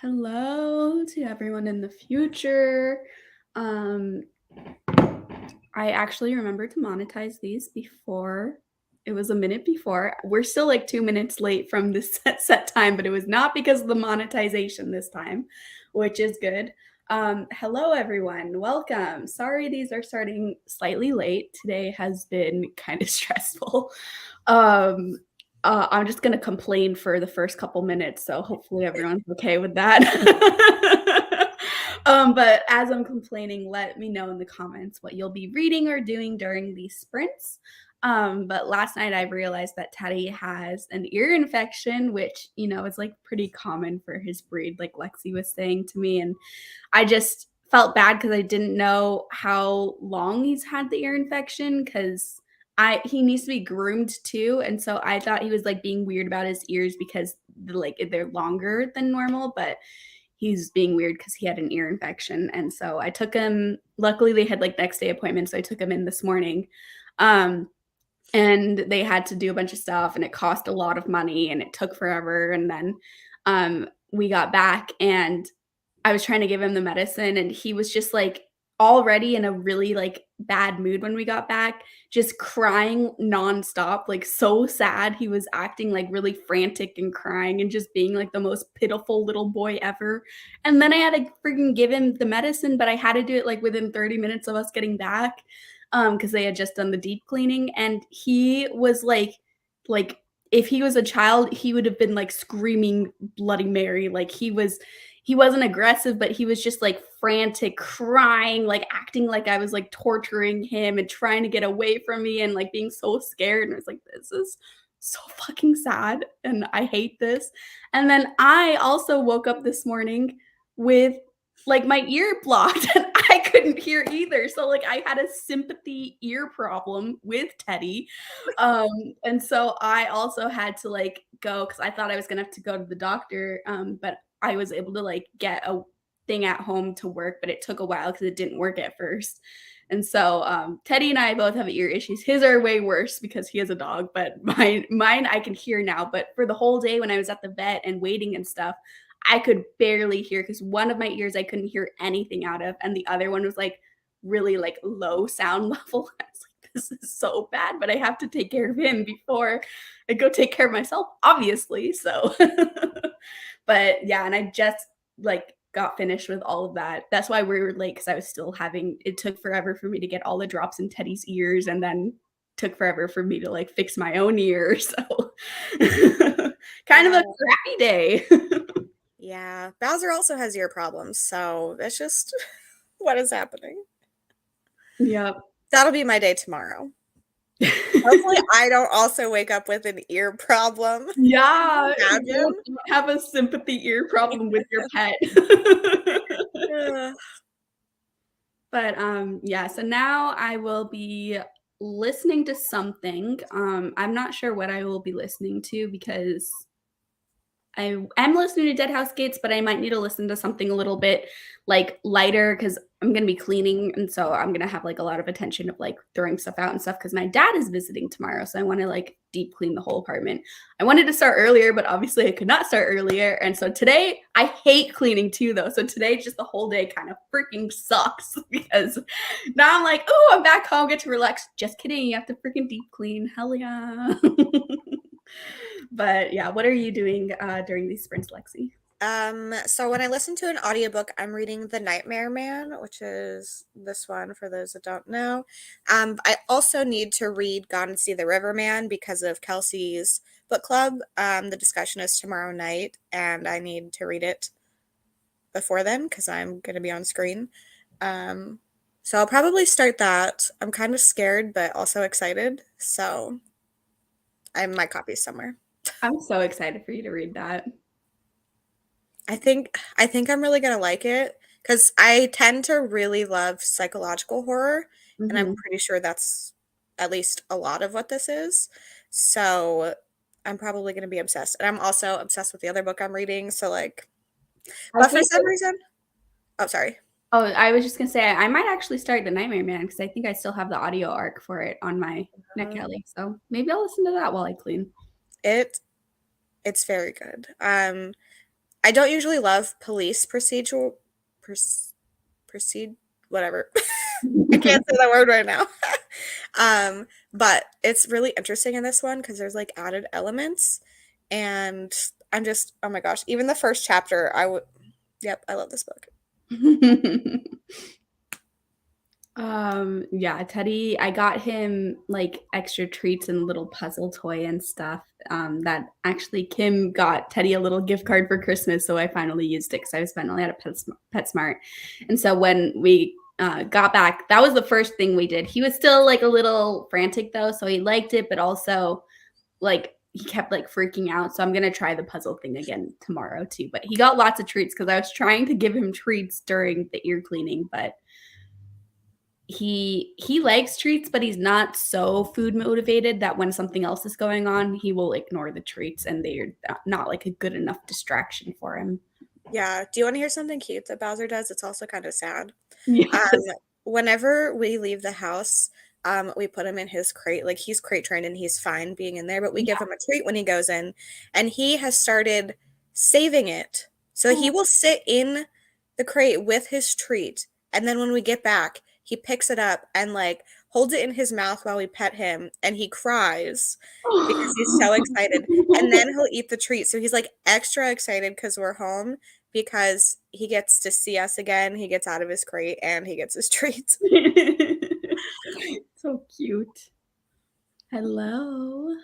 Hello to everyone in the future. Um, I actually remembered to monetize these before. It was a minute before. We're still like 2 minutes late from the set time, but it was not because of the monetization this time, which is good. Hello everyone. Welcome. Sorry these are starting slightly late. Today has been kind of stressful. Um, I'm just gonna complain for the first couple minutes, so hopefully everyone's okay with that. But as I'm complaining, let me know in the comments what you'll be reading or doing during these sprints. But last night I realized that Teddy has an ear infection, which, is like pretty common for his breed, like Lexi was saying to me. And I just felt bad because I didn't know how long he's had the ear infection because he needs to be groomed too. And so I thought he was like being weird about his ears because they're longer than normal, but he's being weird because he had an ear infection. And so I took him, luckily they had like next day appointments. So I took him in this morning. Um, and they had to do a bunch of stuff and it cost a lot of money and it took forever. And then we got back and I was trying to give him the medicine and he was just like already in a really like bad mood when we got back, just crying nonstop, like so sad. He was acting like really frantic and crying and just being like the most pitiful little boy ever. And then I had to freaking give him the medicine, but I had to do it like within 30 minutes of us getting back because they had just done the deep cleaning. And he was like if he was a child, he would have been like screaming Bloody Mary. Like he wasn't aggressive, but he was just like frantic, crying, like acting like I was like torturing him and trying to get away from me and like being so scared. And I was like, this is so fucking sad and I hate this. And then I also woke up this morning with like my ear blocked and I couldn't hear either. So like I had a sympathy ear problem with Teddy. Um and so I also had to like go cuz I thought I was going to have to go to the doctor but I was able to like get a thing at home to work, but it took a while cuz it didn't work at first. And so Teddy and I both have ear issues. His are way worse because he has a dog, but mine I can hear now, but for the whole day when I was at the vet and waiting and stuff, I could barely hear because one of my ears I couldn't hear anything out of, and the other one was like really like low sound level. I was like, this is so bad, but I have to take care of him before I go take care of myself, obviously. So, but yeah, and I just like got finished with all of that. That's why we were late because I was still having it took forever for me to get all the drops in Teddy's ears and then took forever for me to like fix my own ear. So kind of Yeah. a crappy day. Yeah. Bowser also has ear problems, so that's just what is happening. Yep. That'll be my day tomorrow. Hopefully, I don't also wake up with an ear problem. Yeah, Imagine. you have a sympathy ear problem with your pet. Ugh. But, yeah, so now I will be listening to something. I'm not sure what I will be listening to because I am listening to Dead House Gates, but I might need to listen to something a little bit, like, lighter because 'cause I'm gonna be cleaning, and so I'm gonna have, like, a lot of attention of, like, throwing stuff out and stuff. Because my dad is visiting tomorrow, so I wanna, like, deep clean the whole apartment. I wanted to start earlier, but obviously I could not start earlier, and so today I hate cleaning too, though, so today just the whole day kind of freaking sucks because now I'm like, "Oh, I'm back home, get to relax." Just kidding, you have to freaking deep clean. Hell yeah. But yeah, what are you doing during these sprints, Lexi? So when I listen to an audiobook, I'm reading The Nightmare Man, which is this one for those that don't know. I also need to read Gone and See the River Man because of Kelsey's book club. The discussion is tomorrow night, and I need to read it before then because I'm going to be on screen. So I'll probably start that. I'm kind of scared, but also excited. So I have my copies somewhere. I'm so excited for you to read that. I think I'm really gonna like it because I tend to really love psychological horror, and I'm Mhm. pretty sure that's at least a lot of what this is. So I'm probably gonna be obsessed. And I'm also obsessed with the other book I'm reading. So like, I but for think some reason, oh sorry. oh, I was just gonna say I might actually start The Nightmare Man because I think I still have the audio arc for it on my Um, NetGalley, so maybe I'll listen to that while I clean. it it's very good. I don't usually love police procedural proceed whatever. I can't say that word right now. But it's really interesting in this one because there's like added elements, and I'm just, oh my gosh, even the first chapter, yep, I love this book. Yeah, Teddy, I got him like extra treats and a little puzzle toy and stuff. That actually Kim got Teddy a little gift card for Christmas, so I finally used it because I was finally at a PetSmart. And so when we got back, that was the first thing we did. He was still like a little frantic though, so he liked it, but also like he kept like freaking out. So I'm gonna try the puzzle thing again tomorrow too. But he got lots of treats because I was trying to give him treats during the ear cleaning, but he likes treats, but he's not so food motivated that when something else is going on, he will ignore the treats, and they're not like a good enough distraction for him. Yeah. Do you want to hear something cute that Bowser does? It's also kind of sad. Yes. Whenever we leave the house, we put him in his crate. Like he's crate trained and he's fine being in there, but we give him a treat when he goes in, and he has started saving it. So he will sit in the crate with his treat, and then when we get back, he picks it up and like holds it in his mouth while we pet him, and he cries because he's so excited. And then he'll eat the treat. So he's like extra excited because we're home, because he gets to see us again, he gets out of his crate, and he gets his treats. So cute. Hello.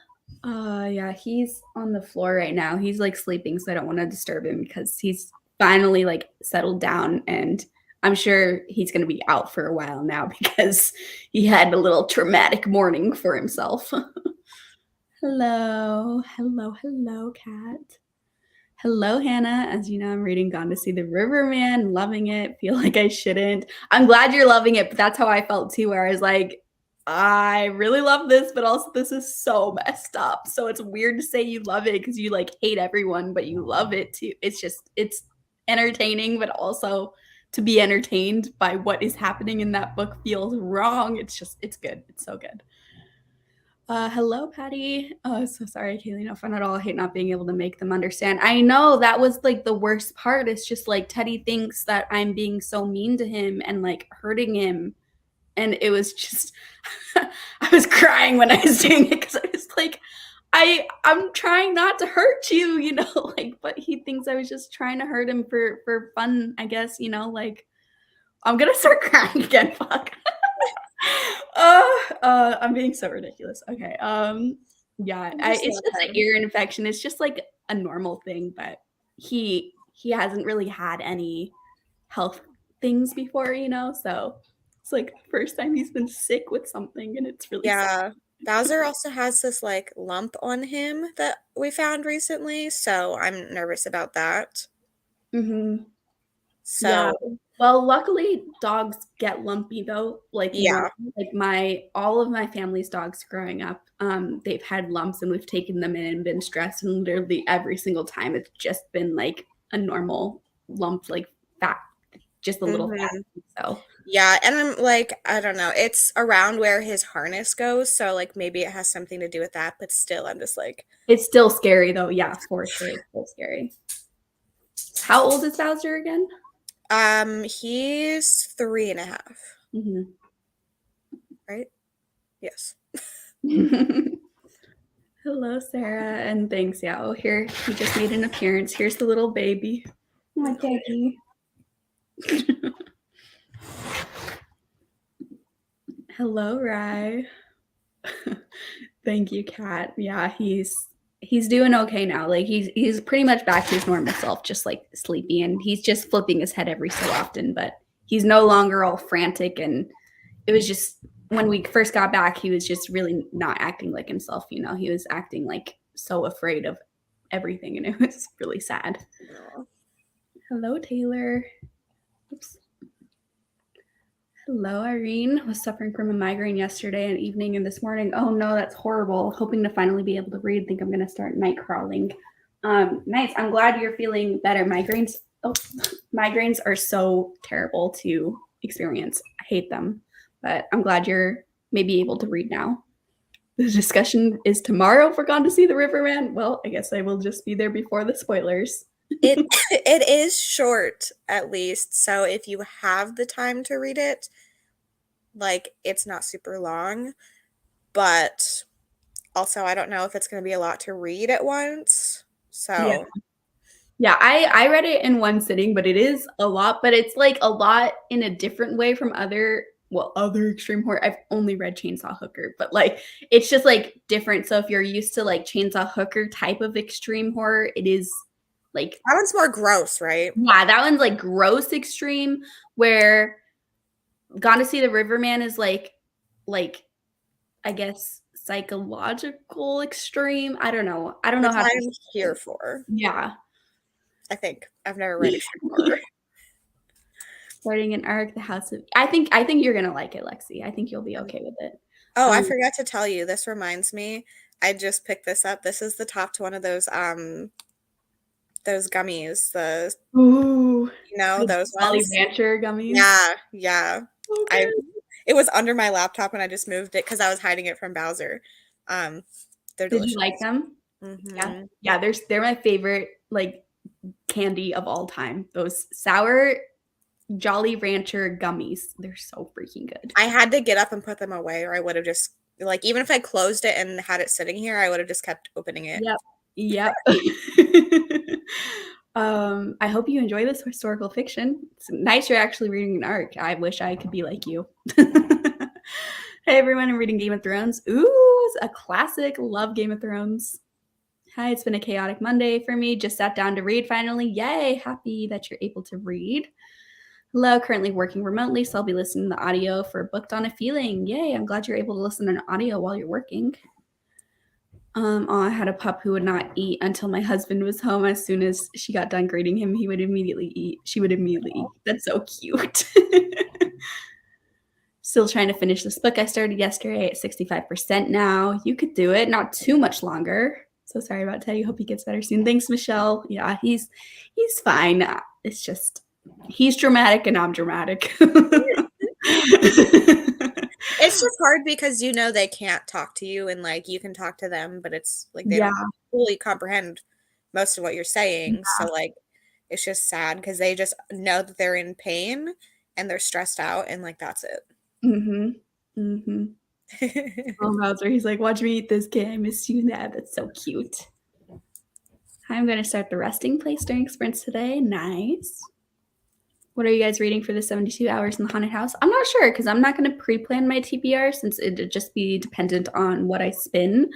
Yeah, he's on the floor right now. He's like sleeping, so I don't want to disturb him because he's finally like settled down, and I'm sure he's going to be out for a while now because he had a little traumatic morning for himself. Hello, cat. Hello, Hannah. As you know, I'm reading Gone to See the Riverman, loving it. Feel like I shouldn't. I'm glad you're loving it, but that's how I felt too, where I was like, I really love this, but also this is so messed up. So it's weird to say you love it because you like hate everyone, but you love it too. It's entertaining, but also to be entertained by what is happening in that book feels wrong. It's good. It's so good. Hello, Patty. Oh, so sorry, Kaylee. No fun at all. I hate not being able to make them understand. I know that was like the worst part. It's just like Teddy thinks that I'm being so mean to him and like hurting him. And it was just, I was crying when I was doing it because I was like, I'm trying not to hurt you, you know, like, but he thinks I was just trying to hurt him for fun, I guess, you know, like, I'm gonna start crying again. Fuck. I'm being so ridiculous. Okay. Yeah, it's just an ear infection. It's just like a normal thing, but he hasn't really had any health things before, you know, so it's like the first time he's been sick with something, and it's really sad. Bowser also has this like lump on him that we found recently, so I'm nervous about that. Mm-hmm. So yeah. Well, luckily dogs get lumpy though. Like yeah, like all of my family's dogs growing up, they've had lumps, and we've taken them in and been stressed, and literally every single time it's just been like a normal lump, like fat, just a little fat. So yeah, and I'm like, I don't know, it's around where his harness goes, so like maybe it has something to do with that, but still, I'm just like, it's still scary though. Yeah, for sure, it's still scary. How old is Bowser again? He's 3.5. Mm-hmm. Right? Yes. Hello, Sarah, and thanks. Yeah, oh, here he just made an appearance. Here's the little baby. My Jackie. Hello, Rye. Thank you, Kat. Yeah, he's doing okay now. Like he's pretty much back to his normal self, just like sleepy, and he's just flipping his head every so often, but he's no longer all frantic. And it was just when we first got back, he was just really not acting like himself, you know. He was acting like so afraid of everything, and it was really sad. Aww. Hello, Taylor. Oops. Hello, Irene. Was suffering from a migraine yesterday and evening and this morning. Oh no, that's horrible. Hoping to finally be able to read. Think I'm going to start night crawling. Nice. I'm glad you're feeling better. Migraines are so terrible to experience. I hate them, but I'm glad you're maybe able to read now. The discussion is tomorrow for Gone to See the Riverman. Well, I guess I will just be there before the spoilers. It is short, at least. So if you have the time to read it, like it's not super long, but also I don't know if it's going to be a lot to read at once. Yeah. So Yeah, I read it in one sitting, but it is a lot, but it's like a lot in a different way from other extreme horror. I've only read Chainsaw Hooker, but like it's just like different. So if you're used to like Chainsaw Hooker type of extreme horror, it is like that one's more gross, right? yeah, that one's like gross extreme where Gone to See the Riverman is like I guess psychological extreme. I don't know. I don't know Which how to I'm describe here it. for. Yeah. I think I've never read extreme horror. Starting an arc, the House of I think you're gonna like it, Lexi. I think you'll be okay with it. Oh, I Um, forgot to tell you. This reminds me. I just picked this up. This is the top to one of those gummies. The ooh, the those Jolly ones. Rancher gummies. Yeah, yeah. I Okay. It was under my laptop and I just moved it because I was hiding it from Bowser. Um, they're Did you like delicious. them? Yeah. Hmm. Yeah, they're my favorite like candy of all time. Those sour Jolly Rancher gummies. They're so freaking good. I had to get up and put them away, or I would have just like even if I closed it and had it sitting here, I would have just kept opening it. Yep. Yep. I hope you enjoy this historical fiction. It's nice you're actually reading an arc. I wish I could be like you. Hey everyone, I'm reading Game of Thrones. Ooh, it's a classic. Love Game of Thrones. Hi, it's been a chaotic Monday for me. Just sat down to read finally. Yay, happy that you're able to read. Hello, currently working remotely, so I'll be listening to the audio for Booked on a Feeling. Yay, I'm glad you're able to listen to an audio while you're working. I had a pup who would not eat until my husband was home. As soon as she got done greeting him, he would immediately eat. She would immediately eat. That's so cute. Still trying to finish this book I started yesterday at 65% now. You could do it, not too much longer. So sorry about Teddy. Hope he gets better soon. Thanks, Michelle. Yeah, he's fine. It's just he's dramatic and I'm dramatic. It's just hard because they can't talk to you and like you can talk to them, but it's like they Yeah. don't fully comprehend most of what you're saying. So like it's just sad because they just know that they're in pain and they're stressed out and like that's Mhm. Mhm. it. Oh, Bowser, he's like, watch me eat this kid. I miss you. That's so cute. I'm going to start the resting place during sprints today. Nice. What are you guys reading for the 72 hours in the haunted house? I'm not sure because I'm not going to pre-plan my TBR since it'd just be dependent on what I spin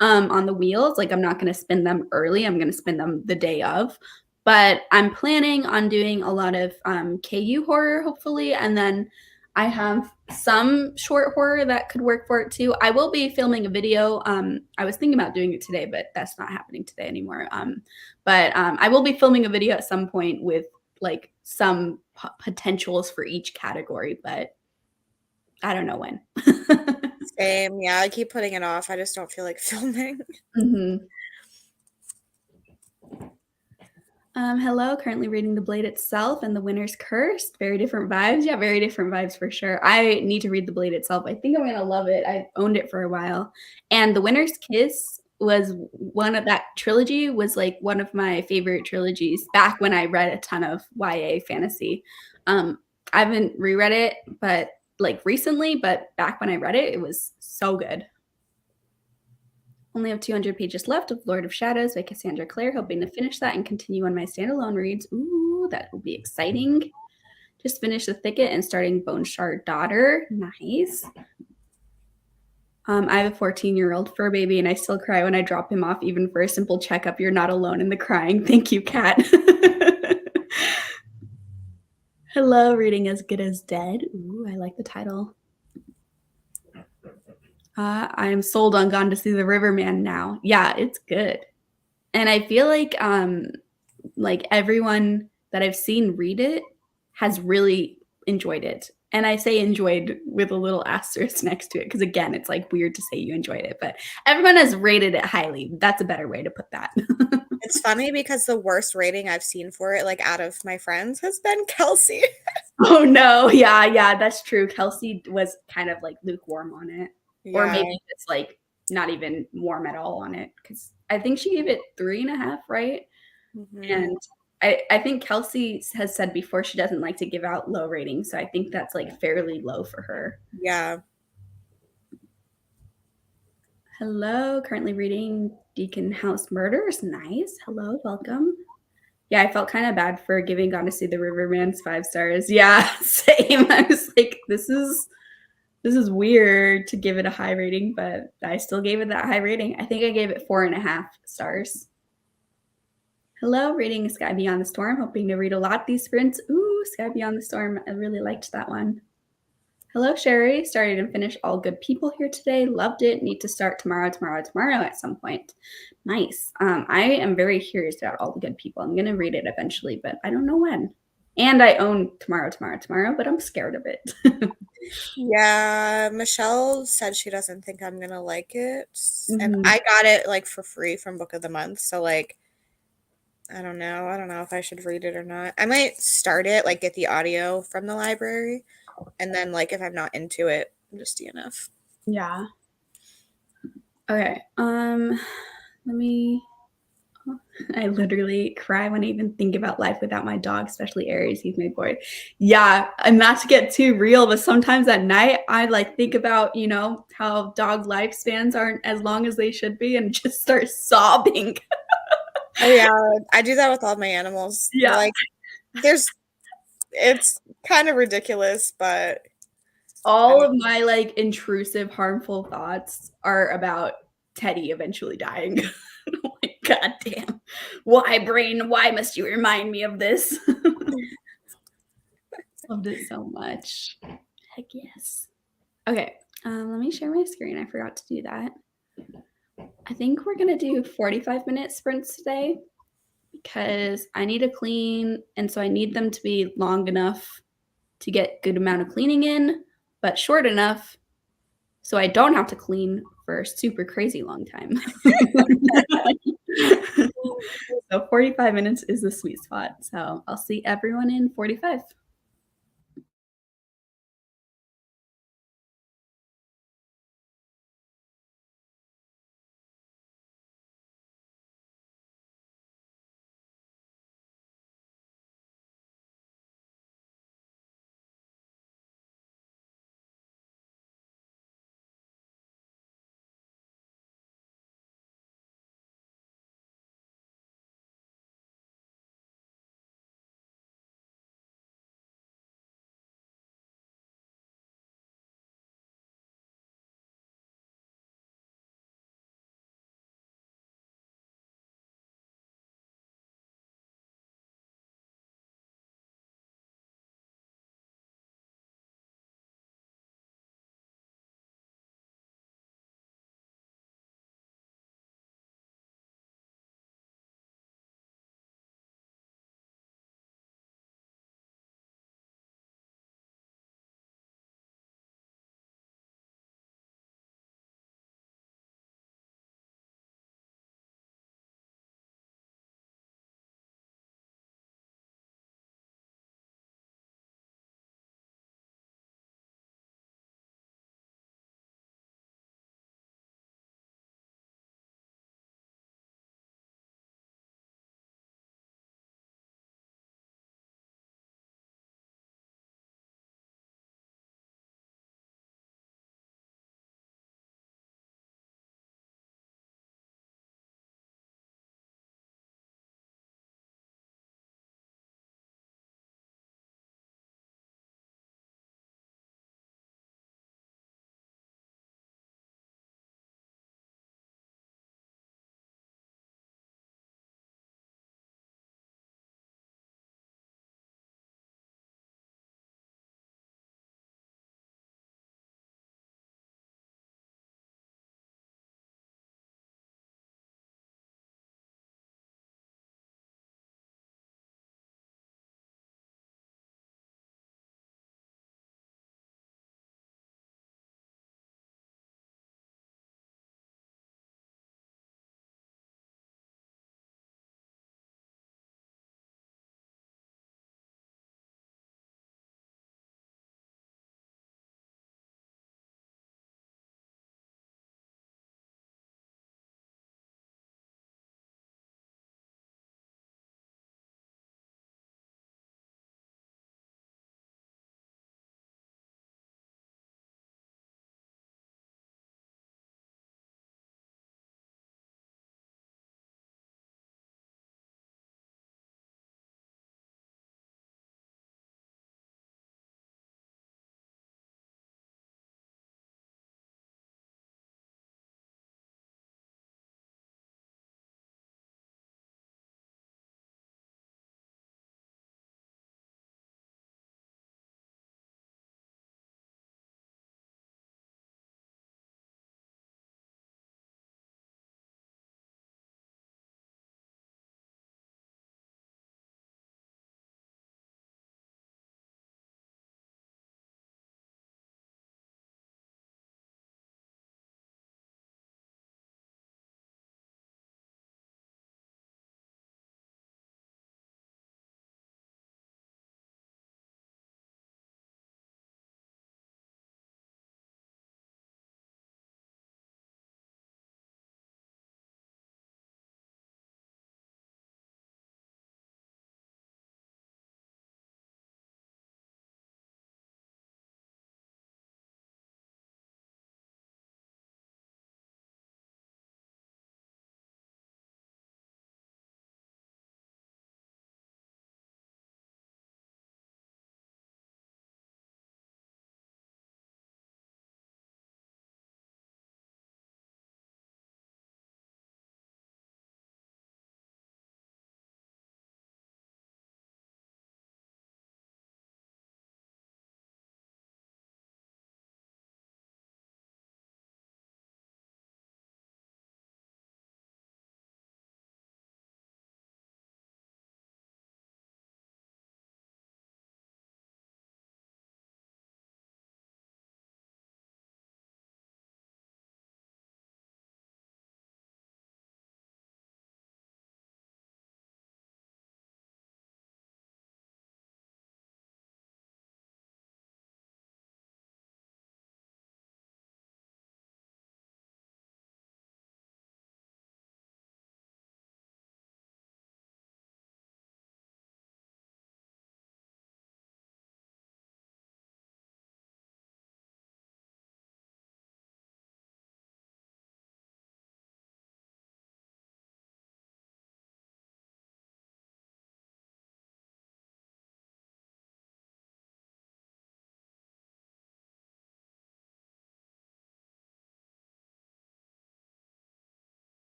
on the wheels. Like I'm not going to spin them early. I'm going to spin them the day of. But I'm planning on doing a lot of KU horror, hopefully. And then I have some short horror that could work for it too. I will be filming a video. I was thinking about doing it today, but that's not happening today anymore. But I will be filming a video at some point with like some potentials for each category, but I don't know when. Same. Yeah, I keep putting it off. I just don't feel like filming. Mm-hmm. Hello, currently reading The Blade Itself and The Winter's Curse. Very different vibes. Yeah, very different vibes for sure. I need to read The Blade Itself. I think I'm going to love it. I've owned it for a while. And The Winter's Kiss was one of that trilogy was like one of my favorite trilogies back when I read a ton of YA fantasy. I haven't reread it, but like recently, but back when I read it, it was so good. Only have 200 pages left of Lord of Shadows by Cassandra Clare, hoping to finish that and continue on my standalone reads. Ooh, that will be exciting. Just finished The Thicket and starting Bone Shard Daughter. Nice. I have a 14-year-old fur baby, and I still cry when I drop him off, even for a simple checkup. You're not alone in the crying. Thank you, Kat. Hello, reading As Good as Dead. Ooh, I like the title. I'm sold on Gone to See the Riverman now. Yeah, it's good. And I feel like everyone that I've seen read it has really enjoyed it. And I say enjoyed with a little asterisk next to it because again, it's like weird to say you enjoyed it, but everyone has rated it highly. That's a better way to put that. It's funny because the worst rating I've seen for it, like out of my friends, has been Kelsey. Oh no, yeah, that's true. Kelsey was kind of like lukewarm on it. Or Yeah. maybe it's like not even warm at all on it because I think she gave it 3.5, right? Mhm. And I think Kelsey has said before she doesn't like to give out low ratings, so I think that's like fairly low for her. Yeah. Hello, currently reading Deacon House Murders. Nice. Hello, welcome. Yeah, I felt kind of bad for giving Gone to See the Riverman's 5 stars. Yeah, same. I was like, this is weird to give it a high rating, but I still gave it that high rating. I think I gave it 4.5 stars. Hello, reading Sky Beyond the Storm. Hoping to read a lot these sprints. Ooh, Sky Beyond the Storm. I really liked that one. Hello, Sherry. Started and finished All Good People here today. Loved it. Need to start tomorrow at some point. Nice. I am very curious about All the Good People. I'm going to read it eventually, but I don't know when. And I own Tomorrow, but I'm scared of it. Yeah, Michelle said she doesn't think I'm gonna like it. And Mhm. I got it like for free from Book of the Month. So like I don't know. I don't know if I should read it or not. I might start it, like get the audio from the library, and then like if I'm not into it, just DNF. Yeah. Okay. Let me. I literally cry when I even think about life without my dog, especially Aries. He's my boy. Yeah, and not to get too real, but sometimes at night I like think about, how dog lifespans aren't as long as they should be and just start sobbing. Oh yeah, I do that with all my animals. Yeah. Like it's kind of ridiculous, but I All don't of my like intrusive, harmful thoughts are about Teddy eventually dying. Like, God damn. Why, brain? Why must you remind me of this? Loved it so much. Heck yes. Okay, let me share my screen. I forgot to do that. I think we're gonna do 45-minute sprints today because I need to clean, and so I need them to be long enough to get good amount of cleaning in, but short enough so I don't have to clean for a super crazy long time. So 45 minutes is the sweet spot. So I'll see everyone in 45.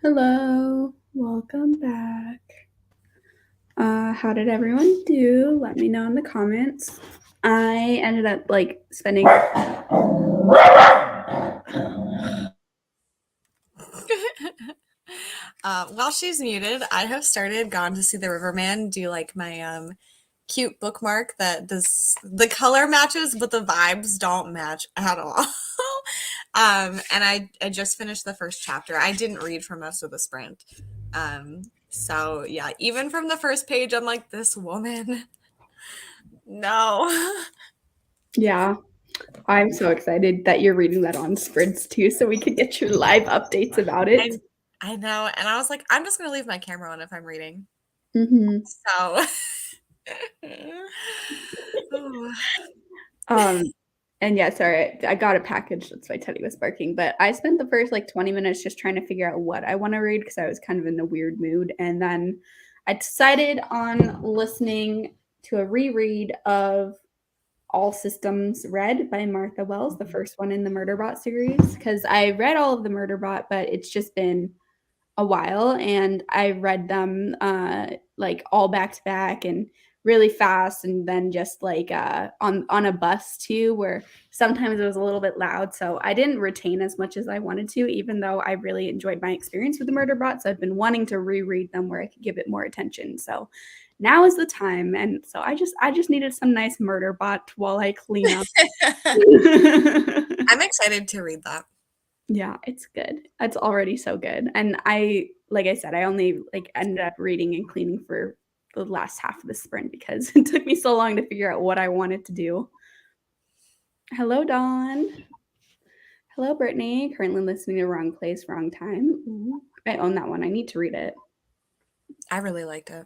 Hello, welcome back. How did everyone do? Let me know in the comments. I ended up like spending. While she's muted, I have started Gone to See the Riverman. Do you like my cute bookmark that does the color matches, but the vibes don't match at all? And I just finished the first chapter. I didn't read for most of the sprint. So yeah, even from the first page, I'm like, this woman. No. Yeah, I'm so excited that you're reading that on sprints too, so we can get your live updates about it. I know. And I was like, I'm just gonna leave my camera on if I'm reading. Mm-hmm. So And yeah, sorry, I got a package. That's why Teddy was barking. But I spent the first like 20 minutes just trying to figure out what I want to read because I was kind of in a weird mood. And then I decided on listening to a reread of All Systems Read by Martha Wells, the first one in the Murderbot series. Because I read all of the Murderbot, but it's just been a while, and I read them like all back to back and really fast, and then just like on a bus too, where sometimes it was a little bit loud, so I didn't retain as much as I wanted to, even though I really enjoyed my experience with the Murderbot. So I've been wanting to reread them where I could give it more attention. So now is the time, and so I just needed some nice Murderbot while I clean up. I'm excited to read that. Yeah, it's good. It's already so good. And like I said, I only like ended up reading and cleaning for the last half of the sprint because it took me so long to figure out what I wanted to do. Hello, Dawn. Hello, Brittany. Currently listening to Wrong Place, Wrong Time. Ooh, I own that one. I need to read it. I really liked it.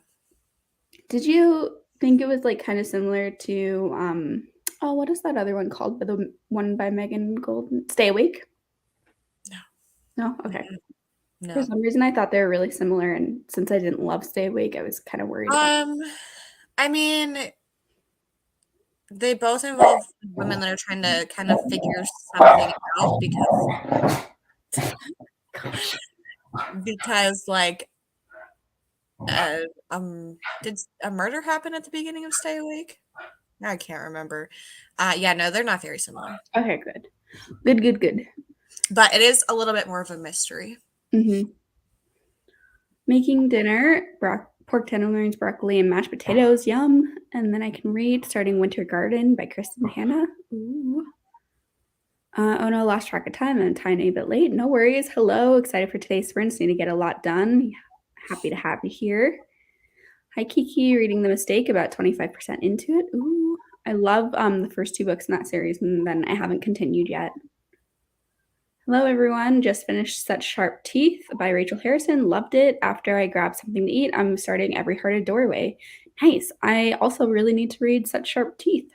Did you think it was like kind of similar to oh, what is that other one called? The one by Megan Golden? Stay Awake? No. No? Okay. No. For some reason, I thought they were really similar, and since I didn't love Stay Awake, I was kind of worried about it. I mean, they both involve women that are trying to kind of figure something out because like did a murder happen at the beginning of Stay Awake? I can't remember. Yeah, no, they're not very similar. Okay, good. Good. But it is a little bit more of a mystery. Mm-hmm. Making dinner, pork tenderloins, broccoli, and mashed potatoes. Yum. And then I can read Starting Winter Garden by Kristen Hanna. Ooh. Oh no, lost track of time. I'm a tiny bit late. No worries. Hello. Excited for today's sprints. Need to get a lot done. Happy to have you here. Hi, Kiki. Reading The Mistake, about 25% into it. Ooh. I love the first two books in that series, and then I haven't continued yet. Hello, everyone. Just finished Such Sharp Teeth by Rachel Harrison. Loved it. After I grab something to eat, I'm starting Every Hearted Doorway. Nice. I also really need to read Such Sharp Teeth.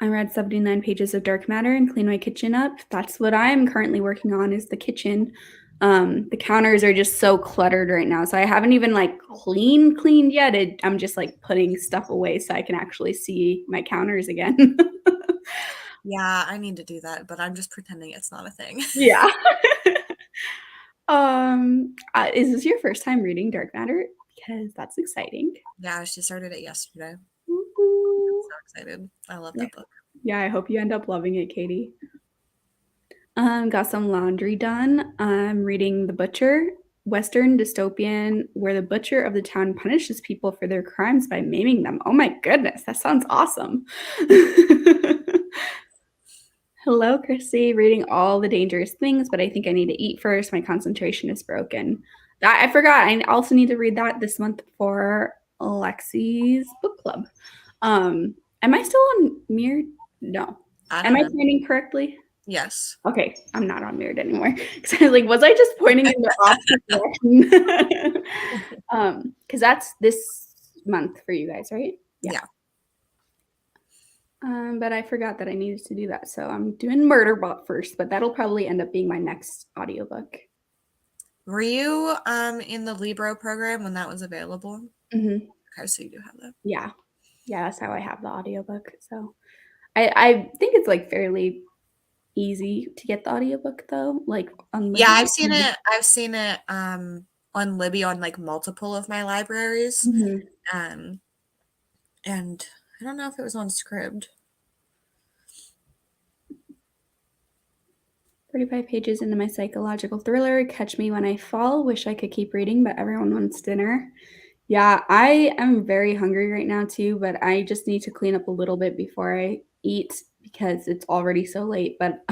I read 79 pages of Dark Matter and clean my kitchen up. That's what I'm currently working on, is the kitchen. The counters are just so cluttered right now, so I haven't even like cleaned yet. I'm just like putting stuff away so I can actually see my counters again. Yeah, I need to do that, but I'm just pretending it's not a thing. Yeah. Is this your first time reading Dark Matter? Because that's exciting. Yeah, she started it yesterday. Woo-hoo. I'm so excited. I love that book. Yeah, I hope you end up loving it, Katie. Got some laundry done. I'm reading The Butcher, Western dystopian where the butcher of the town punishes people for their crimes by maiming them. Oh my goodness, that sounds awesome. Hello, Chrissy. Reading All the Dangerous Things, but I think I need to eat first. My concentration is broken. I forgot. I also need to read that this month for Lexi's book club. Am I still on Mirrored? No. Am I pointing correctly? Yes. Okay, I'm not on Mirrored anymore. Because I was like, was I just pointing in the opposite direction? Because that's this month for you guys, right? Yeah. But I forgot that I needed to do that. So I'm doing Murderbot first, but that'll probably end up being my next audiobook. Were you in the Libro program when that was available? Mm-hmm. Okay, so you do have that. Yeah. Yeah, that's how I have the audiobook. So I think it's like fairly easy to get the audiobook though, like on Yeah, Libby? I've seen it on Libby on like multiple of my libraries. Mhm. Um and I don't know if it was on Scribd. 35 pages into my psychological thriller, Catch Me When I Fall. Wish I could keep reading, but everyone wants dinner. Yeah, I am very hungry right now too, but I just need to clean up a little bit before I eat because it's already so late. But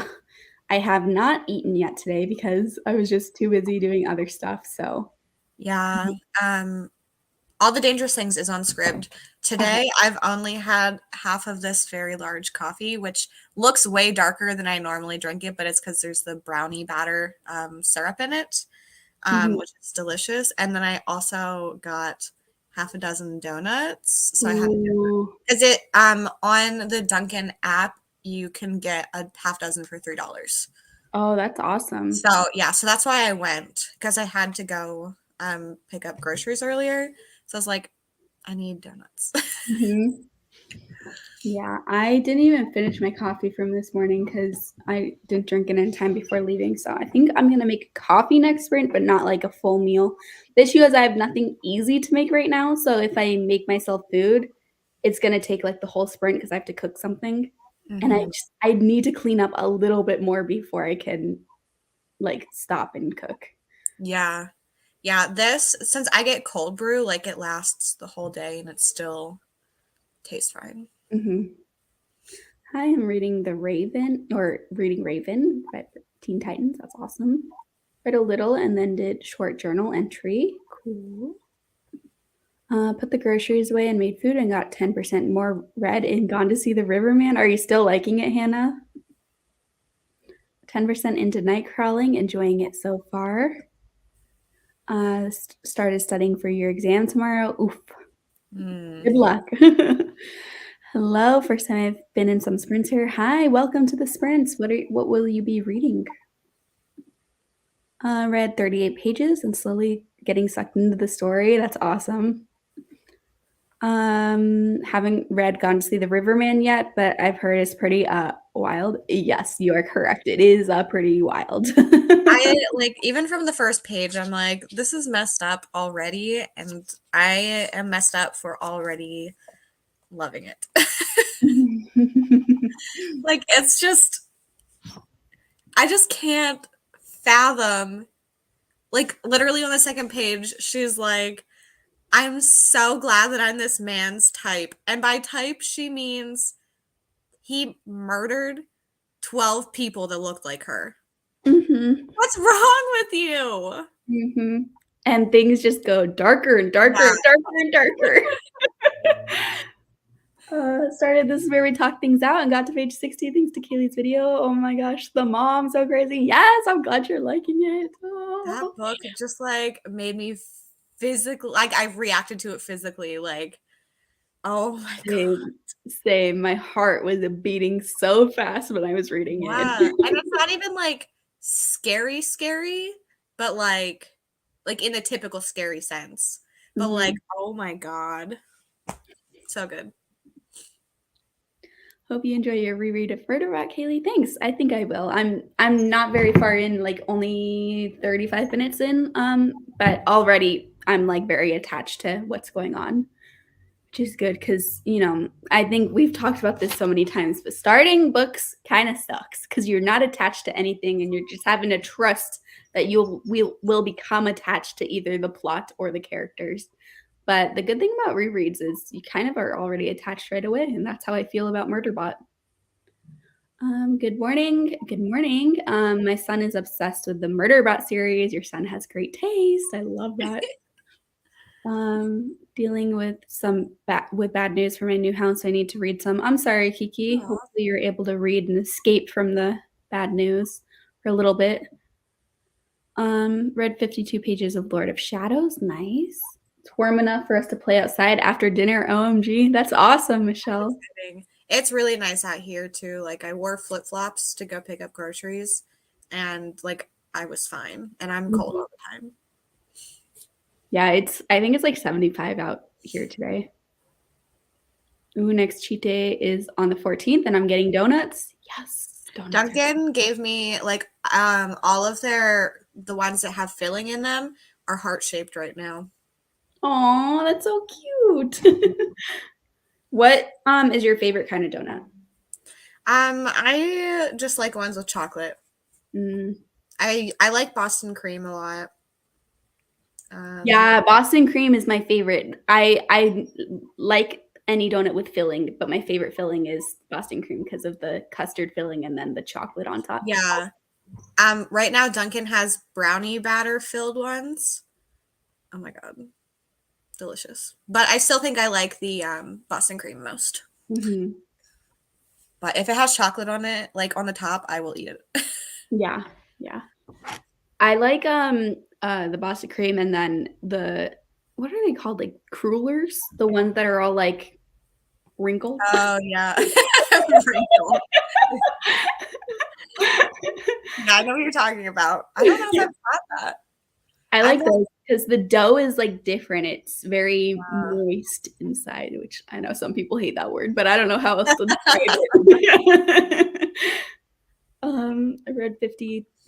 I have not eaten yet today because I was just too busy doing other stuff. So, Yeah. All the Dangerous Things is on Scribd. okay. Today, I've only had half of this very large coffee, which looks way darker than I normally drink it, but it's because there's the brownie batter syrup in it, Mhm. which is delicious. And then I also got half a dozen donuts. So I had to Ooh. because it on the Dunkin' app, you can get a half dozen for $3. Oh, that's awesome. So yeah, so that's why I went because I had to go pick up groceries earlier. So I was like, I need donuts. Mhm. Yeah, I didn't even finish my coffee from this morning because I didn't drink it in time before leaving. So I think I'm gonna make coffee next sprint, but not like a full meal. The issue is I have nothing easy to make right now. So if I make myself food, it's gonna take like the whole sprint because I have to cook something. And Mhm. I need to clean up a little bit more before I can like stop and cook. Yeah. Yeah, this since I get cold brew, like it lasts the whole day and it still tastes fine. Mhm. Hi, I'm reading The Raven or reading Raven by Teen Titans. That's awesome. Read a little and then did short journal entry. Cool. Put the groceries away and made food and got 10% more read and Gone to See the Riverman. Are you still liking it, Hannah? 10% into night crawling, enjoying it so far. Started studying for your exam tomorrow. Oof. Mm. Good luck. Hello, first time I've been in some sprints here. Hi, welcome to the sprints. What will you be reading? Read 38 pages and slowly getting sucked into the story. That's awesome. Haven't read Gone to See the Riverman yet, but I've heard it's pretty wild. Yes, you are correct. It is pretty wild. I like even from the first page, I'm like, this is messed up already, and I am messed up for already loving it. Like it's just I just can't fathom like literally on the second page, she's like, I'm so glad that I'm this man's type. And by type, she means he murdered 12 people that looked like her. Mhm. What's wrong with you? Mhm. And things just go darker and darker Yeah. and darker and darker. Started this is where we talk things out and got to page 60 thanks to Kaylee's video. Oh my gosh, the mom, so crazy. Yes, I'm glad you're liking it. That Oh. book just like made me physically, like, I reacted to it physically. Like, oh my God. Same, same. My heart was beating so fast when I was reading Yeah. And it. it's not even like scary, scary, but like in the typical scary sense. But like, Mhm. oh my God. So good. Hope you enjoy your reread of Murder Rock, Kaylee. Thanks. I think I will. I'm not very far in, like only 35 minutes in, but already I'm like very attached to what's going on, which is good because I think we've talked about this so many times, but starting books kind of sucks because you're not attached to anything and you're just having to trust that will become attached to either the plot or the characters. But the good thing about rereads is you kind of are already attached right away, and that's how I feel about Murderbot. Good morning. Good morning. My son is obsessed with the Murderbot series. Your son has great taste. I love that. Dealing with with bad news for my new house. I need to read some. I'm sorry, Kiki. Aw. Hopefully you're able to read and escape from the bad news for a little bit. Read 52 pages of Lord of Shadows. Nice. It's warm enough for us to play outside after dinner. OMG. That's awesome, Michelle. Kidding. It's really nice out here too. Like I wore flip-flops to go pick up groceries and like I was fine and I'm cold Mhm. all the time. Yeah, I think it's like 75 out here today. Ooh, next cheat day is on the 14th and I'm getting donuts. Yes. Donuts are Dunkin' gave me like all of the ones that have filling in them are heart-shaped right now. Aw, that's so cute. What is your favorite kind of donut? I just like ones with chocolate. Mm. I like Boston cream a lot. Yeah, Boston cream is my favorite. I like any donut with filling, but my favorite filling is Boston cream because of the custard filling and then the chocolate on top. Yeah. Right now Dunkin' has brownie batter filled ones. Oh my God. Delicious. But I still think I like the Boston cream most. Mhm. But if it has chocolate on it, like on the top, I will eat it. Yeah, yeah. I like the Boston cream and then the what are they called? Like crullers? The ones that are all like wrinkled. Oh yeah. Wrinkle. Yeah, I know what you're talking about. I don't know if I've had that. I I like know. those because the dough is like different. It's very moist inside, which I know some people hate that word, but I don't know how else to describe it. I read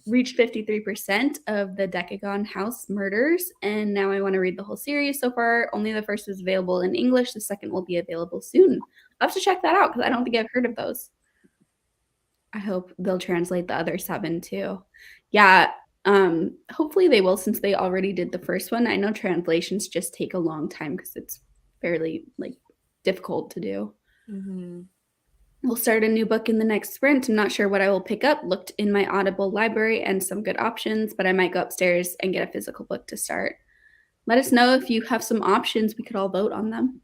reached 53% of the Decagon House murders, and now I want to read the whole series. So far, only the first is available in English. The second will be available soon. I'll have to check that out because I don't think I've heard of those. I hope they'll translate the other 7 too. Yeah, hopefully they will since they already did the first one. I know translations just take a long time because it's fairly like difficult to do. Mhm. We'll start a new book in the next sprint. I'm not sure what I will pick up. Looked in my Audible library and some good options, but I might go upstairs and get a physical book to start. Let us know if you have some options. We could all vote on them.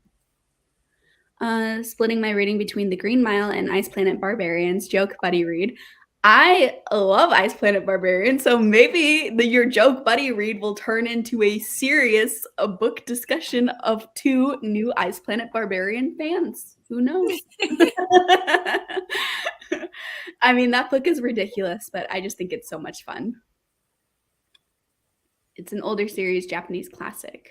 Splitting my reading between The Green Mile and Ice Planet Barbarians, joke buddy read. I love Ice Planet Barbarians, so maybe your joke buddy read will turn into a serious book discussion of 2 new Ice Planet Barbarian fans. Who knows? I mean, that book is ridiculous, but I just think it's so much fun. It's an older series, Japanese classic.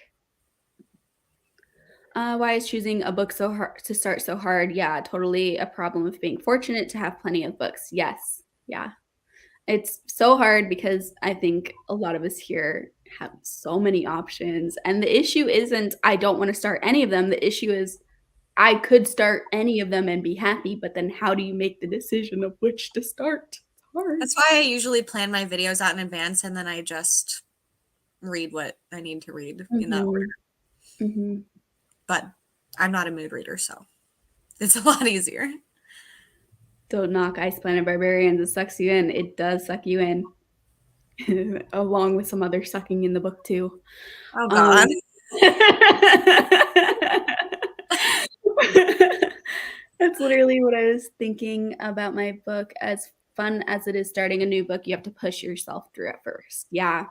Why is choosing a book so hard to start so hard? Yeah, totally a problem of being fortunate to have plenty of books. Yes. Yeah. It's so hard because I think a lot of us here have so many options. And the issue isn't I don't want to start any of them. The issue is I could start any of them and be happy, but then how do you make the decision of which to start? It's hard. That's why I usually plan my videos out in advance and then I just read what I need to read in that order. Mm-hmm. But I'm not a mood reader, so it's a lot easier. Don't knock Ice Planet Barbarians. It sucks you in. It does suck you in. Along with some other sucking in the book too. Oh God. That's literally what I was thinking about my book. As fun as it is starting a new book, you have to push yourself through at first. Yeah.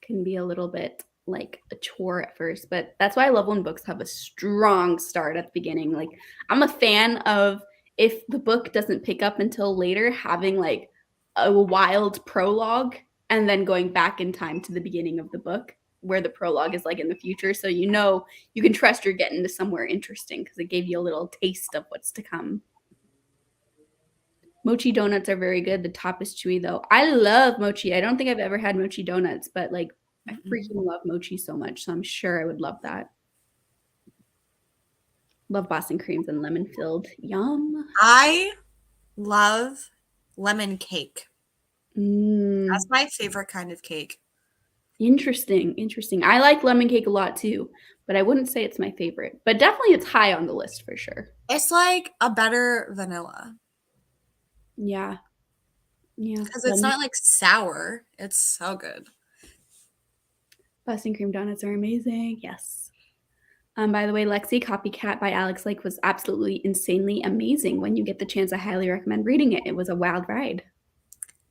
Can be a little bit like a chore at first, but that's why I love when books have a strong start at the beginning. Like I'm a fan of if the book doesn't pick up until later, having like a wild prologue and then going back in time to the beginning of the book where the prologue is like in the future. So you know you can trust you're getting to somewhere interesting because it gave you a little taste of what's to come. Mochi donuts are very good. The top is chewy though. I love mochi. I don't think I've ever had mochi donuts, but like I freaking love mochi so much. So I'm sure I would love that. Love Boston creams and lemon filled. Yum. I love lemon cake. Mm. That's my favorite kind of cake. Interesting. Interesting. I like lemon cake a lot too, but I wouldn't say it's my favorite. But definitely it's high on the list for sure. It's like a better vanilla. Yeah. Yeah. Because it's not like sour. It's so good. Boston cream donuts are amazing. Yes. By the way, Lexi Copycat by Alex Lake was absolutely insanely amazing. When you get the chance, I highly recommend reading it. It was a wild ride.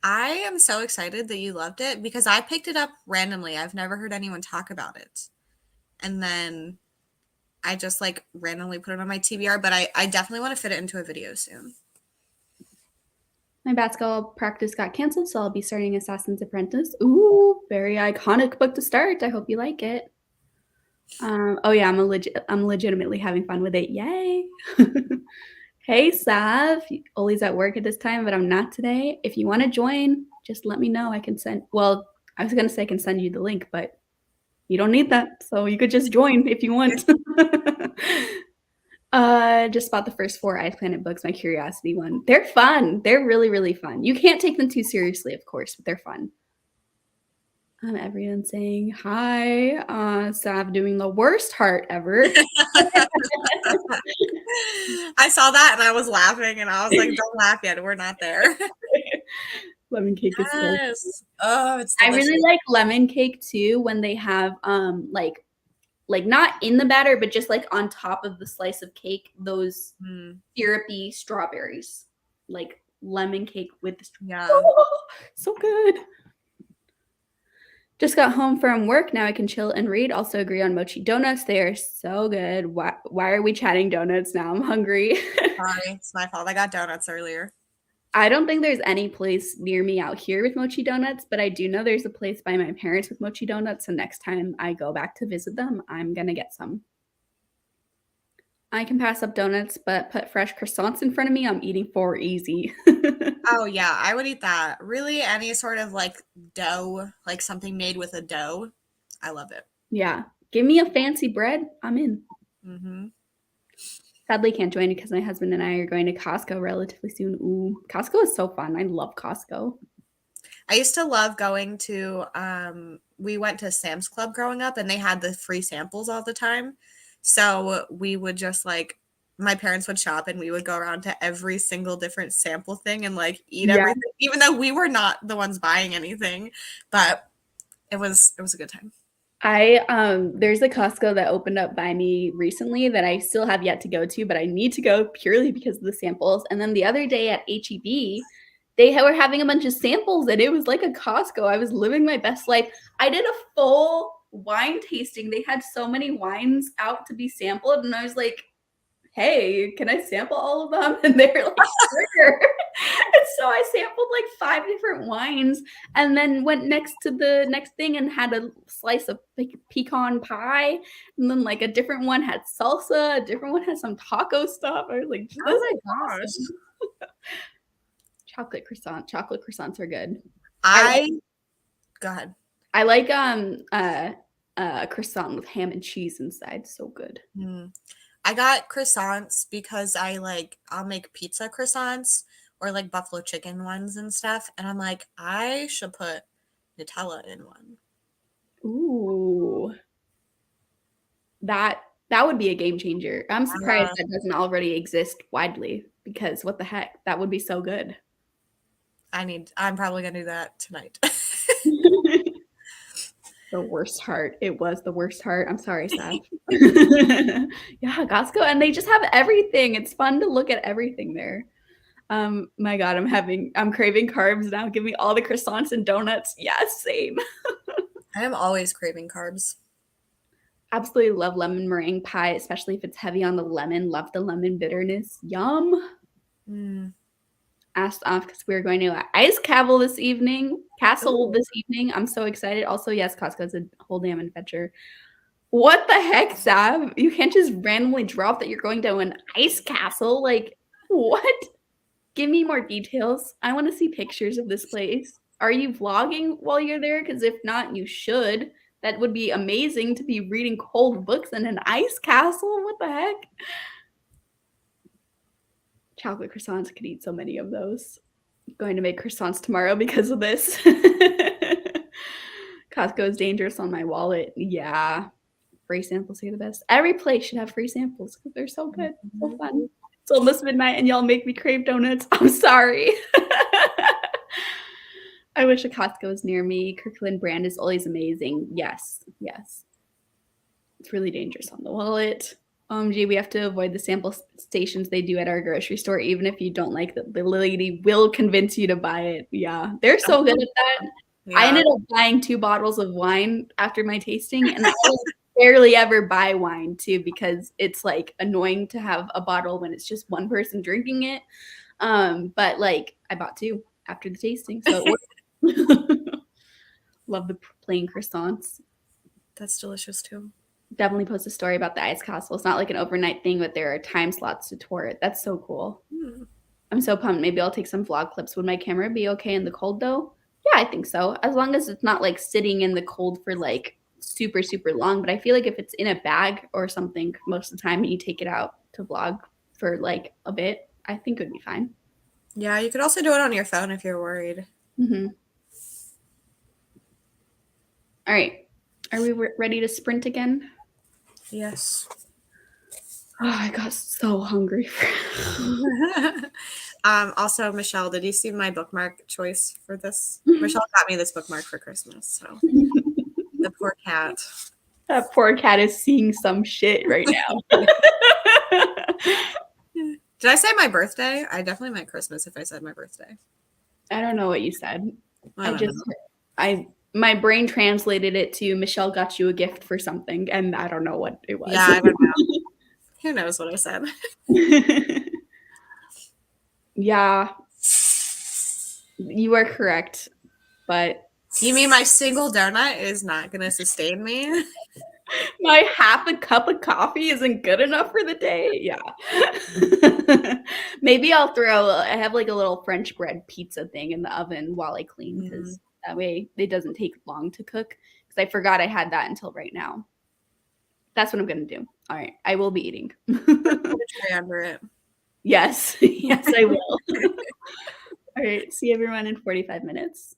I am so excited that you loved it because I picked it up randomly. I've never heard anyone talk about it. And then I just like randomly put it on my TBR, but I definitely want to fit it into a video soon. My basketball practice got canceled, so I'll be starting Assassin's Apprentice. Ooh, very iconic book to start. I hope you like it. Oh yeah, I'm legitimately having fun with it. Yay! Hey, Sav. Ollie's at work at this time, but I'm not today. If you want to join, just let me know. I can send, well, I was going to say I can send you the link, but you don't need that. So you could just join if you want. Just bought the first 4 Ice Planet books, my curiosity one. They're fun. They're really, really fun. You can't take them too seriously, of course, but they're fun. Everyone saying hi. Sav doing the worst heart ever. I saw that and I was laughing and I was like, don't laugh yet. We're not there. Lemon cake is so good. Yes. Oh, it's I delicious. really like lemon cake too when they have like not in the batter, but just like on top of the slice of cake, those syrupy strawberries. Like lemon cake with the Yeah. oh, so good. Just got home from work. Now I can chill and read. Also agree on mochi donuts. They are so good. Why are we chatting donuts now? I'm hungry. Sorry, it's my fault. I got donuts earlier. I don't think there's any place near me out here with mochi donuts, but I do know there's a place by my parents with mochi donuts. So next time I go back to visit them, I'm going to get some. I can pass up donuts, but put fresh croissants in front of me. I'm eating 4 easy. Oh, yeah, I would eat that. Really, any sort of like dough, like something made with a dough. I love it. Yeah. Give me a fancy bread. I'm in. Mm-hmm. Sadly, can't join because my husband and I are going to Costco relatively soon. Ooh, Costco is so fun. I love Costco. I used to love going to, we went to Sam's Club growing up and they had the free samples all the time. So we would just like, my parents would shop and we would go around to every single different sample thing and like eat everything, even though we were not the ones buying anything. But it was a good time. There's a Costco that opened up by me recently that I still have yet to go to, but I need to go purely because of the samples. And then the other day at HEB, they were having a bunch of samples and it was like a Costco. I was living my best life. I did a full wine tasting. They had so many wines out to be sampled, and I was like, hey, can I sample all of them? And they're like, sure. And so I sampled like 5 different wines and then went next to the next thing and had a slice of like pecan pie. And then like a different one had salsa, a different one had some taco stuff. I was like, this Oh my is gosh. awesome. Chocolate croissant. Chocolate croissants are good. Go ahead. I like croissant with ham and cheese inside. So good. I got croissants because I'll make pizza croissants or like buffalo chicken ones and stuff. And I'm like, I should put Nutella in one. Ooh. That would be a game changer. I'm surprised that doesn't already exist widely because what the heck? That would be so good. I'm probably gonna do that tonight. The worst heart. It was the worst heart. I'm sorry, Seth. Yeah, Costco, and they just have everything. It's fun to look at everything there. My God, I'm craving carbs now. Give me all the croissants and donuts. Yes, same. I am always craving carbs. Absolutely love lemon meringue pie, especially if it's heavy on the lemon. Love the lemon bitterness. Yum. Asked off because we're going to Ice Castle this evening. I'm so excited. Also, yes, Costco's a whole damn adventure. What the heck, Sav? You can't just randomly drop that you're going to an ice castle. Like, what? Give me more details. I want to see pictures of this place. Are you vlogging while you're there? Because if not, you should. That would be amazing to be reading cold books in an ice castle. What the heck? Chocolate croissants. I could eat so many of those. I'm going to make croissants tomorrow because of this. Costco is dangerous on my wallet. Yeah. Free samples are the best. Every place should have free samples because they're so good. So fun. It's almost midnight and y'all make me crave donuts. I'm sorry. I wish a Costco was near me. Kirkland brand is always amazing. Yes. It's really dangerous on the wallet. OMG, we have to avoid the sample stations they do at our grocery store, even if you don't like it. The lady will convince you to buy it. Yeah, they're so good at that. Yeah. I ended up buying 2 bottles of wine after my tasting, and I barely ever buy wine too because it's like annoying to have a bottle when it's just one person drinking it. But like I bought 2 after the tasting, so it worked. Love the plain croissants. That's delicious too. definitely post a story about the ice castle. It's not like an overnight thing, but there are time slots to tour it. That's so cool. Hmm. I'm so pumped. Maybe I'll take some vlog clips. Would my camera be okay in the cold though? Yeah, I think so. As long as it's not like sitting in the cold for like super, super long. But I feel like if it's in a bag or something most of the time and you take it out to vlog for like a bit, I think it would be fine. Yeah, you could also do it on your phone if you're worried. Mm-hmm. All right. Are we ready to sprint again? Yes. Oh, I got so hungry. Also, Michelle, did you see my bookmark choice for this? Michelle got me this bookmark for Christmas, so the poor cat. That poor cat is seeing some shit right now. Did I say my birthday? I definitely meant Christmas if I said my birthday. I don't know what you said. I don't know. My brain translated it to Michelle got you a gift for something, and I don't know what it was. Yeah, I don't know. Who knows what I said? Yeah, you are correct, but You mean my single donut is not going to sustain me? my half a cup of coffee isn't good enough for the day. Yeah. Maybe I'll I have like a little French bread pizza thing in the oven while I clean because that way it doesn't take long to cook. Because I forgot I had that until right now. That's what I'm going to do. All right. I will be eating. Put a tray under it. Yes. Yes, I will. All right. See everyone in 45 minutes.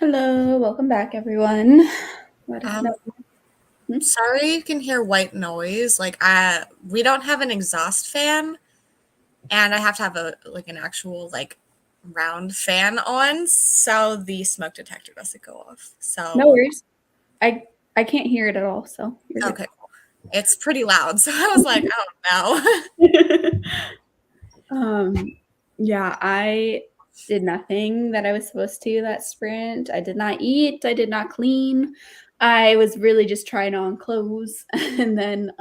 Hello, welcome back, everyone. Let us know. Sorry you can hear white noise. Like we don't have an exhaust fan, and I have to have an actual round fan on, so the smoke detector doesn't go off. So No worries. I can't hear it at all, so you're good. okay, cool. It's pretty loud, so I was like, oh no. Yeah, I did nothing that I was supposed to that sprint. I did not eat. I did not clean. I was really just trying on clothes and then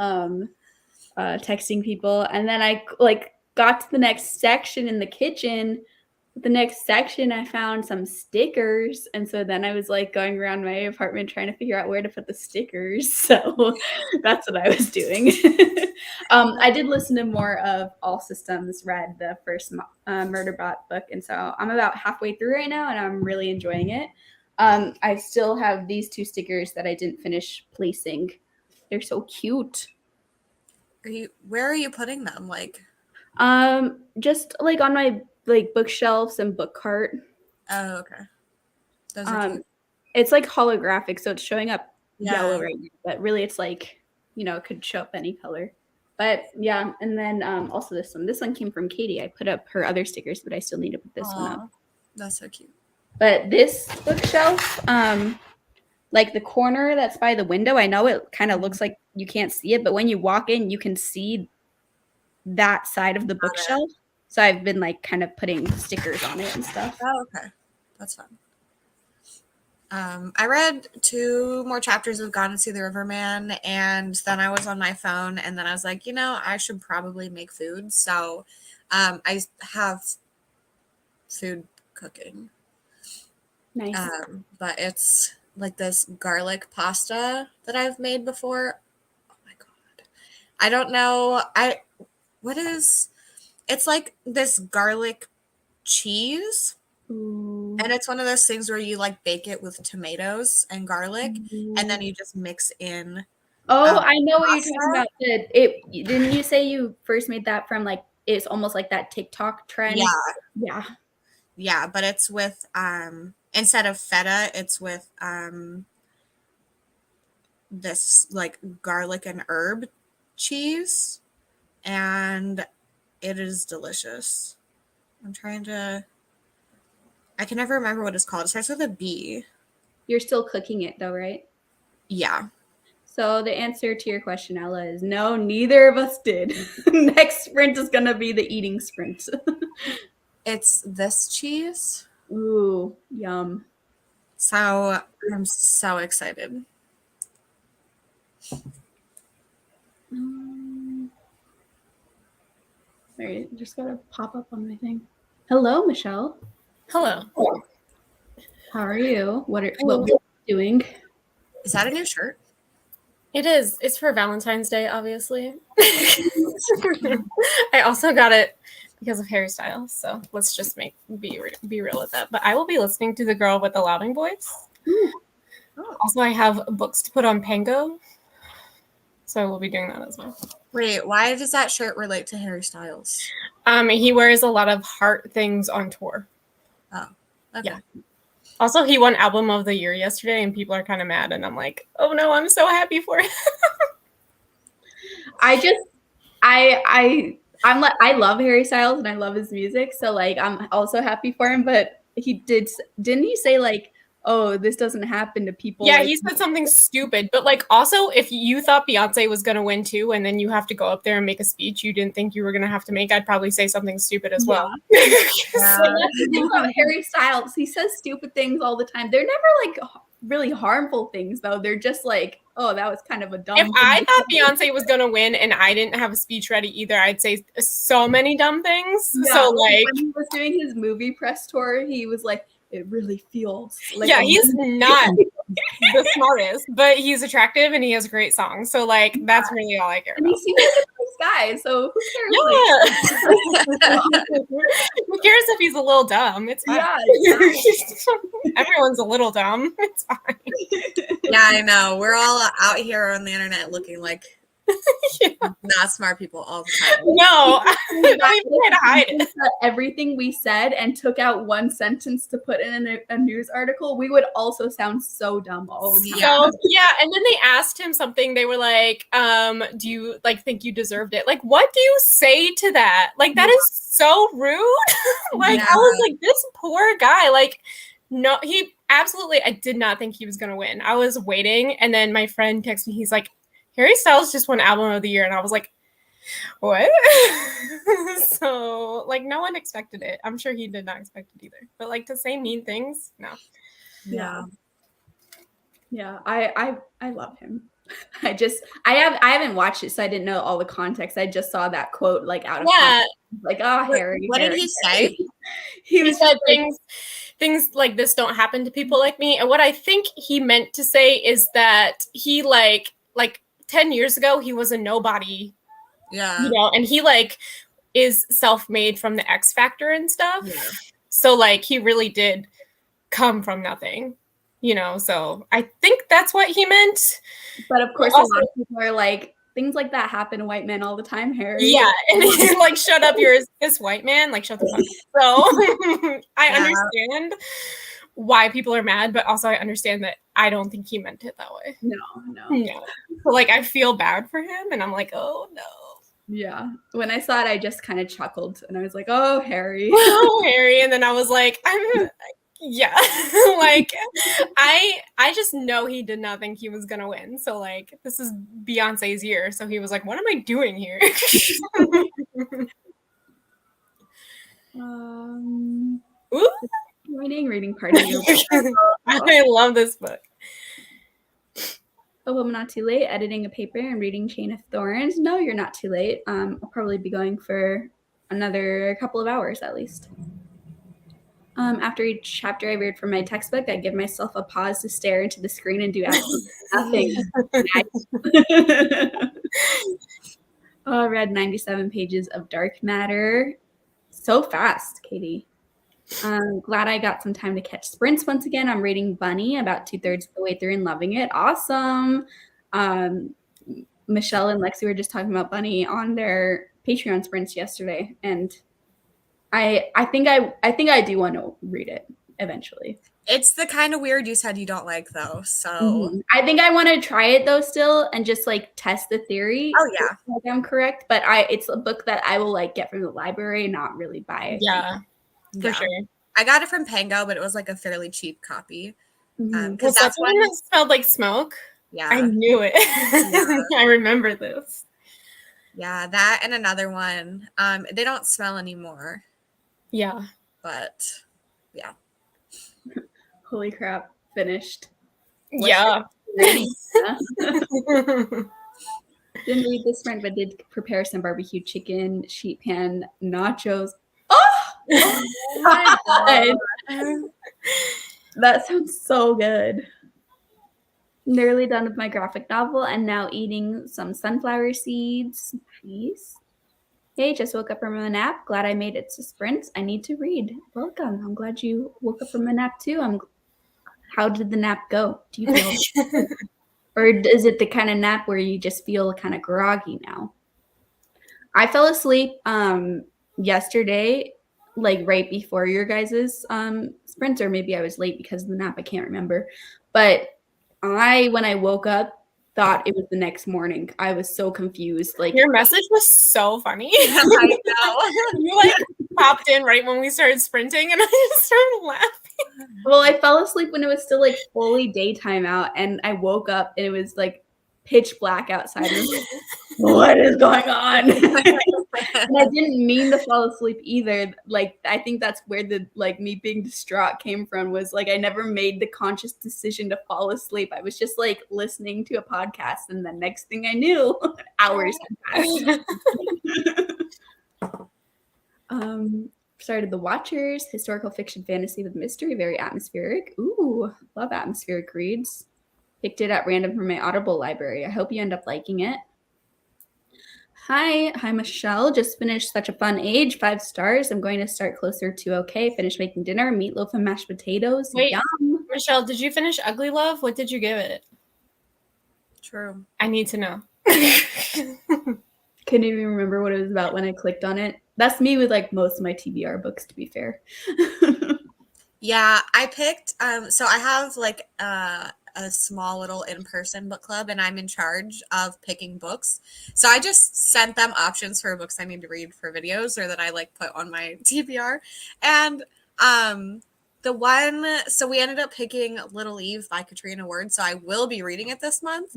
texting people. And then I got to the next section in the kitchen. The next section, I found some stickers. And so then I was going around my apartment trying to figure out where to put the stickers. So that's what I was doing. I did listen to more of All Systems Red, the first Murderbot book. And so I'm about halfway through right now and I'm really enjoying it. I still have these 2 stickers that I didn't finish placing. They're so cute. Where are you putting them? Just on my bookshelves and book cart. Oh, okay. Those are cute. It's holographic, so it's showing up yellow right now, but really it's it could show up any color. But yeah, and then also this one came from Katie. I put up her other stickers, but I still need to put this one up. That's so cute. But this bookshelf, the corner that's by the window, I know it kind of looks like you can't see it, but when you walk in, you can see that side of the bookshelf. So I've been kind of putting stickers on it and stuff. Oh, okay. That's fun. I read 2 more chapters of Gone to See the Riverman, and then I was on my phone, and then I was like, I should probably make food. So I have food cooking. Nice. But it's this garlic pasta that I've made before. Oh my God. I don't know. It's this garlic cheese. Ooh. And it's one of those things where you bake it with tomatoes and garlic, and then you just mix in. Oh, I know what you're talking about. Didn't you say you first made that from it's almost like that TikTok trend? Yeah, but it's with instead of feta, it's with this garlic and herb cheese, and it is delicious. I can never remember what it's called. It starts with a B. You're still cooking it though, right? Yeah. So the answer to your question, Ella, is no, neither of us did. Next sprint is going to be the eating sprint. It's this cheese. Ooh, yum. So I'm so excited. Sorry, just got to pop up on my thing. Hello, Michelle. Hello. How are you? What are you doing? Is that a new shirt? It is. It's for Valentine's Day, obviously. I also got it because of Harry Styles, so let's just be real with that. But I will be listening to The Girl with the Louding Voice. Oh. Also, I have books to put on Pango, so I will be doing that as well. Wait, why does that shirt relate to Harry Styles? He wears a lot of heart things on tour. Oh, okay. Yeah. Also, he won Album of the Year yesterday, and people are kind of mad, and I'm like, oh no, I'm so happy for him. I love Harry Styles and I love his music, so I'm also happy for him. But didn't he say oh, this doesn't happen to people? Yeah, he said something stupid. But also, if you thought Beyonce was gonna win too, and then you have to go up there and make a speech you didn't think you were gonna have to make, I'd probably say something stupid as well. Think about Harry Styles. He says stupid things all the time. They're never really harmful things though. They're just oh, that was kind of a dumb If thing. I thought Beyonce was gonna win and I didn't have a speech ready either, I'd say so many dumb things. Yeah, so when he was doing his movie press tour, he was like, it really feels like he's not the smartest, but he's attractive and he has great songs. So that's really all I care about. And he seems like a nice guy, so who cares? Yeah. Who cares if he's a little dumb? It's fine. Yeah, Everyone's a little dumb. It's fine. Yeah, I know. We're all out here on the internet looking like Not smart people all the time. No, I don't even try to hide it. Everything we said and took out one sentence to put in a news article, we would also sound so dumb all the time. So yeah, and then they asked him something. They were like, do you like think you deserved it? Like, what do you say to that? Like, that is so rude. Like, I was like, this poor guy, like, no, he absolutely, I did not think he was gonna win. I was waiting, and then my friend texted me, he's like, Harry Styles just won Album of the Year, and I was like, what? So, like, no one expected it. I'm sure he did not expect it either. But, like, to say mean things, no. Yeah. Yeah, I love him. I haven't watched it, so I didn't know all the context. I just saw that quote like out of context. Like, oh, Harry. What did he say? He said things like this don't happen to people like me. And what I think he meant to say is that he like 10 years ago he was a nobody. Yeah. You know, and he like is self-made from the X Factor and stuff. Yeah. So like he really did come from nothing. You know, so I think that's what he meant. But of course, also, a lot of people are like, things like that happen to white men all the time, Harry. Yeah, and he's like, shut up, you're this white man. Like, shut the fuck up. So I understand why people are mad, but also I understand that I don't think he meant it that way. No. So, like, I feel bad for him, and I'm like, oh, no. Yeah. When I saw it, I just kind of chuckled, and I was like, oh, Harry. Oh, Harry. And then I was like, yeah, like I just know he did not think he was gonna win. So like this is Beyonce's year. So he was like, what am I doing here? Reading party. I love this book. Oh, I'm not too late. Editing a paper and reading Chain of Thorns. No, you're not too late. I'll probably be going for another couple of hours at least. After each chapter I read from my textbook, I give myself a pause to stare into the screen and do absolutely nothing. I read 97 pages of dark matter. So fast, Katie. Glad I got some time to catch sprints once again. I'm reading Bunny about 2/3 of the way through and loving it. Awesome. Michelle and Lexi were just talking about Bunny on their Patreon sprints yesterday, and I think I do want to read it eventually. It's the kind of weird you said you don't like, though. So I think I want to try it though still and just like test the theory. Oh yeah, like I'm correct, but it's a book that I will like get from the library, not really buy. Yeah, for sure. I got it from Pango, but it was like a fairly cheap copy. Because that's one that smelled like smoke. Yeah, I knew it. Yeah. I remember this. Yeah, that and another one. They don't smell anymore. Yeah. But yeah. Holy crap, finished. Yeah. Didn't read this sprint, but did prepare some barbecue chicken, sheet pan, nachos. Oh my God. That sounds so good. Nearly done with my graphic novel and now eating some sunflower seeds. Nice. Hey, just woke up from a nap. Glad I made it to sprints. I need to read. Welcome. I'm glad you woke up from a nap too. How did the nap go? Do you feel or is it the kind of nap where you just feel kind of groggy now? I fell asleep yesterday, like right before your guys's sprint, or maybe I was late because of the nap. I can't remember. But when I woke up, thought it was the next morning. I was so confused. Like your message was so funny. I know. You like popped in right when we started sprinting, and I just started laughing. Well, I fell asleep when it was still like fully daytime out, and I woke up and it was like pitch black outside. And I was like, what is going on? And I didn't mean to fall asleep either. Like I think that's where the like me being distraught came from, was like I never made the conscious decision to fall asleep. I was just like listening to a podcast, and the next thing I knew, hours had passed. Started The Watchers, historical fiction fantasy with mystery, very atmospheric. Ooh, love atmospheric reads. Picked it at random from my Audible library. I hope you end up liking it. Hi, Michelle. Just finished Such a Fun Age, 5 stars. I'm going to start Closer to Okay. Finished making dinner, meatloaf and mashed potatoes. Wait, yum. Michelle, did you finish Ugly Love? What did you give it? True. I need to know. Couldn't even remember what it was about when I clicked on it. That's me with like most of my TBR books, to be fair. Yeah, I picked so I have like a small little in-person book club, and I'm in charge of picking books. So I just sent them options for books I need to read for videos or that I like put on my TBR. And the one, so we ended up picking Little Eve by Katrina Ward, so I will be reading it this month.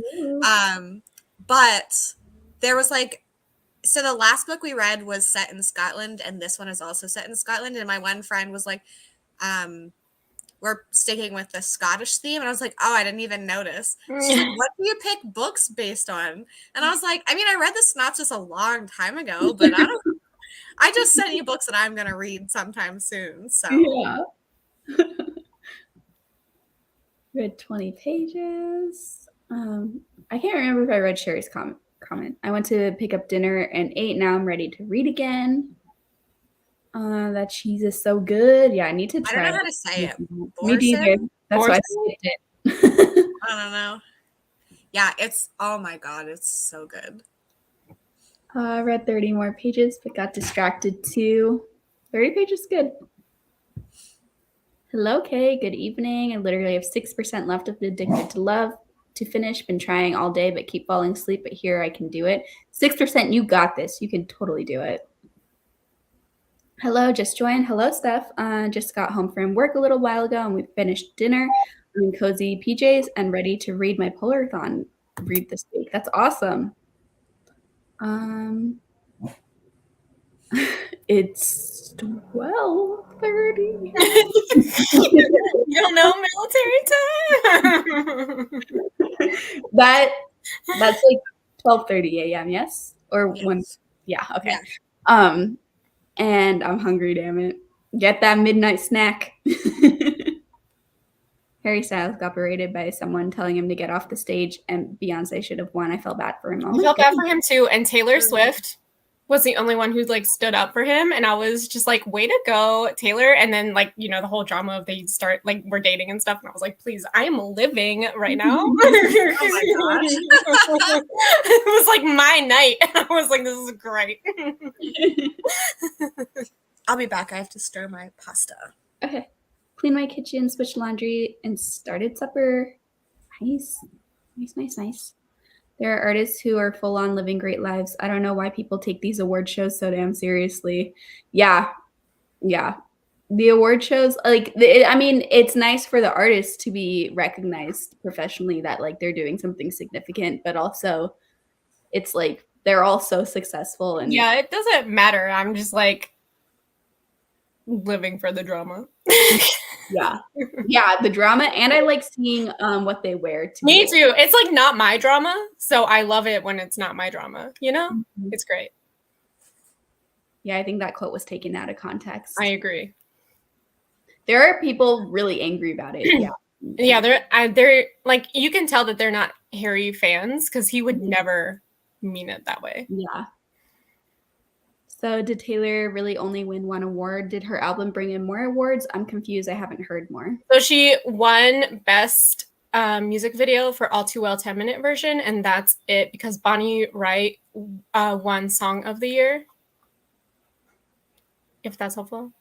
But there was like, so the last book we read was set in Scotland, and this one is also set in Scotland. And my one friend was like, we're sticking with the Scottish theme. And I was like, oh, I didn't even notice. She's like, what do you pick books based on? And I was like, I mean, I read the synopsis a long time ago, but I just sent you books that I'm going to read sometime soon. So yeah. Read 20 pages. I can't remember if I read Sherry's comment. I went to pick up dinner and ate. Now I'm ready to read again. That cheese is so good. Yeah, I need to try. I don't know how to say it. Me neither. That's why I skipped it. I don't know. Yeah, it's, oh my God, it's so good. I read 30 more pages, but got distracted too. 30 pages good. Hello, Kay. Good evening. I literally have 6% left of Addicted to Love to finish. Been trying all day, but keep falling asleep. But here I can do it. 6%. You got this. You can totally do it. Hello, just joined. Hello, Steph. Just got home from work a little while ago, and we finished dinner. I'm in cozy PJs and ready to read my Polarathon read this week. That's awesome. It's 12:30. You don't know military time. That's like 12:30 a.m. Yes, or Yes. 1. Yeah. Okay. Yeah. And I'm hungry. Damn it! Get that midnight snack. Harry Styles got berated by someone telling him to get off the stage, and Beyonce should have won. I felt bad for him. I felt bad for him too. And Taylor Swift was the only one who like stood up for him, and I was just like, way to go, Taylor. And then like, you know, the whole drama of they start like we're dating and stuff, and I was like, please, I am living right now. Oh my gosh. It was like my night. I was like, this is great. I'll be back. I have to stir my pasta. Okay. Clean my kitchen, switch laundry, and started supper. Nice. Nice. There are artists who are full on living great lives. I don't know why people take these award shows so damn seriously. Yeah. The award shows, like, I mean, it's nice for the artists to be recognized professionally that like they're doing something significant, but also it's like they're all so successful. And yeah, it doesn't matter. I'm just like living for the drama. Yeah, the drama, and I like seeing what they wear too. Me too. It's like not my drama, so I love it when it's not my drama. You know, It's great. Yeah, I think that quote was taken out of context. I agree. There are people really angry about it. Yeah, they're like, you can tell that they're not Harry fans because he would never mean it that way. Yeah. So did Taylor really only win one award? Did her album bring in more awards? I'm confused. I haven't heard more. So she won Best Music Video for All Too Well 10-minute version, and that's it because Bonnie Wright won Song of the Year. If that's helpful.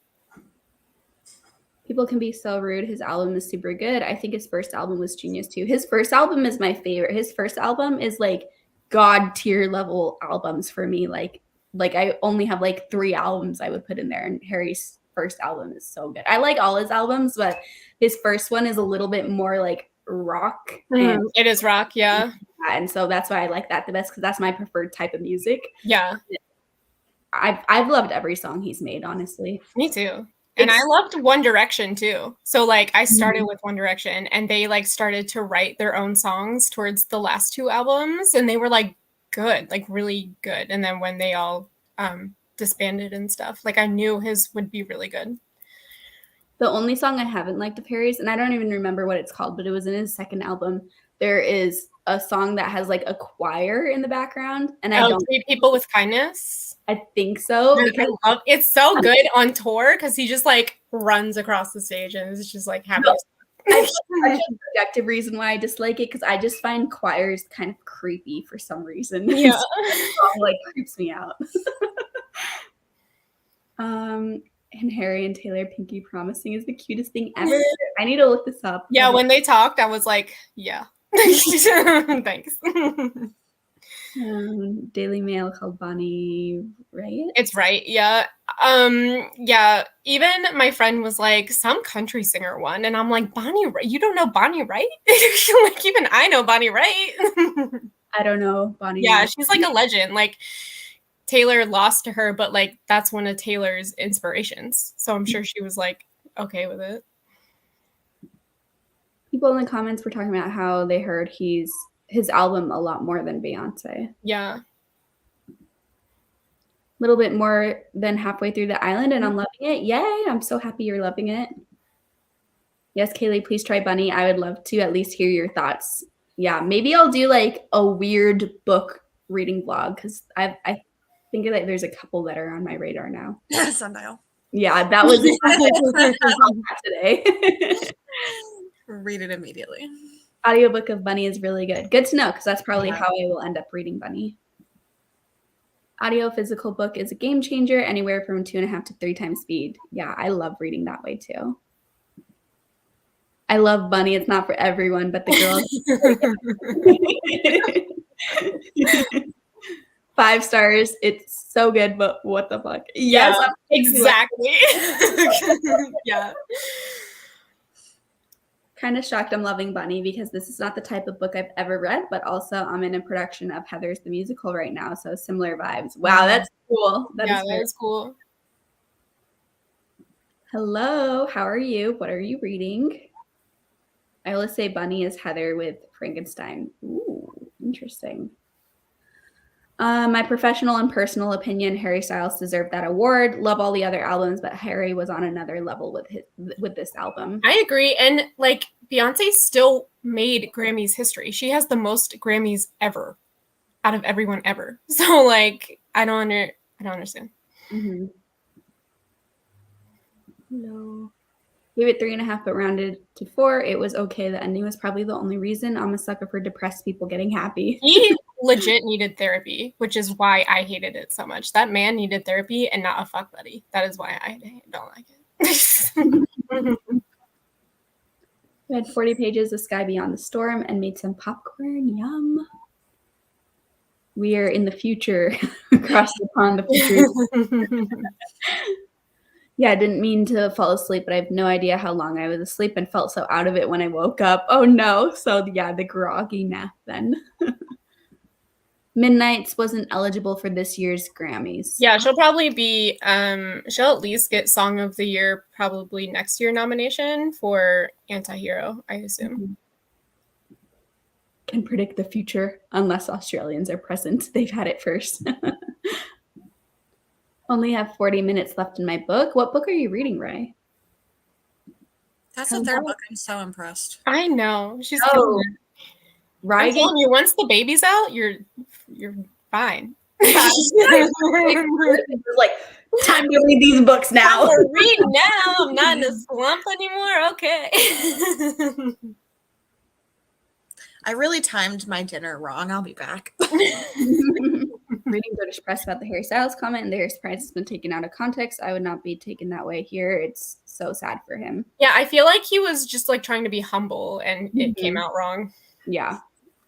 People can be so rude. His album is super good. I think his first album was genius too. His first album is my favorite. His first album is like God tier level albums for me. Like I only have like 3 albums I would put in there, and Harry's first album is so good. I like all his albums, but his first one is a little bit more like rock. It is rock, yeah. And so that's why I like that the best, because that's my preferred type of music. Yeah. I've loved every song he's made, honestly. Me too. And I loved One Direction too. So like I started with One Direction, and they like started to write their own songs towards the last 2 albums, and they were like good, like really good. And then when they all disbanded and stuff, like I knew his would be really good. The only song I haven't liked of Harry's, and I don't even remember what it's called, but it was in his second album, there is a song that has like a choir in the background, and I don't Treat People with Kindness. I think so. Because it's so good on tour because he just like runs across the stage and it's just like happy. I think such a subjective reason why I dislike it, because I just find choirs kind of creepy for some reason. Yeah. So the song, like, creeps me out. And Harry and Taylor Pinky promising is the cutest thing ever. I need to look this up. Yeah, when they talked, I was like, yeah. Thanks. Daily Mail called Bonnie Right? It's right, yeah. Yeah, even my friend was like, some country singer won, and I'm like, Bonnie Right? You don't know Bonnie Right? Like, even I know Bonnie Right. I don't know Bonnie Yeah, Right. she's like a legend. Like, Taylor lost to her, but like that's one of Taylor's inspirations. So I'm sure she was like okay with it. People in the comments were talking about how they heard his album a lot more than Beyonce. Yeah. A little bit more than halfway through the island, and I'm loving it. Yay! I'm so happy you're loving it. Yes, Kaylee, please try Bunny. I would love to at least hear your thoughts. Yeah, maybe I'll do like a weird book reading vlog, because I think that there's a couple that are on my radar now. Sundial. Yeah, that was today. Read it immediately. Audiobook of Bunny is really good. Good to know, because that's probably how I will end up reading Bunny. Audio physical book is a game changer, anywhere from 2.5 to 3 times speed. Yeah, I love reading that way too. I love Bunny. It's not for everyone, but the girls. 5 stars. It's so good, but what the fuck? Yes, yeah, exactly. Yeah. Kind of shocked I'm loving Bunny, because this is not the type of book I've ever read, but also I'm in a production of Heathers the Musical right now, so similar vibes. Wow, that's cool. That is cool. Hello, how are you? What are you reading? I will say Bunny is Heather with Frankenstein. Ooh, interesting. My professional and personal opinion, Harry Styles deserved that award. Love all the other albums, but Harry was on another level with this album. I agree. And like Beyonce still made Grammys history. She has the most Grammys ever out of everyone ever. So like I don't understand. Mm-hmm. No. Gave it 3.5, but rounded to 4. It was okay. The ending was probably the only reason. I'm a sucker for depressed people getting happy. He legit needed therapy, which is why I hated it so much. That man needed therapy and not a fuck buddy. That is why I don't like it. We had 40 pages of Sky Beyond the Storm and made some popcorn. Yum. We are in the future. Across the pond, the future. Yeah, I didn't mean to fall asleep, but I have no idea how long I was asleep and felt so out of it when I woke up. Oh no. So yeah, the groggy nap then. Midnights wasn't eligible for this year's Grammys. Yeah, she'll probably be she'll at least get Song of the Year probably next year nomination for Antihero, I assume. Can predict the future unless Australians are present. They've had it first. Only have 40 minutes left in my book. What book are you reading, Ray? That's the third book. I'm so impressed. I know. She's Right. I'm telling you, once the baby's out, you're fine. Like, time to read these books now. Read now. I'm not in a slump anymore. Okay. I really timed my dinner wrong. I'll be back. Reading British press about the Harry Styles comment, and the Harry surprise has been taken out of context. I would not be taken that way here. It's so sad for him. Yeah, I feel like he was just like trying to be humble, and it came out wrong. Yeah,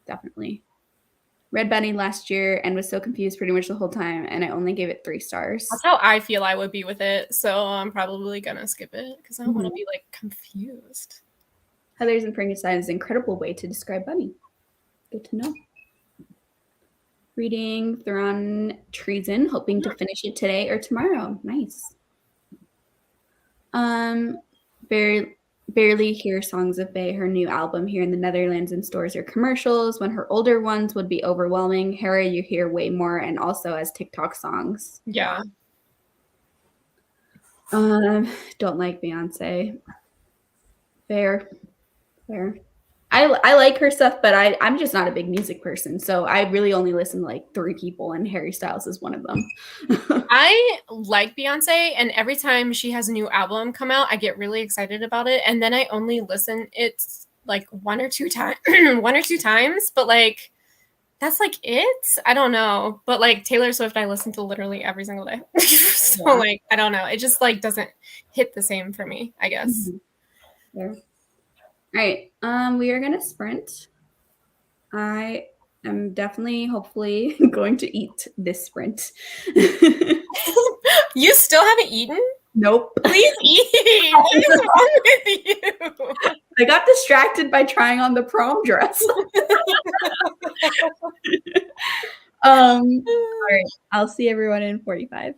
definitely. Read Bunny last year and was so confused pretty much the whole time, and I only gave it 3 stars. That's how I feel I would be with it, so I'm probably gonna skip it because I don't want to be like confused. Heathers and Frankenstein is an incredible way to describe Bunny. Good to know. Reading Theron Treason, hoping to finish it today or tomorrow. Nice. Barely hear songs of Faye, her new album here in the Netherlands in stores or commercials. When her older ones would be overwhelming. Harry, you hear way more, and also as TikTok songs. Yeah. Don't like Beyonce. Fair. I I like her stuff, but I'm just not a big music person. So I really only listen to like 3 people, and Harry Styles is one of them. I like Beyonce, and every time she has a new album come out, I get really excited about it. And then I only listen it like 1 or 2 times, but like that's like it. I don't know, but like Taylor Swift, I listen to literally every single day. So Yeah. like I don't know, it just like doesn't hit the same for me, I guess. Yeah. All right. We are gonna sprint. I am definitely, hopefully, going to eat this sprint. You still haven't eaten? Nope. Please eat. What is wrong with you? I got distracted by trying on the prom dress. All right. I'll see everyone in 45.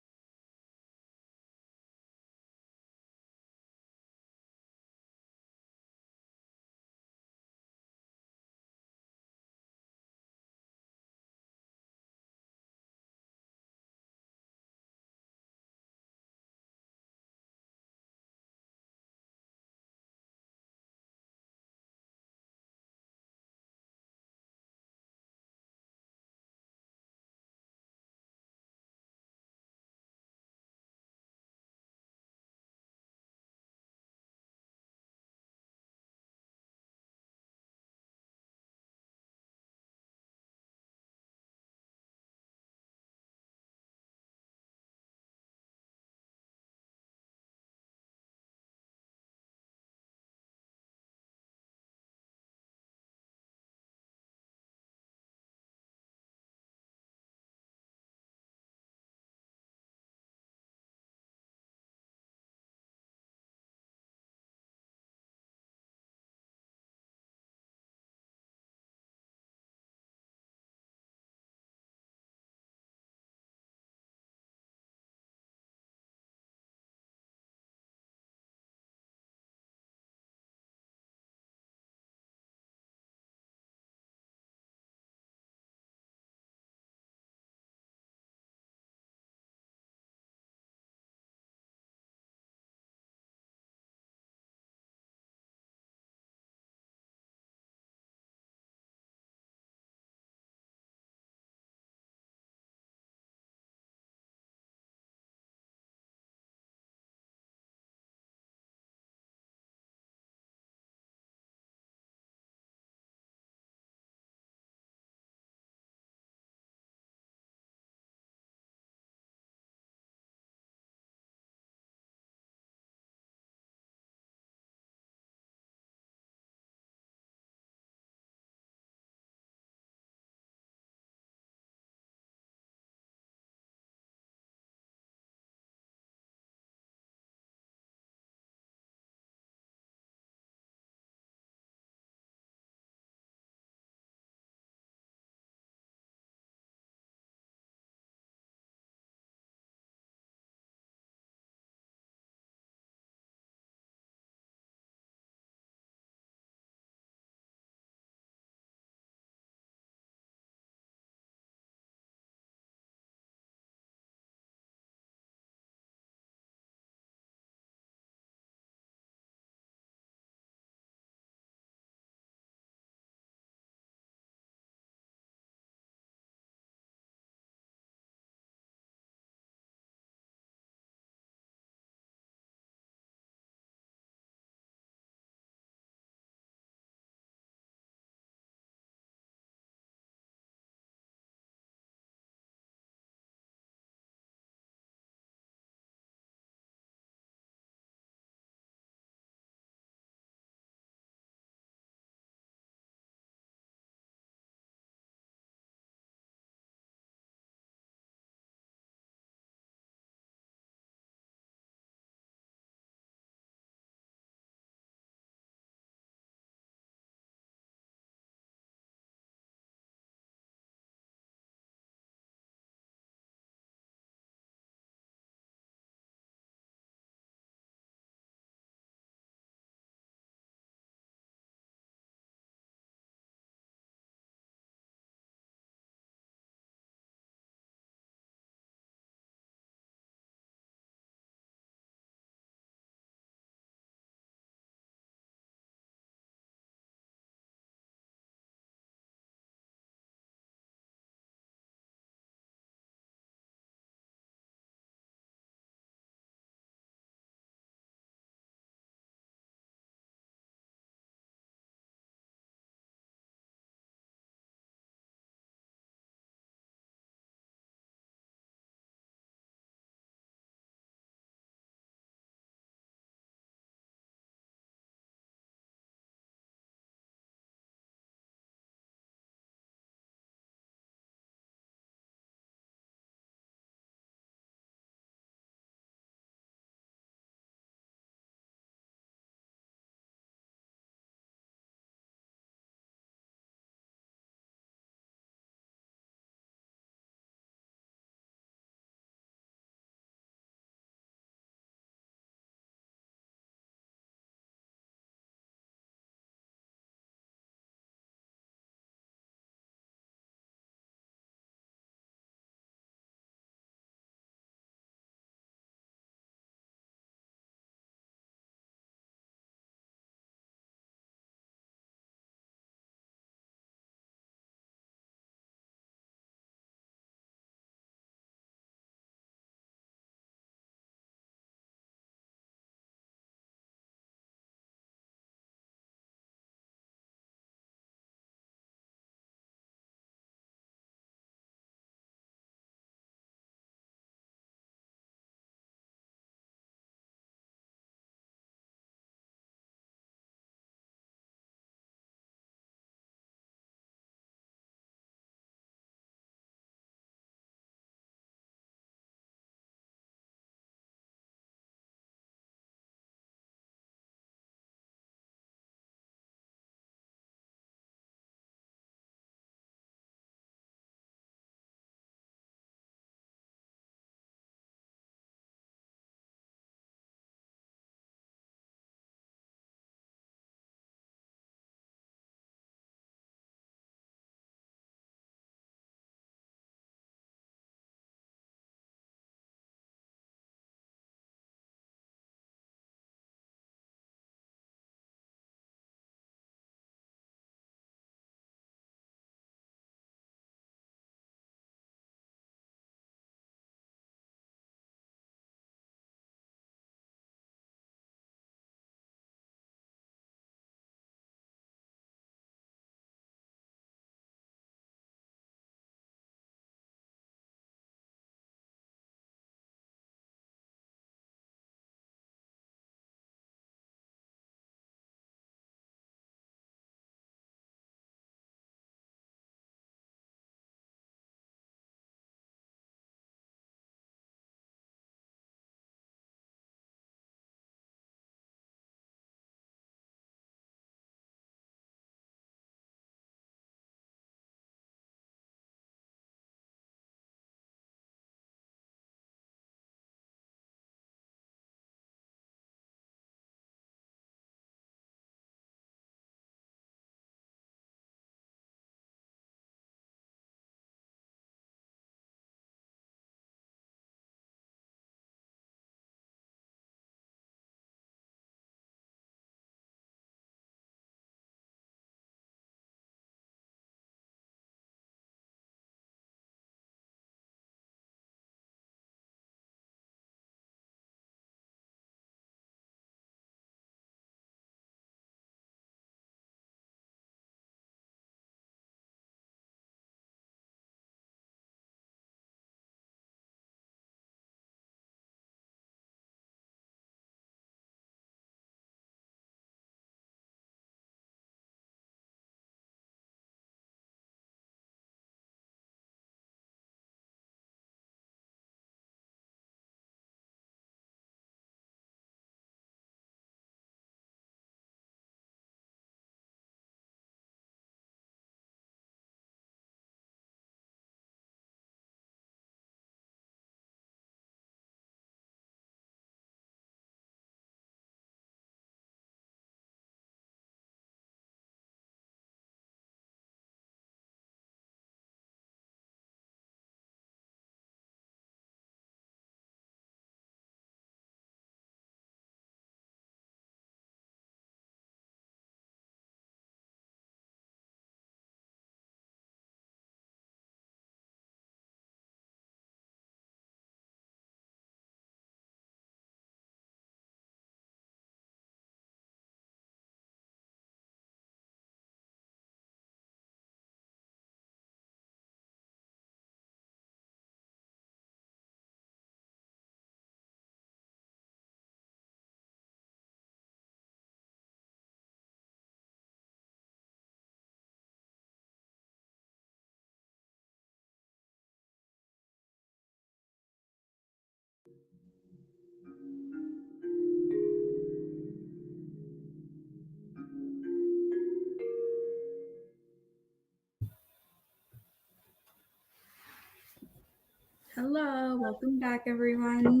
Welcome back, everyone.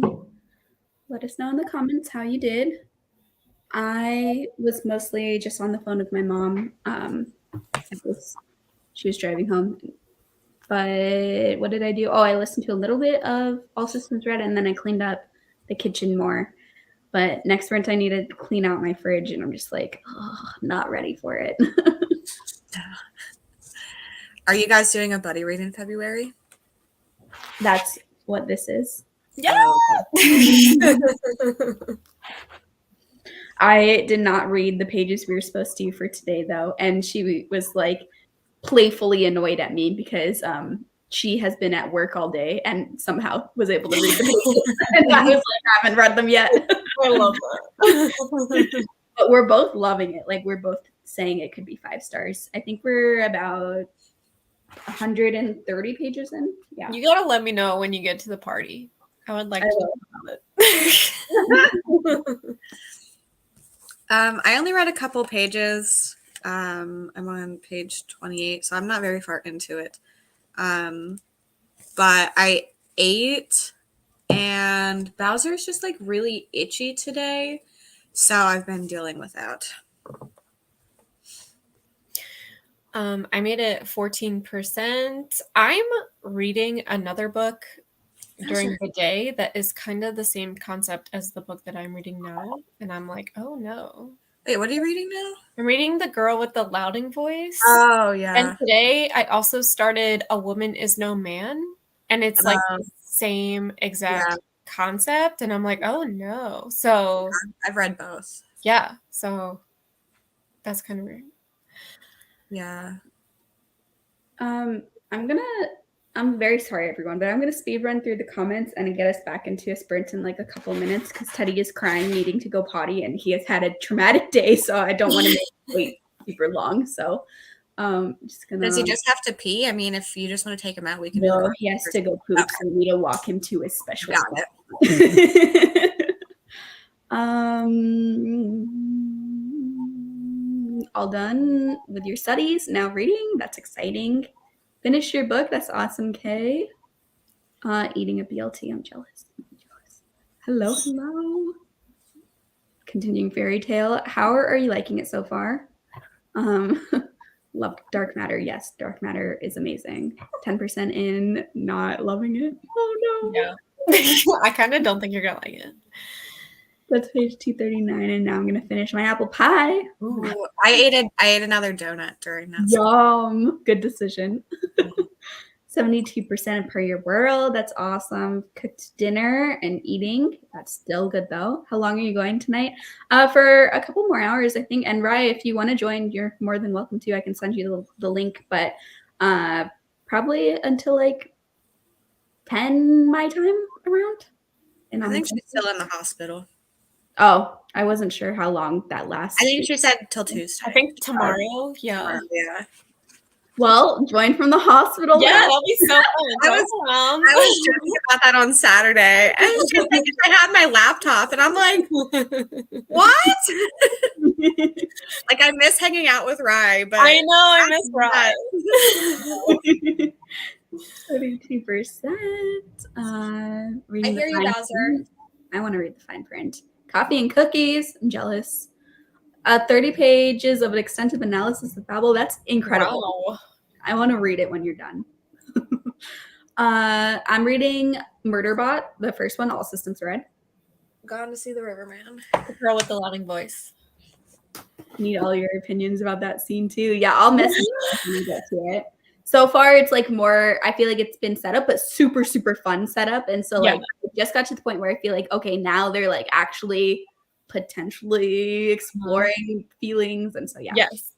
Let us know in the comments how you did. I was mostly just on the phone with my mom. She was driving home. But what did I do? Oh, I listened to a little bit of All Systems Red, and then I cleaned up the kitchen more. But next sprint, I need to clean out my fridge, and I'm just like, oh, not ready for it. Are you guys doing a buddy read in February? That's what this is. Yeah. I did not read the pages we were supposed to for today, though, and she was like playfully annoyed at me because she has been at work all day and somehow was able to read the pages. And I was like, I haven't read them yet. I love that. But we're both loving it. Like, we're both saying it could be 5 stars. I think we're about 130 pages in. Yeah. You gotta let me know when you get to the party. I would like to know about it. I only read a couple pages. I'm on page 28, so I'm not very far into it. But I ate, and Bowser's just like really itchy today, so I've been dealing with that. I made it 14%. I'm reading another book during the day that is kind of the same concept as the book that I'm reading now. And I'm like, oh no. Wait, what are you reading now? I'm reading The Girl with the Louding Voice. Oh, yeah. And today I also started A Woman is No Man. And it's like the same exact concept. And I'm like, oh no. So I've read both. yeah. So that's kind of weird. Yeah. I'm very sorry, everyone, but I'm going to speed run through the comments and get us back into a sprint in like a couple minutes because Teddy is crying, needing to go potty, and he has had a traumatic day, so I don't want to make him wait super long. So just gonna. Does he just have to pee? I mean, if you just want to take him out, we can. No, he has to go poop, so we need to walk him to his special. Got it. All done with your studies. Now reading. That's exciting. Finish your book. That's awesome, Kay. Eating a BLT. I'm jealous. Hello, hello. Continuing fairy tale. How are you liking it so far? Love Dark Matter. Yes, Dark Matter is amazing. 10% in, not loving it. Oh no. Yeah. I kind of don't think you're gonna like it. That's page 239, and now I'm gonna finish my apple pie. Ooh, I ate another donut during that. Yum. Good decision. 72% per your world. That's awesome. Cooked dinner and eating. That's still good though. How long are you going tonight? For a couple more hours, I think. And Rye, if you want to join, you're more than welcome to. I can send you the link, but probably until like 10 my time around. And I think she's still in the hospital. Oh, I wasn't sure how long that lasts. I think she said till Tuesday. I think tomorrow. Yeah. Yeah. Well, join from the hospital. Yeah, that'll be so fun. I was joking about that on Saturday. And it's just like I had my laptop and I'm like, what? Like I miss hanging out with Rye, but I know I miss Rye. 32%. I hear you, Bowser. I want to read the fine print. Coffee and cookies. I'm jealous. 30 pages of an extensive analysis of Babel. That's incredible. Wow. I want to read it when you're done. I'm reading Murderbot, the first one, All Systems Red. Gone to see the Riverman. The girl with the louding voice. Need all your opinions about that scene too. Yeah, I'll message you when we get to it. So far, it's like more, I feel like it's been set up, but super, super fun setup. And so like I just got to the point where I feel like, okay, now they're like actually potentially exploring feelings. And so yeah. Yes.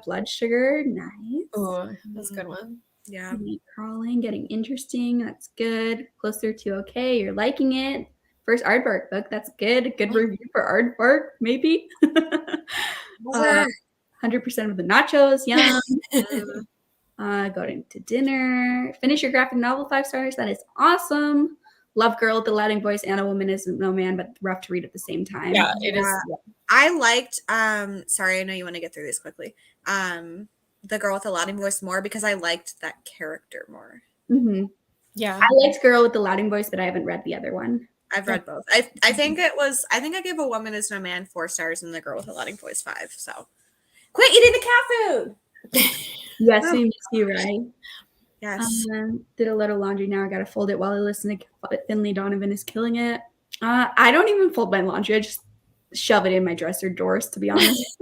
Blood sugar, nice. Oh, that's a good one. Yeah. Meat crawling, getting interesting. That's good. Closer to okay. You're liking it. First aardvark book. That's good. Good review for aardvark, maybe. 100% of the nachos. Yum. Going to dinner. Finish your graphic novel, 5 stars. That is awesome. Love Girl with the Louding Voice and A Woman is No Man, but rough to read at the same time. Yeah, it is. I liked sorry, I know you want to get through these quickly. The Girl with the Louding Voice more because I liked that character more. Mm-hmm. Yeah. I liked Girl with the Louding Voice, but I haven't read the other one. I've read both. I think I gave A Woman Is No Man 4 stars and The Girl with a Louding Voice 5. So quit eating the cat food. Yes, Oh. we miss you, right? Yes. Did a lot of laundry now. I gotta fold it while I listen to Finley Donovan is killing it. I don't even fold my laundry. I just shove it in my dresser drawers, to be honest.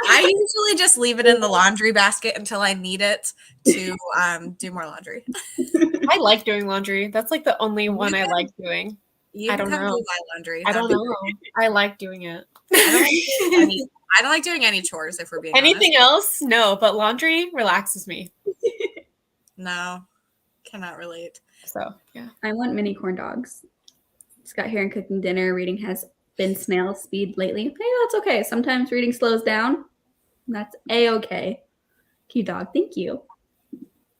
I usually just leave it in the laundry basket until I need it to do more laundry. I like doing laundry. That's like the only one I can- like doing. You I can don't come know. do my laundry. I That'd don't be know. great. I like doing it. I don't like doing any chores, if we're being Anything honest. else? No, but laundry relaxes me. No, cannot relate. So yeah. I want mini corn dogs. Just got here and cooking dinner. Reading has been snail speed lately. Hey, that's okay. Sometimes reading slows down. That's a-okay. Cute dog. Thank you.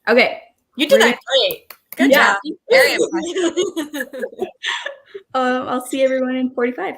Okay. You did that great. Good Yeah. job. Very impressive. I'll see everyone in 45.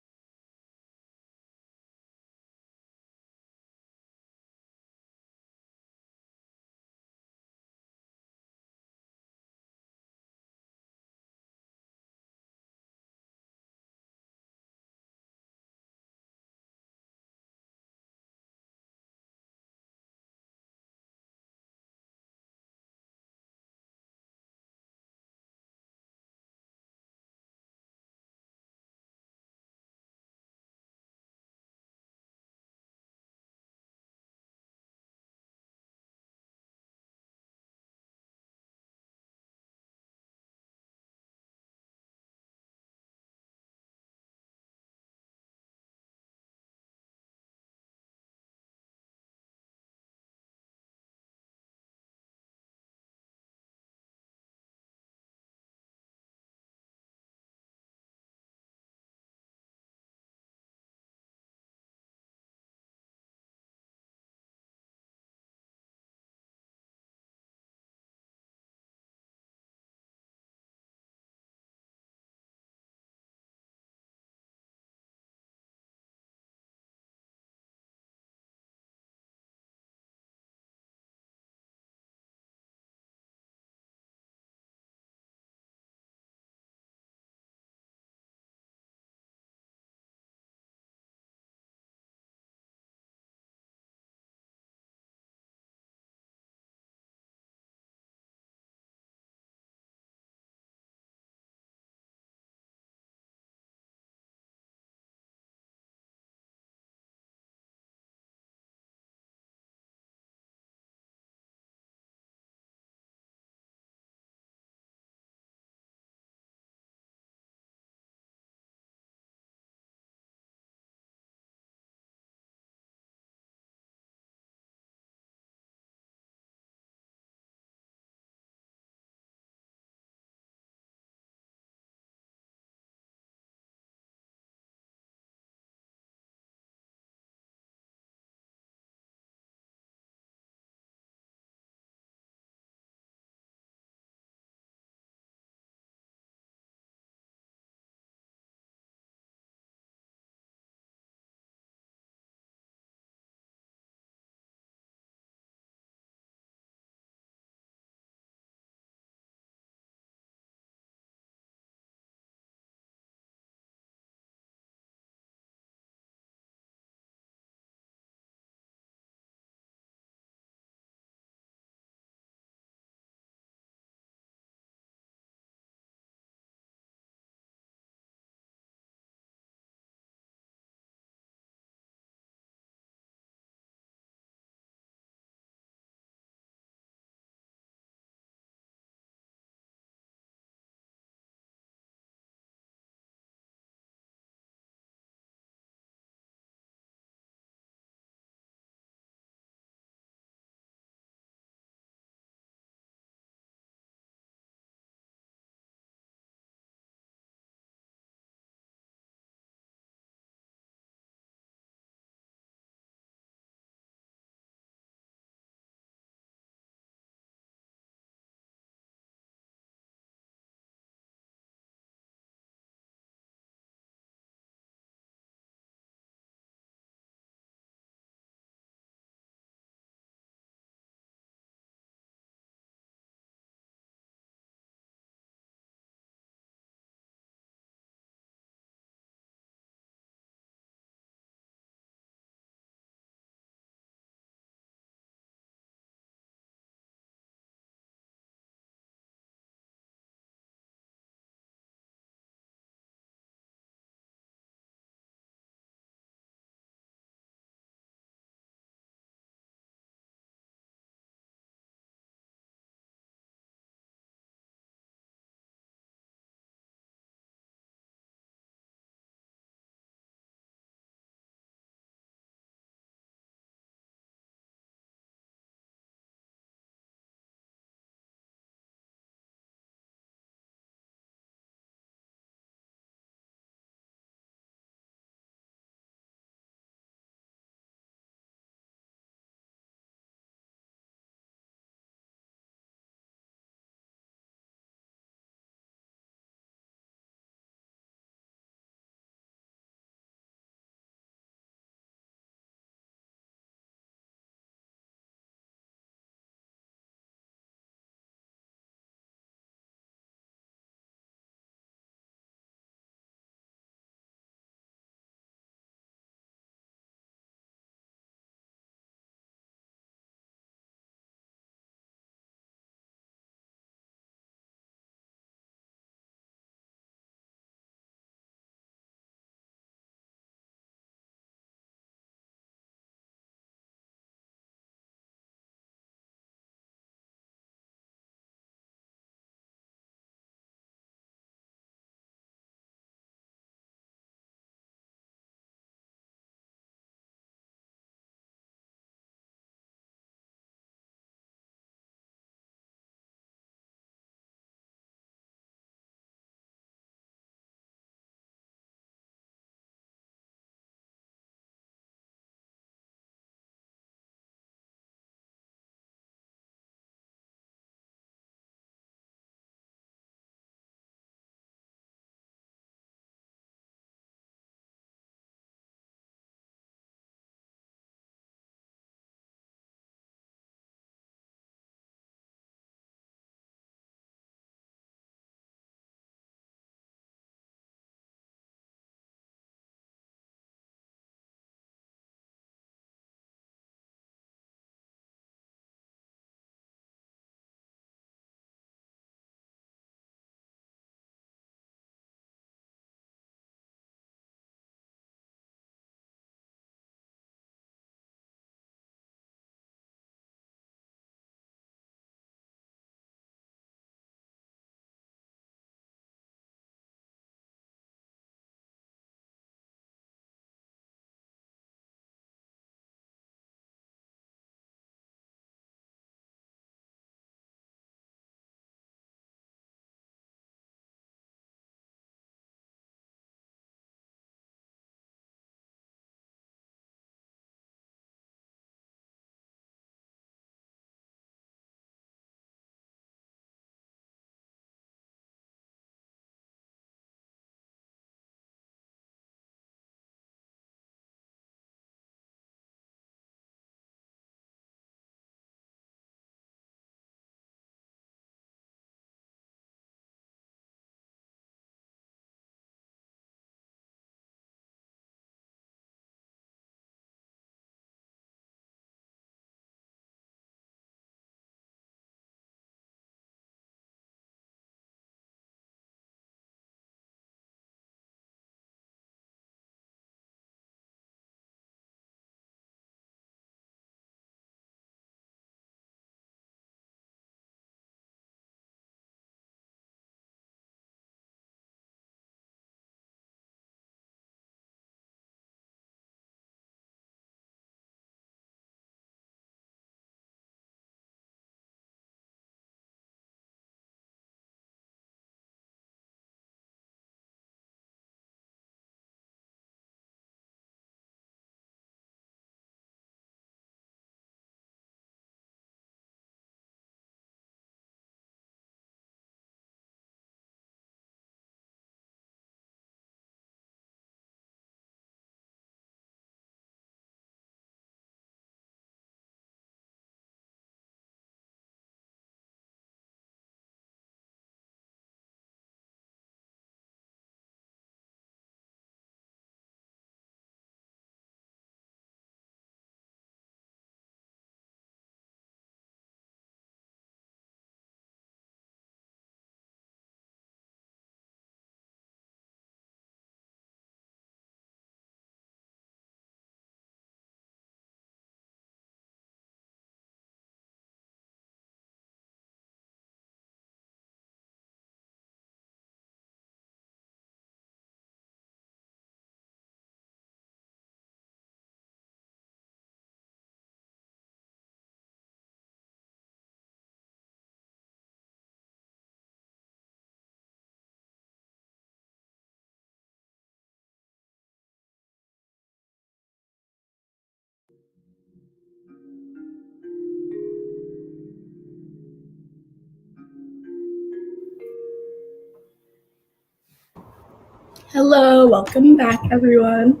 Hello, welcome back, everyone.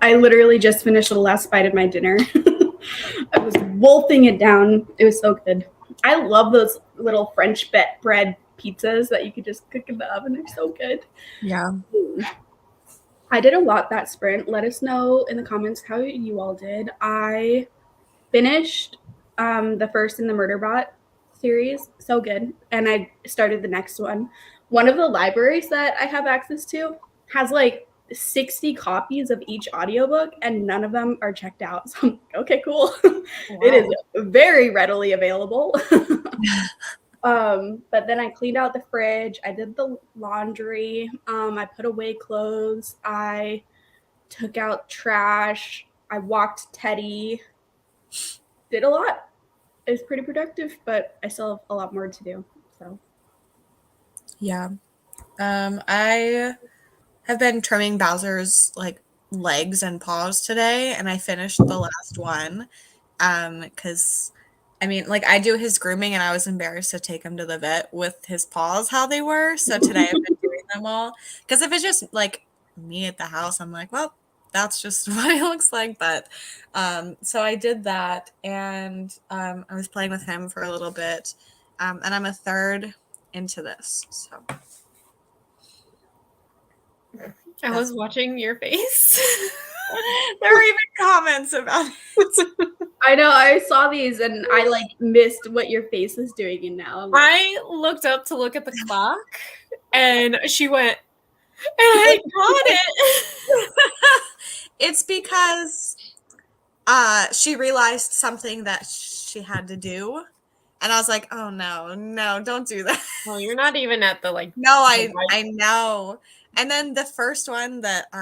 I literally just finished the last bite of my dinner. I was wolfing it down. It was so good. I love those little French bread pizzas that you could just cook in the oven. They're so good. Yeah. I did a lot that sprint. Let us know in the comments how you all did. I finished the first in the Murderbot series. So good. And I started the next one. One of the libraries that I have access to has like 60 copies of each audiobook and none of them are checked out. So I'm like, okay, cool. Wow. It is very readily available. But then I cleaned out the fridge. I did the laundry. I put away clothes. I took out trash. I walked Teddy. Did a lot. It was pretty productive, but I still have a lot more to do. So yeah. I have been trimming Bowser's like legs and paws today, and I finished the last one. Because I mean, like I do his grooming, and I was embarrassed to take him to the vet with his paws how they were. So today I've been doing them all. Because if it's just like me at the house, I'm like, well, that's just what he looks like. But so I did that, and I was playing with him for a little bit, and I'm a third into this. So I was watching your face. there were even comments about it. I know I saw these and I like missed what your face is doing, and now like, I looked up to look at the clock, and she went, and I got it. It's because she realized something that she had to do, and I was like, oh no, don't do that. Well, you're not even at the like. No, I know. And then the first one that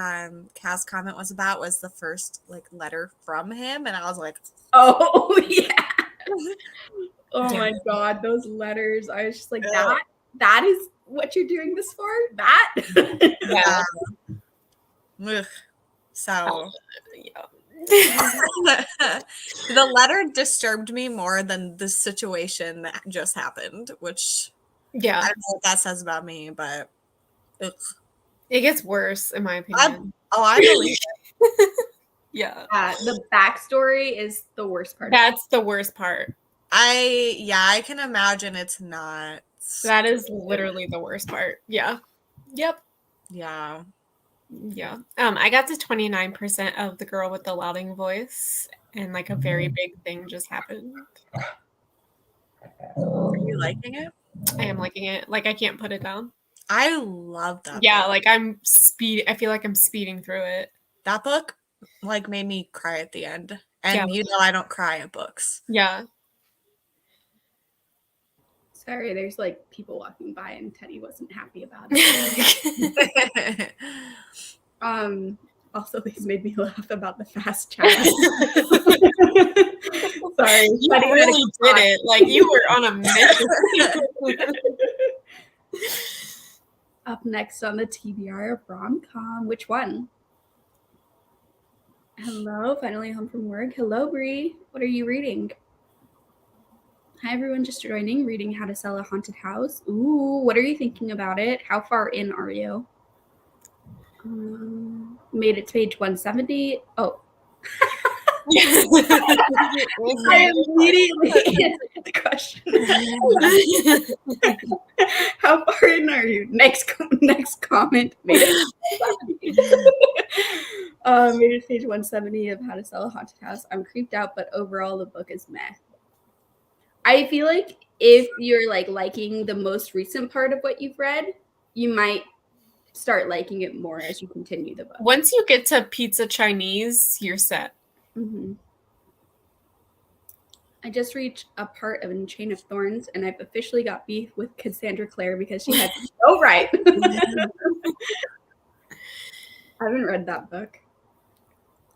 Cass' comment was about was the first like letter from him, and I was like, oh yeah. Oh my god, those letters. I was just like, that is what you're doing this for? That? yeah. Ugh. So Yeah. the letter disturbed me more than the situation that just happened, which Yeah. I don't know what that says about me, but ugh. It gets worse, in my opinion. I believe it. Yeah. The backstory is the worst part. That's the worst part. I can imagine it's not. That is literally the worst part. Yeah. Yep. Yeah. Yeah. I got to 29% of the girl with the louding voice, and like a very big thing just happened. Are you liking it? I am liking it. Like I can't put it down. I love that. Yeah, book. like I feel like I'm speeding through it. That book like made me cry at the end. And you know I don't cry at books. Yeah. Sorry, there's like people walking by and Teddy wasn't happy about it. Also, these made me laugh about the fast chat. Sorry, you really did it. Like you were on a mission. Up next on the TBR of rom-com, which one? Hello, finally home from work. Hello, Bree. What are you reading? Hi, everyone, just joining. Reading How to Sell a Haunted House. Ooh, what are you thinking about it? How far in are you? Made it to page 170. Oh. I immediately answered the question. How far in are you? Next comment. Made it to page 170 of How to Sell a Haunted House. I'm creeped out, but overall the book is meh. I feel like if you're like liking the most recent part of what you've read, you might start liking it more as you continue the book. Once you get to Pizza Chinese, you're set. Mm-hmm. I just reached a part of A Chain of Thorns, and I've officially got beef with Cassandra Clare because she had so right. I haven't read that book.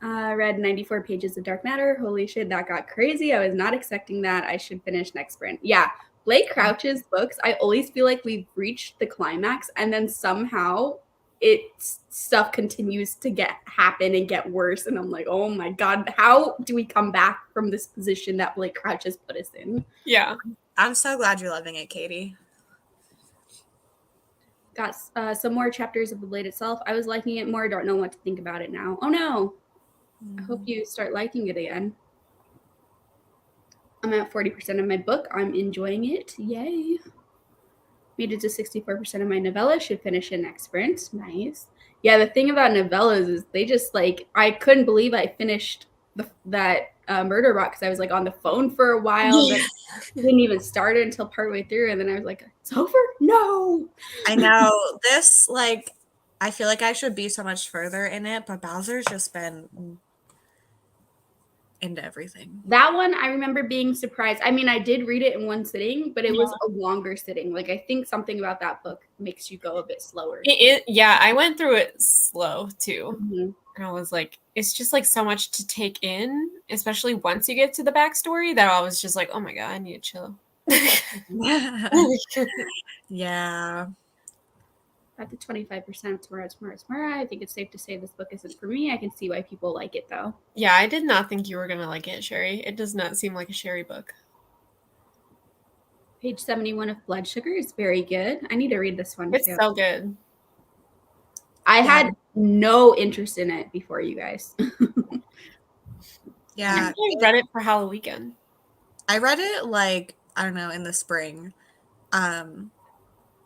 I read 94 pages of Dark Matter. Holy shit, that got crazy. I was not expecting that. I should finish next sprint. Yeah, Blake Crouch's books, I always feel like we've reached the climax, and then somehow stuff continues to happen and get worse. And I'm like, oh my God, how do we come back from this position that Blake Crouch has put us in? Yeah. I'm so glad you're loving it, Katie. got some more chapters of The Blade itself. I was liking it more. Don't know what to think about it now. Oh no. I hope you start liking it again. I'm at 40% of my book. I'm enjoying it. Yay. Made it to 64% of my novella. Should finish it next sprint. Nice. Yeah, the thing about novellas is they just like, I couldn't believe I finished that Murder Rock because I was like on the phone for a while. That didn't even start it until partway through. And then I was like, it's over? No. I know. This, like, I feel like I should be so much further in it, but Bowser's just been into everything. That one, I remember being surprised. I mean, I did read it in one sitting, but it was a longer sitting. Like, I think something about that book makes you go a bit slower. Yeah, I went through it slow too. Mhm. And I was like, it's just like so much to take in, especially once you get to the backstory, that I was just like, oh my God, I need to chill. Yeah. At the 25%, tomorrow. I think it's safe to say this book isn't for me. I can see why people like it, though. Yeah, I did not think you were going to like it, Sherry. It does not seem like a Sherry book. Page 71 of Blood Sugar is very good. I need to read this one, It's too. so good. I had no interest in it before you guys. Yeah. I read it for Halloween weekend. I read it, like, I don't know, in the spring. But,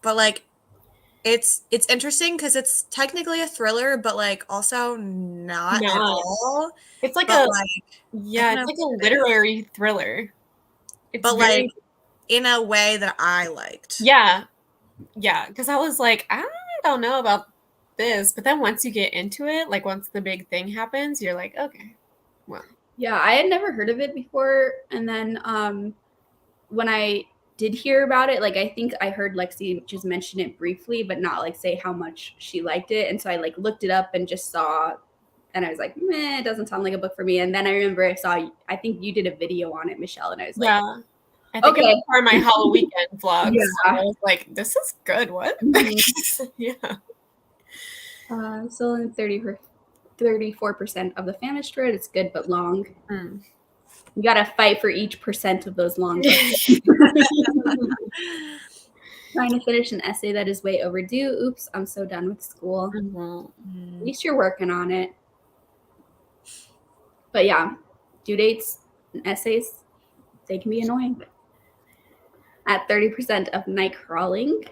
like, it's interesting because it's technically a thriller, but like also not at all. It's like but, a like, it's like a literary thriller. It's but very, like in a way that I liked. yeah, because I was like, I don't know about this, but then once you get into it, like once the big thing happens, you're like, okay, well, yeah, I had never heard of it before, and then when I did hear about it, like I think I heard Lexi just mention it briefly, but not like say how much she liked it. And so I like looked it up and just saw, and I was like, meh, it doesn't sound like a book for me. And then I remember I think you did a video on it, Michelle, and I was like, yeah. I think it was part of my Halloween weekend vlog. Yeah. So I was like, this is good. What? Yeah. Still in 34% of the famished road. It's good but long. You gotta fight for each percent of those long books. Trying to finish an essay that is way overdue. Oops, I'm so done with school. At least you're working on it. But yeah, due dates and essays, they can be annoying. At 30% of night crawling,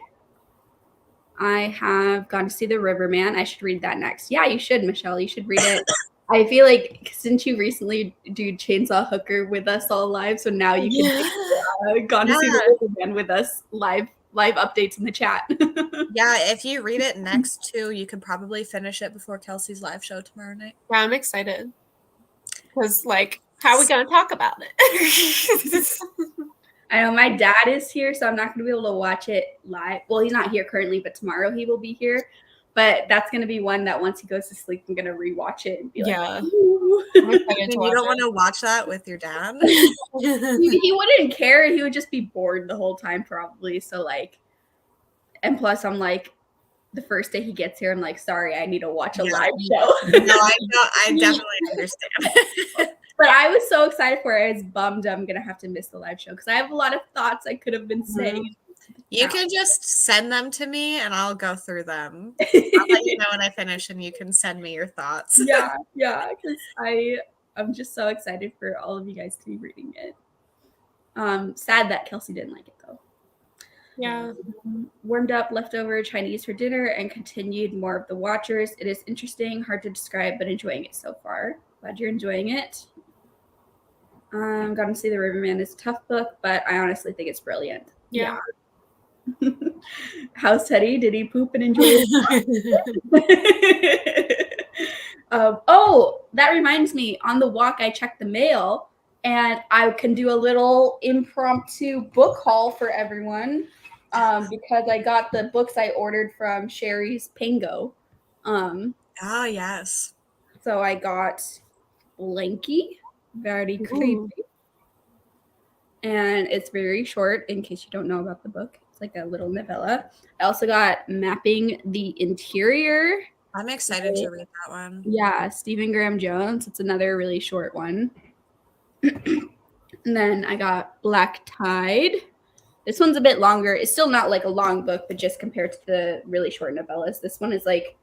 I have gone to see The Riverman. I should read that next. Yeah, you should, Michelle. You should read it. I feel like since you recently do Chainsaw Hooker with us all live, so now you can gone to see The Riverman with us live updates in the chat. Yeah, if you read it next to, you could probably finish it before Kelsey's live show tomorrow night. Yeah, I'm excited. Because, like, how are we going to talk about it? I know my dad is here, so I'm not going to be able to watch it live. Well, he's not here currently, but tomorrow he will be here. But that's going to be one that once he goes to sleep, I'm going to rewatch it and be like, ooh. You don't want to watch that with your dad? He wouldn't care. He would just be bored the whole time probably. So like, and plus I'm like, the first day he gets here, I'm like, sorry, I need to watch a live show. No, I definitely understand. But I was so excited for it. I was bummed I'm going to have to miss the live show because I have a lot of thoughts I could have been saying. You can just send them to me and I'll go through them. I'll let you know when I finish and you can send me your thoughts. Yeah, because I'm just so excited for all of you guys to be reading it. Sad that Kelsey didn't like it though. Yeah. Warmed up leftover Chinese for dinner and continued more of The Watchers. It is interesting, hard to describe, but enjoying it so far. Glad you're enjoying it. Gone to see The Riverman is a tough book, but I honestly think it's brilliant. Yeah. How's Teddy? Did he poop and enjoy it? Oh, that reminds me. On the walk, I checked the mail, and I can do a little impromptu book haul for everyone because I got the books I ordered from Sherry's Pango. Yes. So I got Lanky, very creepy. And it's very short in case you don't know about the book. It's like a little novella. I also got Mapping the Interior. I'm excited to read that one. Yeah, Stephen Graham Jones. It's another really short one. And then I got Black Tide. This one's a bit longer. It's still not like a long book, but just compared to the really short novellas, this one is like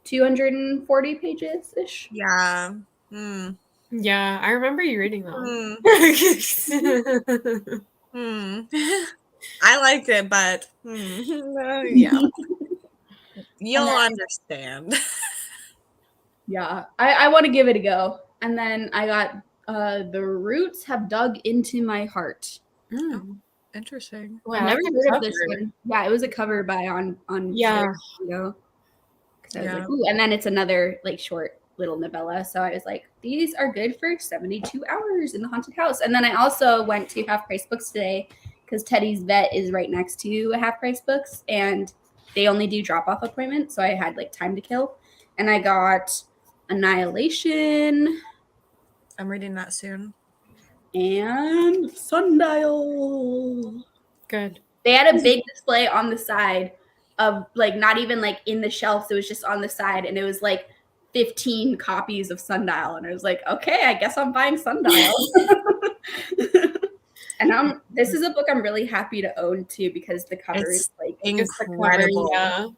240 pages ish. Yeah. Yeah, I remember you reading that one. I liked it, but yeah. You'll understand. Yeah, I want to give it a go. And then I got The Roots Have Dug Into My Heart. Interesting. Wow, I've never that's heard a of this cover. one. Yeah, it was a cover by on Yeah. Because I was like, ooh, and then it's another like short little novella. So I was like, these are good for 72 hours in the haunted house. And then I also went to Half Price Books today because Teddy's Vet is right next to Half Price Books, and they only do drop off appointments. So I had like time to kill, and I got Annihilation. I'm reading that soon. And Sundial. Good. They had a big display on the side of like not even like in the shelves. It was just on the side, and it was like 15 copies of Sundial. And I was like, okay, I guess I'm buying Sundial. And this is a book I'm really happy to own too because the cover is like incredible. Yeah.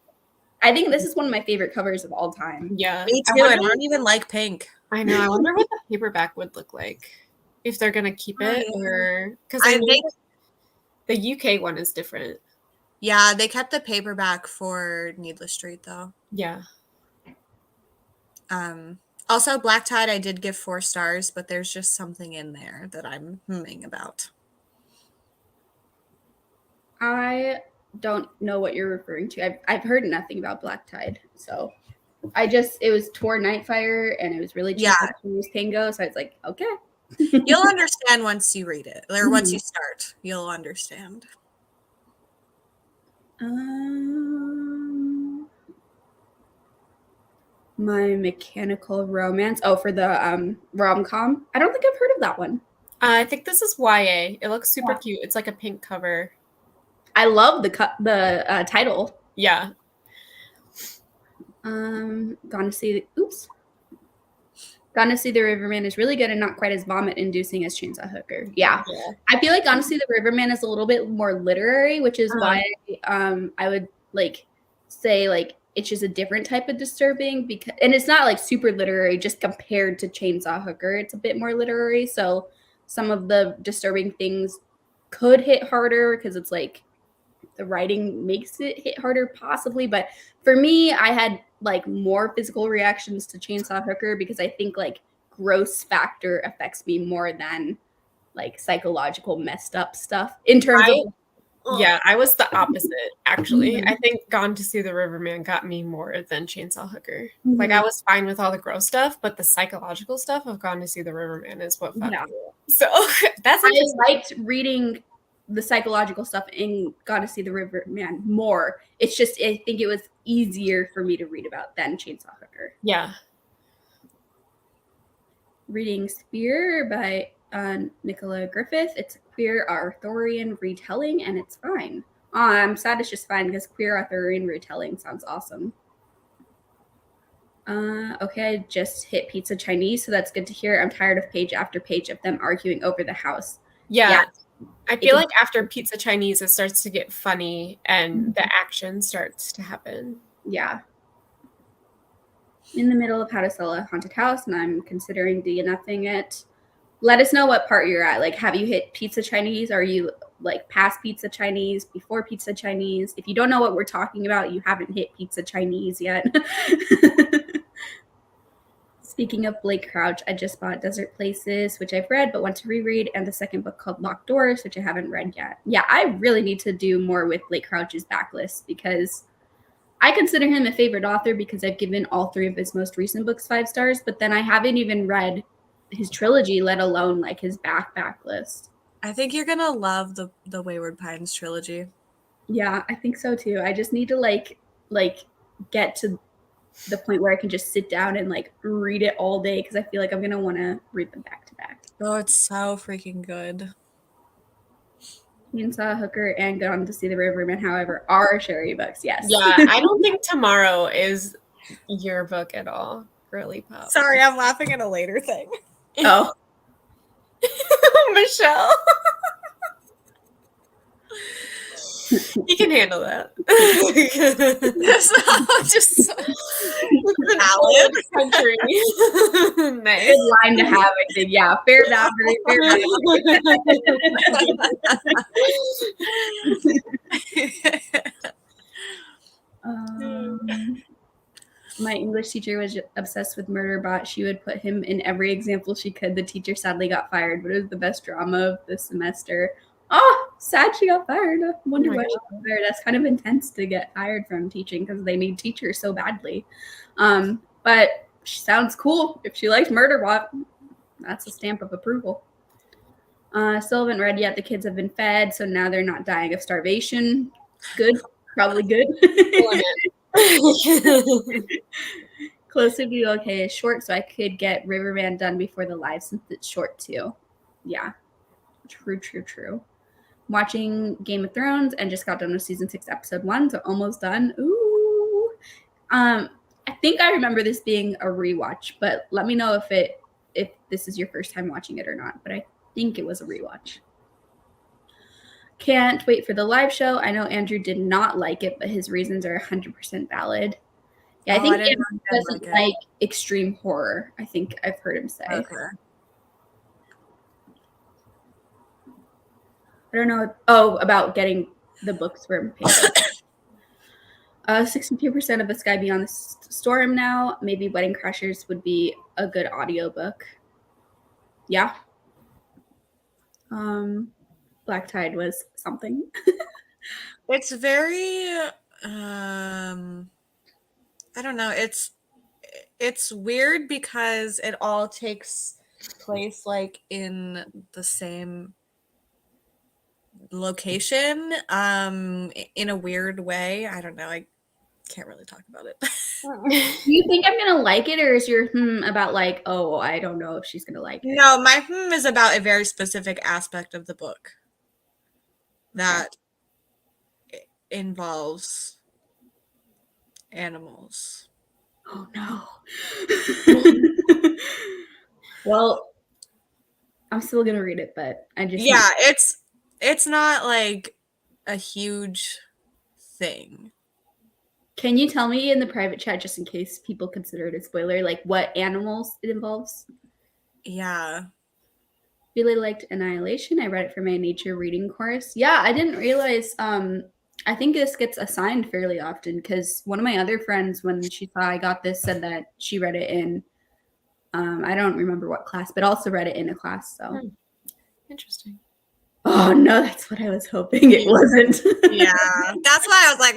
I think this is one of my favorite covers of all time. Yeah. Me too. I don't even like pink. I know. I wonder what the paperback would look like. If they're gonna keep it, or because I think the UK one is different. Yeah, they kept the paperback for Needless Street though. Yeah. Also, Black Tide I did give 4 stars, but there's just something in there that I'm humming about. I don't know what you're referring to. I've heard nothing about Black Tide, so it was Tor Nightfire, and it was really cheap. Yeah. It was Tango, so I was like, okay. You'll understand once you read it, or once you start. You'll understand. My Mechanical Romance. Oh, for the rom-com. I don't think I've heard of that one. I think this is YA. It looks super cute. It's like a pink cover. I love the title. Yeah. Gone to See the Riverman is really good and not quite as vomit-inducing as Chainsaw Hooker. Yeah. I feel like Gone to See the Riverman is a little bit more literary, which is why I would like say like it's just a different type of disturbing and it's not like super literary just compared to Chainsaw Hooker. It's a bit more literary, so some of the disturbing things could hit harder because it's like the writing makes it hit harder possibly. But for me, I had like more physical reactions to Chainsaw Hooker because I think like gross factor affects me more than like psychological messed up stuff in terms of. Yeah, I was the opposite, actually. I think Gone to See the Riverman got me more than Chainsaw Hooker. Like, I was fine with all the gross stuff, but the psychological stuff of Gone to See the Riverman is what fucked me up. So, that's I liked reading the psychological stuff in Gone to See the Riverman more. It's just, I think it was easier for me to read about than Chainsaw Hooker. Yeah. Reading Spear by Nicola Griffith. It's a queer Arthurian retelling, and it's fine. I'm sad it's just fine because queer Arthurian retelling sounds awesome. Okay, I just hit Pizza Chinese, so that's good to hear. I'm tired of page after page of them arguing over the house. Yeah. I feel like after Pizza Chinese, it starts to get funny and the action starts to happen. Yeah. In the middle of How to Sell a Haunted House, and I'm considering DNFing it. Let us know what part you're at. Like, have you hit Pizza Chinese? Are you like past Pizza Chinese, before Pizza Chinese? If you don't know what we're talking about, you haven't hit Pizza Chinese yet. Speaking of Blake Crouch, I just bought Desert Places, which I've read but want to reread, and the second book called Locked Doors, which I haven't read yet. Yeah, I really need to do more with Blake Crouch's backlist because I consider him a favorite author because I've given all 3 of his most recent books 5 stars, but then I haven't even read his trilogy, let alone like his backlist. I think you're gonna love the Wayward Pines trilogy. Yeah, I think so too. I just need to like get to the point where I can just sit down and like read it all day because I feel like I'm gonna want to read them back to back. Oh, it's so freaking good. Chainsaw Hooker and Gone to See the Riverman, however, are Sherry books. Yes. Yeah, I don't think Tomorrow is your book at all, girly pop. Sorry, I'm laughing at a later thing. Oh. Michelle. He can handle that. Just Valid country. Nice. Good line to have, I think. Yeah, fair boundary, fair boundary. My English teacher was obsessed with Murderbot. She would put him in every example she could. The teacher sadly got fired, but it was the best drama of the semester. Oh, sad she got fired. I wonder why she got fired. That's kind of intense to get fired from teaching because they need teachers so badly. But she sounds cool. If she likes Murderbot, that's a stamp of approval. Still haven't read yet. The kids have been fed, so now they're not dying of starvation. Good. Probably good. Close would be okay. It's short, so I could get Riverman done before the live since it's short too. Yeah. True. Watching Game of Thrones and just got done with season 6, episode 1, so almost done. Ooh. I think I remember this being a rewatch, but let me know if this is your first time watching it or not. But I think it was a rewatch. Can't wait for the live show. I know Andrew did not like it, but his reasons are 100% valid. Yeah, I think Andrew doesn't like extreme horror. I think I've heard him say. Okay. I don't know. Oh, about getting the books from paper. 62% of The Sky Beyond the Storm now. Maybe Wedding Crashers would be a good audiobook. Yeah. Black Tide was something. It's very I don't know. It's weird because it all takes place like in the same location in a weird way. I don't know. I can't really talk about it. Do you think I'm gonna like it, or is your about like, oh, I don't know if she's gonna like it? No, my is about a very specific aspect of the book that involves animals. Oh no. Well, I'm still gonna read it, but I just it's not like a huge thing. Can you tell me in the private chat, just in case people consider it a spoiler, like what animals it involves? Yeah. Really liked Annihilation. I read it for my nature reading course. Yeah, I didn't realize. I think this gets assigned fairly often because one of my other friends, when she saw I got this, said that she read it in. I don't remember what class, but also read it in a class. So Interesting. Oh no, that's what I was hoping it wasn't. Yeah, that's why I was like,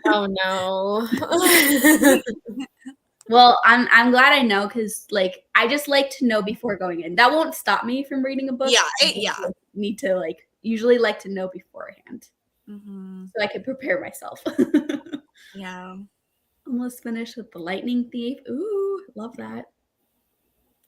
Oh no. Well, I'm glad I know because like I just like to know before going in. That won't stop me from reading a book. Yeah, Need to usually like to know beforehand, so I can prepare myself. Yeah. Almost finished with The Lightning Thief. Ooh, love that.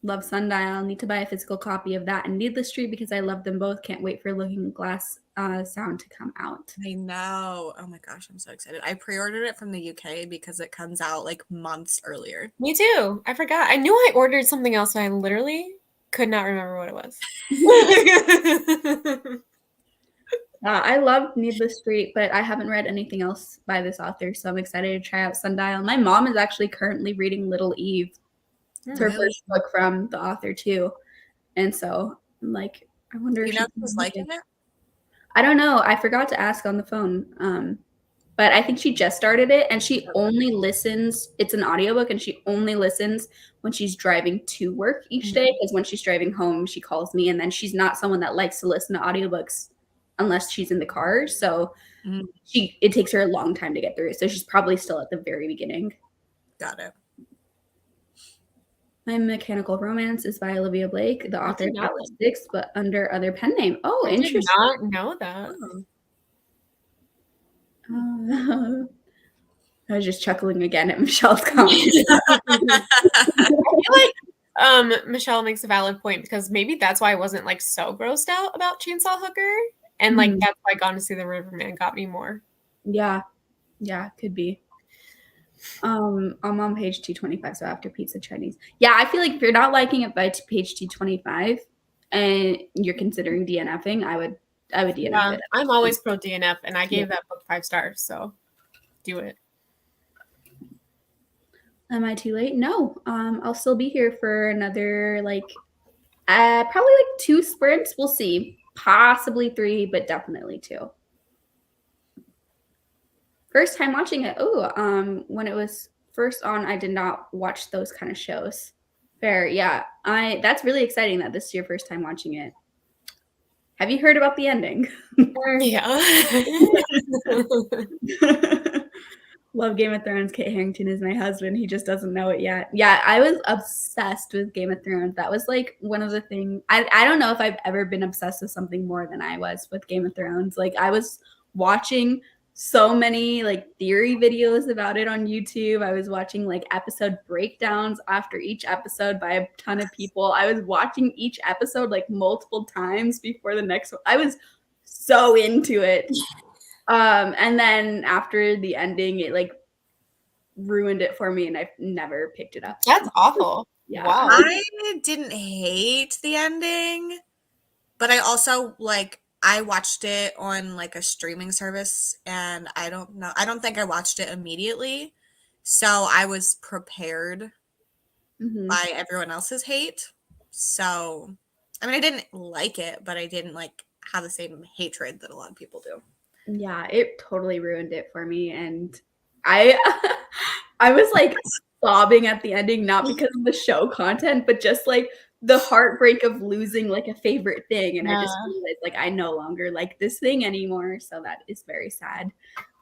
Love Sundial. Need to buy a physical copy of that and Needless Street because I love them both. Can't wait for Looking Glass Sound to come out. I know. Oh my gosh, I'm so excited. I pre-ordered it from the UK because it comes out like months earlier. Me too. I forgot. I knew I ordered something else, and I literally could not remember what it was. I love Needless Street, but I haven't read anything else by this author, so I'm excited to try out Sundial. My mom is actually currently reading Little Eve. It's her first book from the author too, and so I'm like, I wonder if she's liking it. I don't know. I forgot to ask on the phone, but I think she just started it, and she only listens. It's an audiobook, and she only listens when she's driving to work each day. Because when she's driving home, she calls me, and then she's not someone that likes to listen to audiobooks unless she's in the car. So it takes her a long time to get through. So she's probably still at the very beginning. Got it. My Mechanical Romance is by Olivia Blake, the author of Atlas 6, but under other pen name. Oh, interesting. I did not know that. I was just chuckling again at Michelle's comment. I feel like Michelle makes a valid point because maybe that's why I wasn't like so grossed out about Chainsaw Hooker. And like that's why Gone to See the Riverman got me more. Yeah, could be. I'm on page 225, so after Pizza Chinese. Yeah, I feel like if you're not liking it by page 225 and you're considering DNFing, I would DNF Yeah, it. I'm always pro DNF, and I gave that book 5 stars, so do it. Am I too late? No. I'll still be here for another probably 2 sprints. We'll see. Possibly 3, but definitely 2. First time watching it. Oh, when it was first on, I did not watch those kind of shows. Fair, yeah. That's really exciting that this is your first time watching it. Have you heard about the ending? Yeah. Love Game of Thrones. Kit Harington is my husband. He just doesn't know it yet. Yeah, I was obsessed with Game of Thrones. That was like one of the things. I don't know if I've ever been obsessed with something more than I was with Game of Thrones. Like I was watching so many like theory videos about it on YouTube. I was watching like episode breakdowns after each episode by a ton of people. I was watching each episode like multiple times before the next one. I was so into it. And then after the ending, it like ruined it for me and I've never picked it up. That's awful. Yeah. Wow. I didn't hate the ending, but I also I watched it on like a streaming service, and I don't think I watched it immediately. So I was prepared by everyone else's hate. So I mean, I didn't like it, but I didn't like have the same hatred that a lot of people do. Yeah, it totally ruined it for me. And I I was like sobbing at the ending, not because of the show content, but just like the heartbreak of losing like a favorite thing. And I just realized like I no longer like this thing anymore. So that is very sad.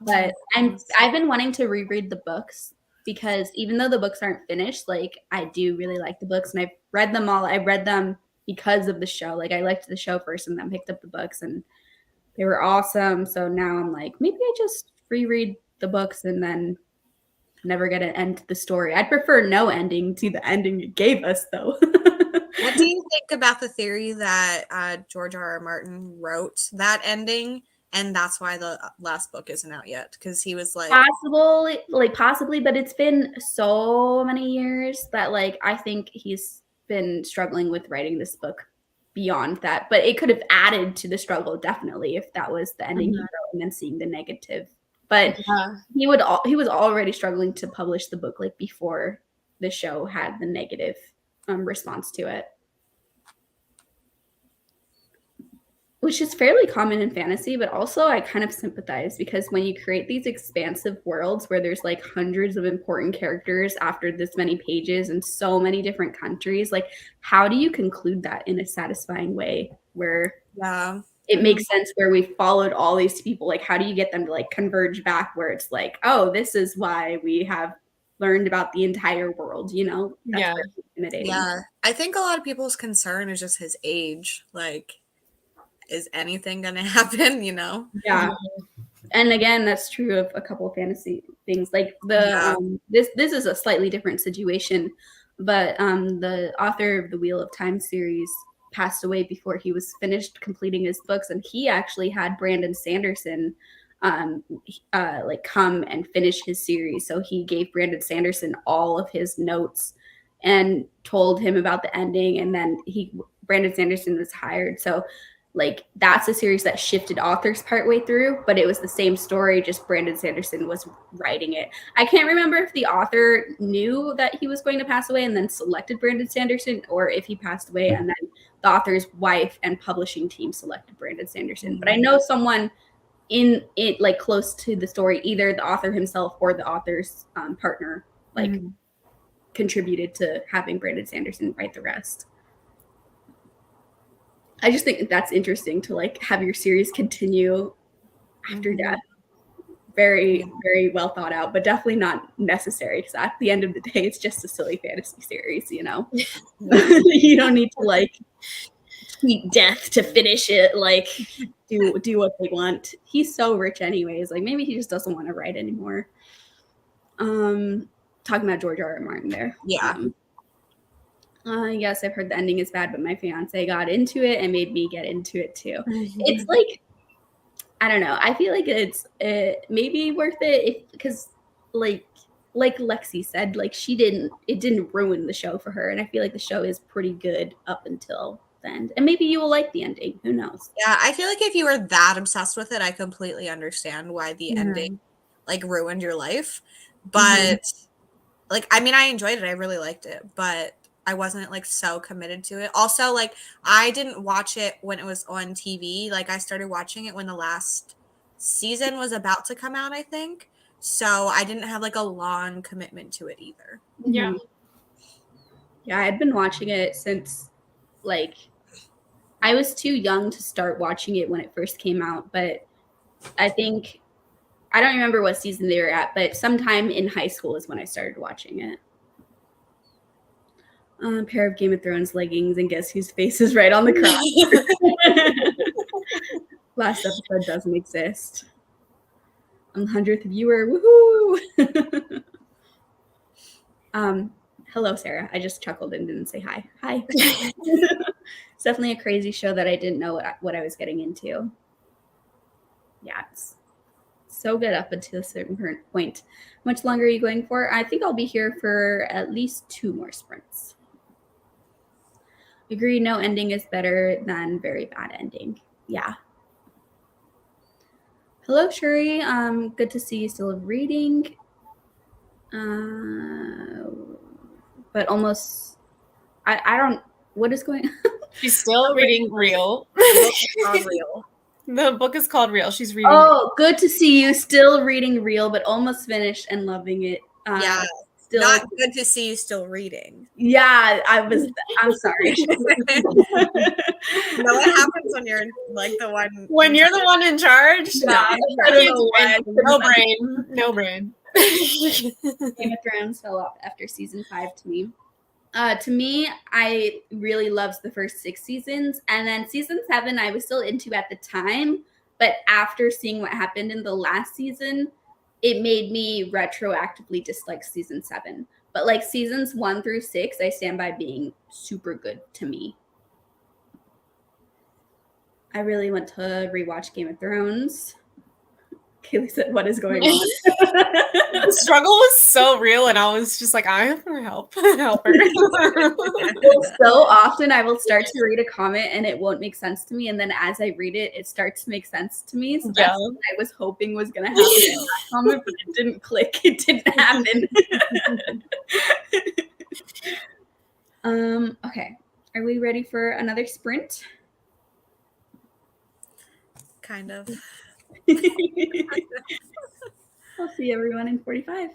But I've been wanting to reread the books because even though the books aren't finished, like I do really like the books and I've read them all. I read them because of the show. Like I liked the show first and then picked up the books and they were awesome. So now I'm like, maybe I just reread the books and then never get an end to the story. I'd prefer no ending to the ending it gave us, though. What do you think about the theory that George R.R. Martin wrote that ending, and that's why the last book isn't out yet? Because he was like, possibly, but it's been so many years that like I think he's been struggling with writing this book beyond that. But it could have added to the struggle definitely if that was the ending he wrote and then seeing the negative. But he was already struggling to publish the book like before the show had the negative response to it, which is fairly common in fantasy. But also I kind of sympathize because when you create these expansive worlds where there's like hundreds of important characters after this many pages and so many different countries, like how do you conclude that in a satisfying way where it makes sense, where we followed all these people? Like how do you get them to like converge back where it's like, oh, this is why we have learned about the entire world, you know? That's very intimidating. Yeah, I think a lot of people's concern is just his age. Like, is anything gonna happen, you know? Yeah. And again, that's true of a couple of fantasy things. Like this is a slightly different situation, but the author of the Wheel of Time series passed away before he was finished completing his books, and he actually had Brandon Sanderson like come and finish his series. So he gave Brandon Sanderson all of his notes and told him about the ending, and then Brandon Sanderson was hired. So like that's a series that shifted authors partway through, but it was the same story, just Brandon Sanderson was writing it. I can't remember if the author knew that he was going to pass away and then selected Brandon Sanderson, or if he passed away and then the author's wife and publishing team selected Brandon Sanderson. But I know someone in it, like close to the story, either the author himself or the author's partner, like contributed to having Brandon Sanderson write the rest. I just think that's interesting to like have your series continue after death. Very, very well thought out, but definitely not necessary because at the end of the day, it's just a silly fantasy series, you know? You don't need to like tweet death to finish it, like do what they want. He's so rich anyways, like maybe he just doesn't want to write anymore. Talking about George R.R. Martin there. Yes, I've heard the ending is bad, but my fiance got into it and made me get into it too. It's like, I don't know. I feel like it's maybe worth it because like Lexi said, like it didn't ruin the show for her. And I feel like the show is pretty good up until the end. And maybe you will like the ending. Who knows? Yeah, I feel like if you were that obsessed with it, I completely understand why the ending like ruined your life. But like, I mean, I enjoyed it. I really liked it, but I wasn't like so committed to it. Also, like, I didn't watch it when it was on TV. Like, I started watching it when the last season was about to come out, I think. So I didn't have like a long commitment to it either. Yeah. Yeah, I had been watching it since like I was too young to start watching it when it first came out, but I think I don't remember what season they were at, but sometime in high school is when I started watching it. A pair of Game of Thrones leggings, and guess whose face is right on the cross. Last episode doesn't exist. I'm the 100th viewer. Woohoo! Hello, Sarah. I just chuckled and didn't say hi. Hi. It's definitely a crazy show that I didn't know what I was getting into. Yeah, it's so good up until a certain point. How much longer are you going for? I think I'll be here for at least 2 more sprints. Agree, no ending is better than very bad ending. Yeah. Hello, Shuri. Good to see you still reading. But almost, I don't, what is going on? She's still reading Real. Real. The book is called Real. She's reading. Oh, good to see you still reading Real, but almost finished and loving it. Yeah. Still, not good to see you still reading. Yeah, I'm sorry. You know what happens when you're like the one when you're the one in charge? Yeah, I don't know why. No brain. No brain. Game of Thrones fell off after season 5 to me. To me, I really loved the first 6 seasons, and then season 7 I was still into at the time, but after seeing what happened in the last season, it made me retroactively dislike season 7. But like seasons 1 through 6, I stand by being super good to me. I really want to rewatch Game of Thrones. Kaylee said, "What is going on?" The struggle was so real, and I was just like, I have to help her. So often I will start to read a comment and it won't make sense to me, and then as I read it, it starts to make sense to me. So that's what I was hoping was going to happen in that comment, but it didn't click. It didn't happen. Okay, are we ready for another sprint? kind of. I'll see everyone in 45.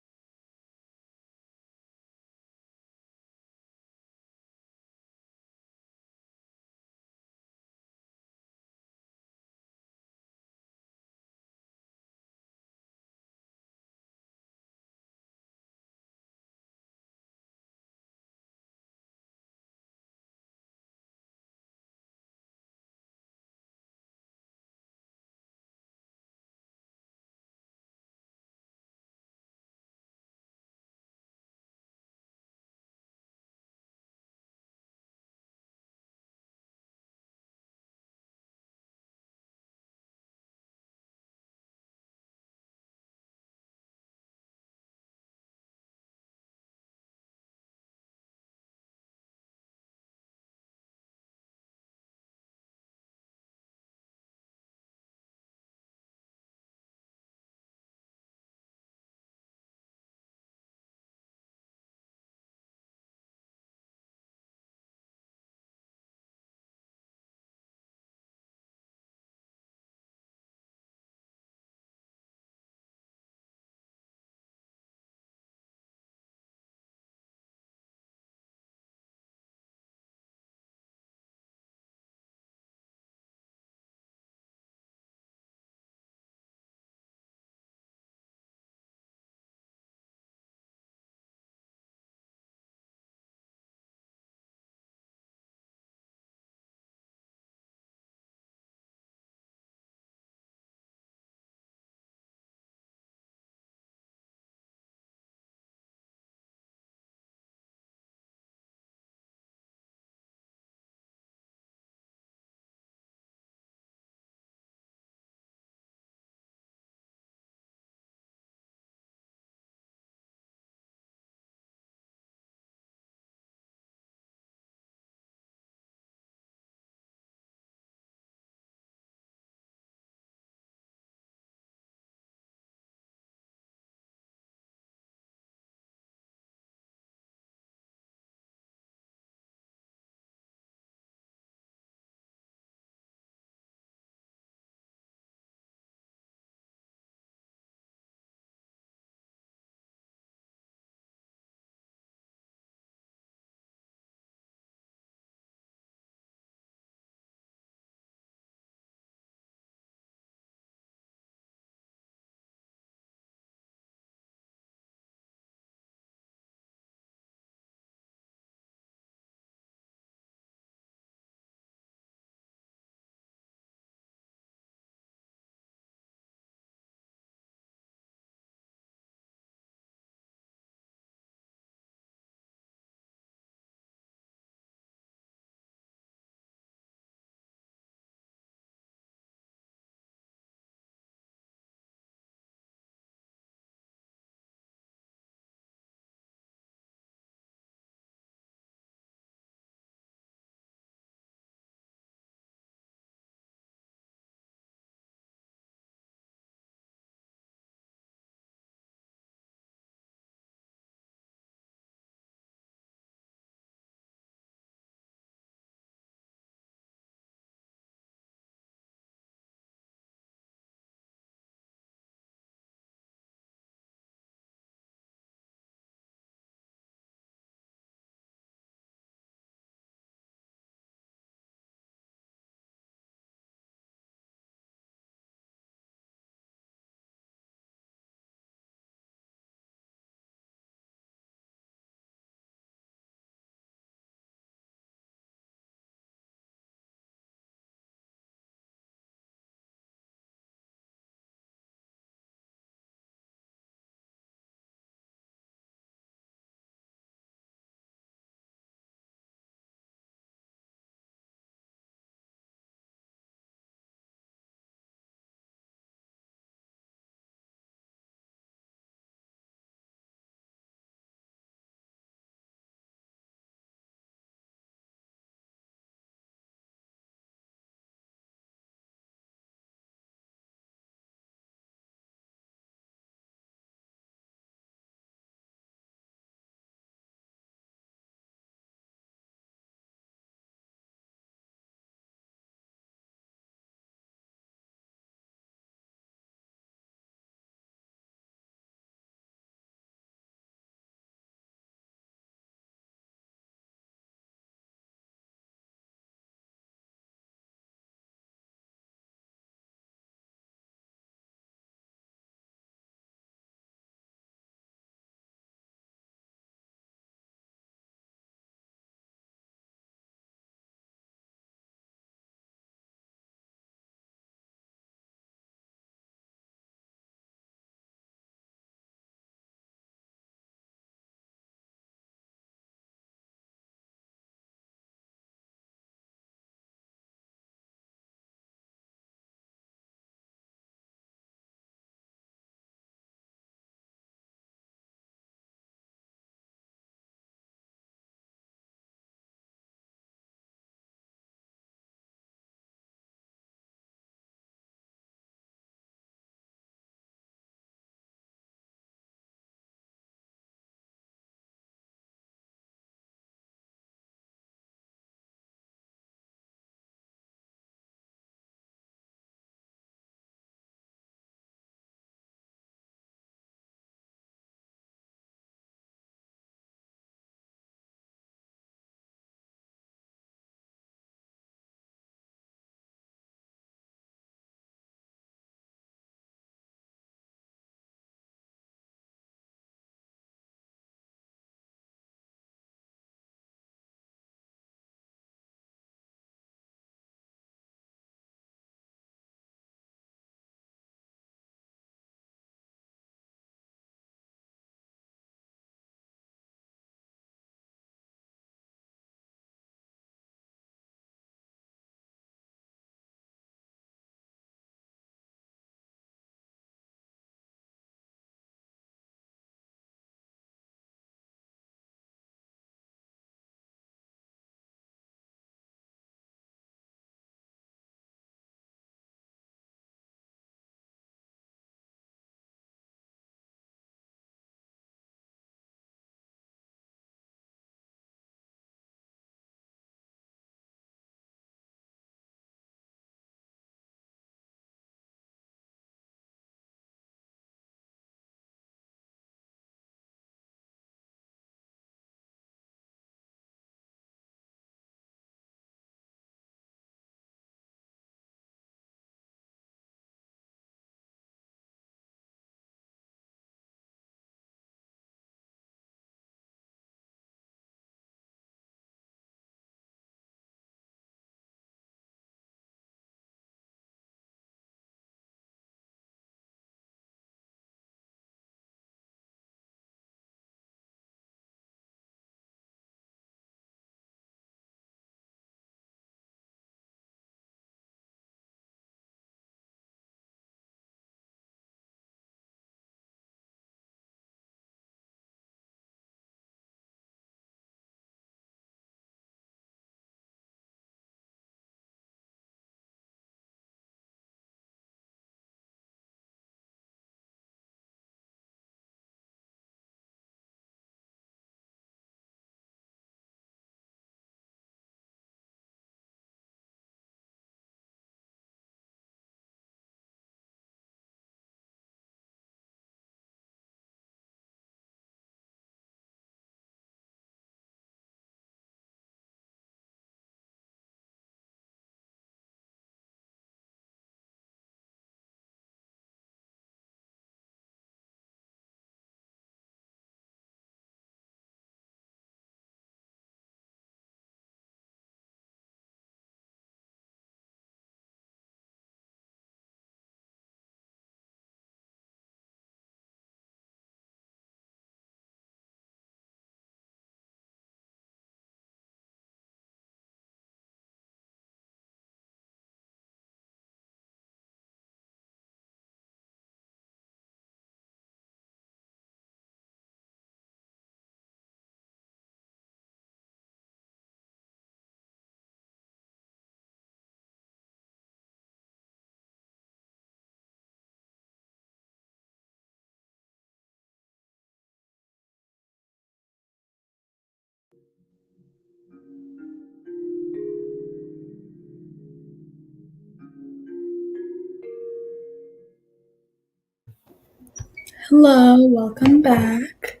Hello, welcome back.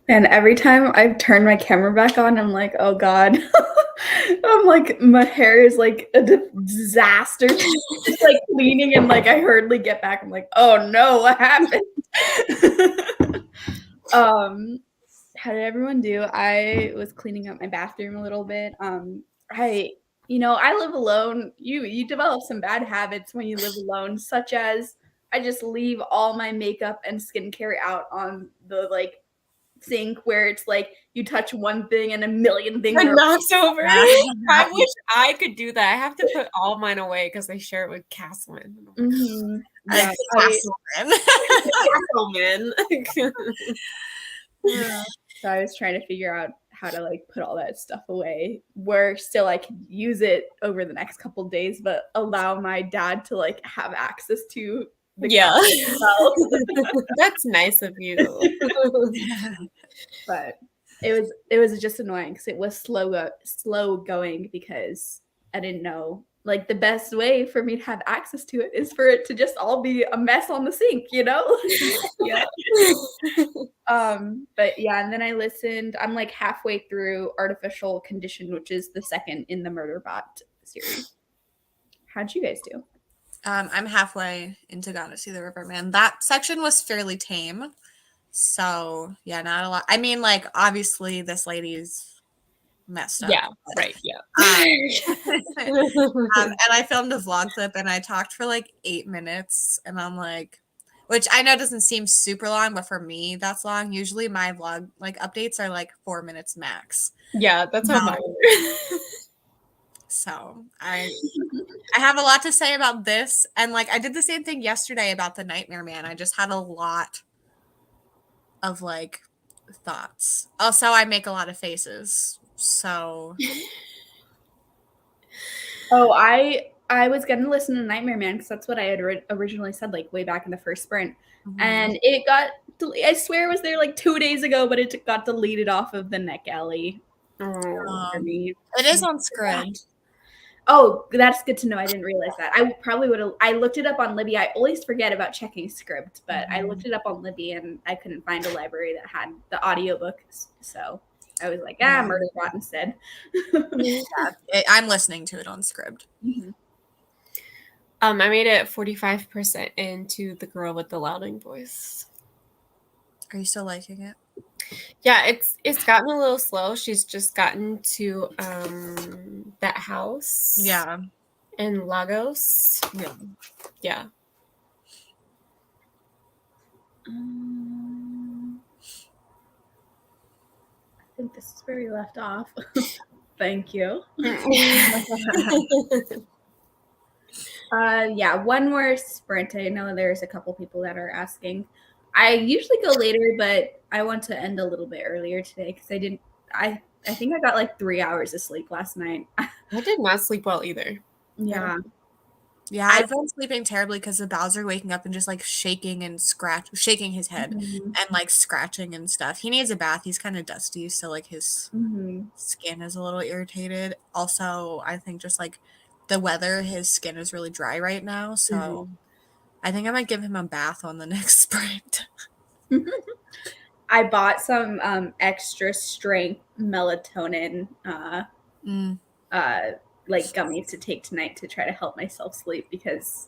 And every time I turn my camera back on, I'm like, oh God. I'm like, my hair is like a disaster. Just like cleaning and like I hardly get back. I'm like, oh no, what happened? How did everyone do? I was cleaning up my bathroom a little bit. I live alone. You develop some bad habits when you live alone, such as I just leave all my makeup and skincare out on the like sink where it's like you touch one thing and a million things It are knocks over. I wish I could do that. I have to put all mine away because I share it with Castleman. Yeah, Castleman. yeah. So I was trying to figure out how to like put all that stuff away where still I could use it over the next couple days, but allow my dad to like have access to the Yeah. as well. That's nice of you. But it was just annoying because it was slow going because I didn't know like the best way for me to have access to it is for it to just all be a mess on the sink, you know? Yeah. But yeah, and then I listened. I'm like halfway through Artificial Condition, which is the second in the Murderbot series. How'd you guys do? I'm halfway into Gotta See the Riverman. That section was fairly tame. So, yeah, not a lot. I mean, like, obviously, this lady's messed up. Yeah, right, yeah. And I filmed a vlog clip, and I talked for, like, 8 minutes, and I'm like, which I know doesn't seem super long, but for me, that's long. Usually my vlog, like, updates are, like, 4 minutes max. Yeah, that's how mine. So, I have a lot to say about this, and, like, I did the same thing yesterday about the Nightmare Man. I just had a lot of like thoughts. Also, I make a lot of faces. So I was gonna listen to Nightmare Man because that's what I had originally said like way back in the first sprint, and it got I swear it was there like 2 days ago, but it got deleted off of the Neck Alley. it is on Scribd. Oh, that's good to know. I didn't realize that. I probably would have. I looked it up on Libby. I always forget about checking Scribd, but I looked it up on Libby and I couldn't find a library that had the audiobook. So I was like, Murderbot instead. I'm listening to it on Scribd. I made it 45% into The Girl with the Louding Voice. Are you still liking it? Yeah, it's gotten a little slow. She's just gotten to that house. Yeah. In Lagos. Yeah. Yeah. I think this is where we left off. Thank you. Yeah, one more sprint. I know there's a couple people that are asking. I usually go later, but I want to end a little bit earlier today because I think I got like 3 hours of sleep last night. I did not sleep well either. Yeah. Yeah, I've been sleeping terribly because of Bowser waking up and just like shaking his head and like scratching and stuff. He needs a bath. He's kind of dusty, so like his skin is a little irritated. Also, I think just like the weather, his skin is really dry right now, so I think I might give him a bath on the next sprint. I bought some extra strength melatonin like gummies to take tonight to try to help myself sleep because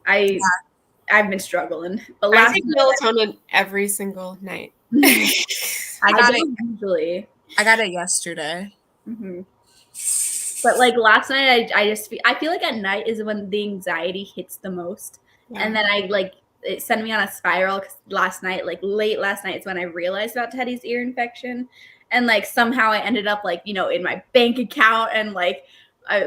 I've been struggling. But I take melatonin every single night. I got it yesterday. But like last night, I feel like at night is when the anxiety hits the most, and then it sent me on a spiral. Because late last night is when I realized about Teddy's ear infection, and like somehow I ended up like in my bank account and like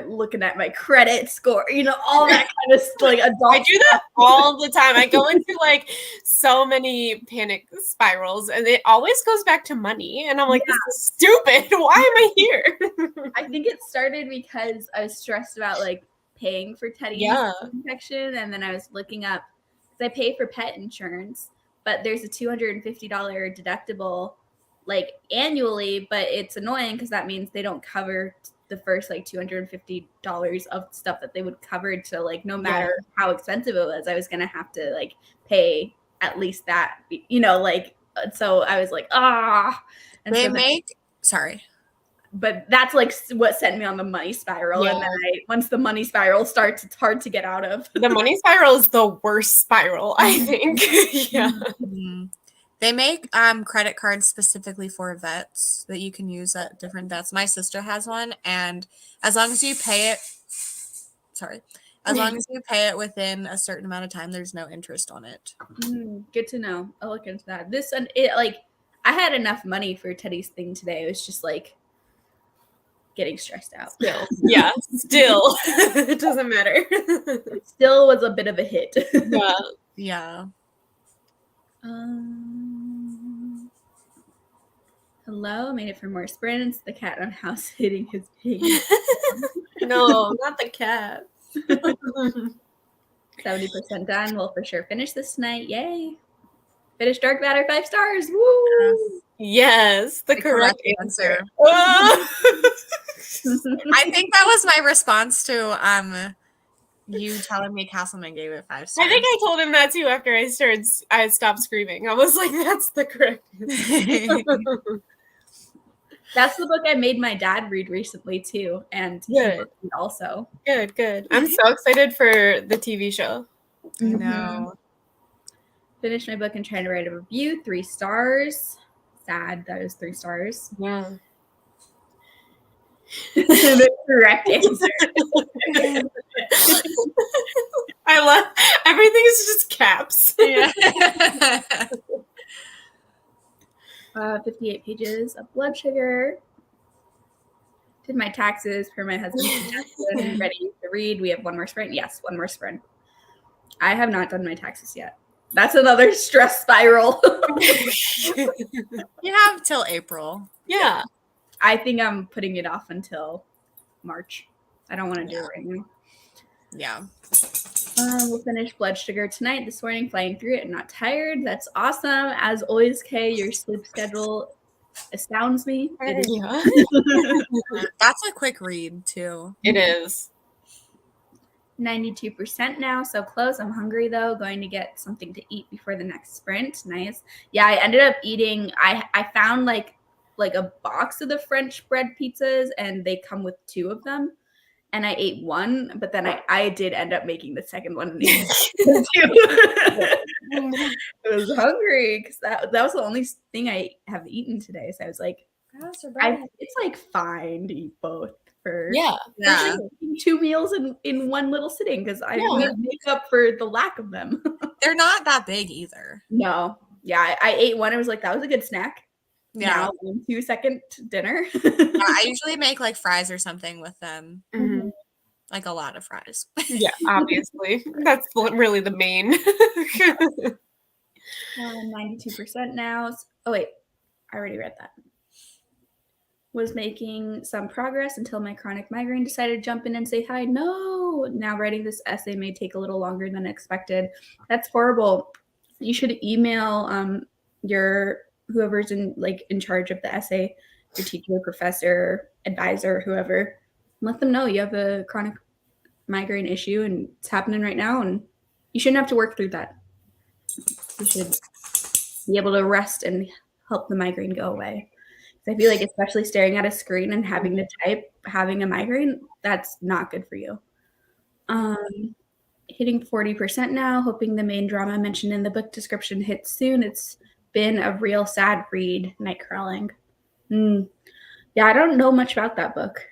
looking at my credit score, all that kind of like adult. I do that all the time. I go into like so many panic spirals, and it always goes back to money. And I'm like, this is stupid. Why am I here? I think it started because I was stressed about like paying for Teddy's infection, and then I was looking up because I pay for pet insurance, but there's a $250 deductible like annually, but it's annoying because that means they don't cover the first like $250 of stuff that they would cover to like no matter how expensive it was, I was gonna have to like pay at least that, you know, like so I was like, and They so make sorry. But that's like what sent me on the money spiral. Yeah. And then once the money spiral starts, it's hard to get out of. The money spiral is the worst spiral, I think. Yeah. Mhm. They make credit cards specifically for vets that you can use at different vets. My sister has one, and as long as you pay it, as long as you pay it within a certain amount of time, there's no interest on it. Good to know. I'll look into that. This and it like I had enough money for Teddy's thing today. It was just like getting stressed out. Still. Yeah, still. It doesn't matter. It still was a bit of a hit. Yeah. Yeah. Hello, made it for more sprints. The cat on house hitting his pig. No, not the cat. 70% done. We'll for sure finish this tonight. Yay. Finish Dark Matter 5 stars. Woo! Yes, the correct answer. I think that was my response to you telling me Castleman gave it 5 stars. I think I told him that too after I stopped screaming. I was like, that's the correct answer. That's the book I made my dad read recently too, and Good. also. Good. I'm so excited for the TV show. I know. Finished my book and trying to write a review. 3 stars. Sad that is 3 stars. Yeah. The correct answer. I love everything is just caps. Yeah. 58 pages of blood sugar. Did my taxes per my husband's suggestion. Ready to read. We have one more sprint. Yes, one more sprint. I have not done my taxes yet. That's another stress spiral. You have till April. Yeah. I think I'm putting it off until March. I don't want to do it right now. Yeah. We'll finish blood sugar tonight. This morning, flying through it and not tired. That's awesome. As always, Kay, your sleep schedule astounds me. It is. Yeah. That's a quick read too. It is. 92% now, so close. I'm hungry though. Going to get something to eat before the next sprint. Nice. Yeah, I ended up eating. I found like a box of the French bread pizzas, and they come with 2 of them. And I ate one, but then I did end up making the second one. I was hungry because that was the only thing I have eaten today. So I was like, it's like fine to eat both for Yeah. Yeah. 2 meals in one little sitting because I make up for the lack of them. They're not that big either. No. Yeah, I ate one. I was like, that was a good snack. Yeah. Now 2-second dinner. I usually make like fries or something with them. Mhm. Like a lot of fries. Yeah, obviously. That's really the main. 92% now. Oh, wait. I already read that. Was making some progress until my chronic migraine decided to jump in and say hi. No. Now writing this essay may take a little longer than expected. That's horrible. You should email your whoever's in charge of the essay, your teacher, professor, advisor, whoever. Let them know you have a chronic migraine issue and it's happening right now, and you shouldn't have to work through that. You should be able to rest and help the migraine go away. I feel like especially staring at a screen and having to type, having a migraine, that's not good for you. Hitting 40% now, hoping the main drama mentioned in the book description hits soon. It's been a real sad read, Night Crawling. Yeah, I don't know much about that book.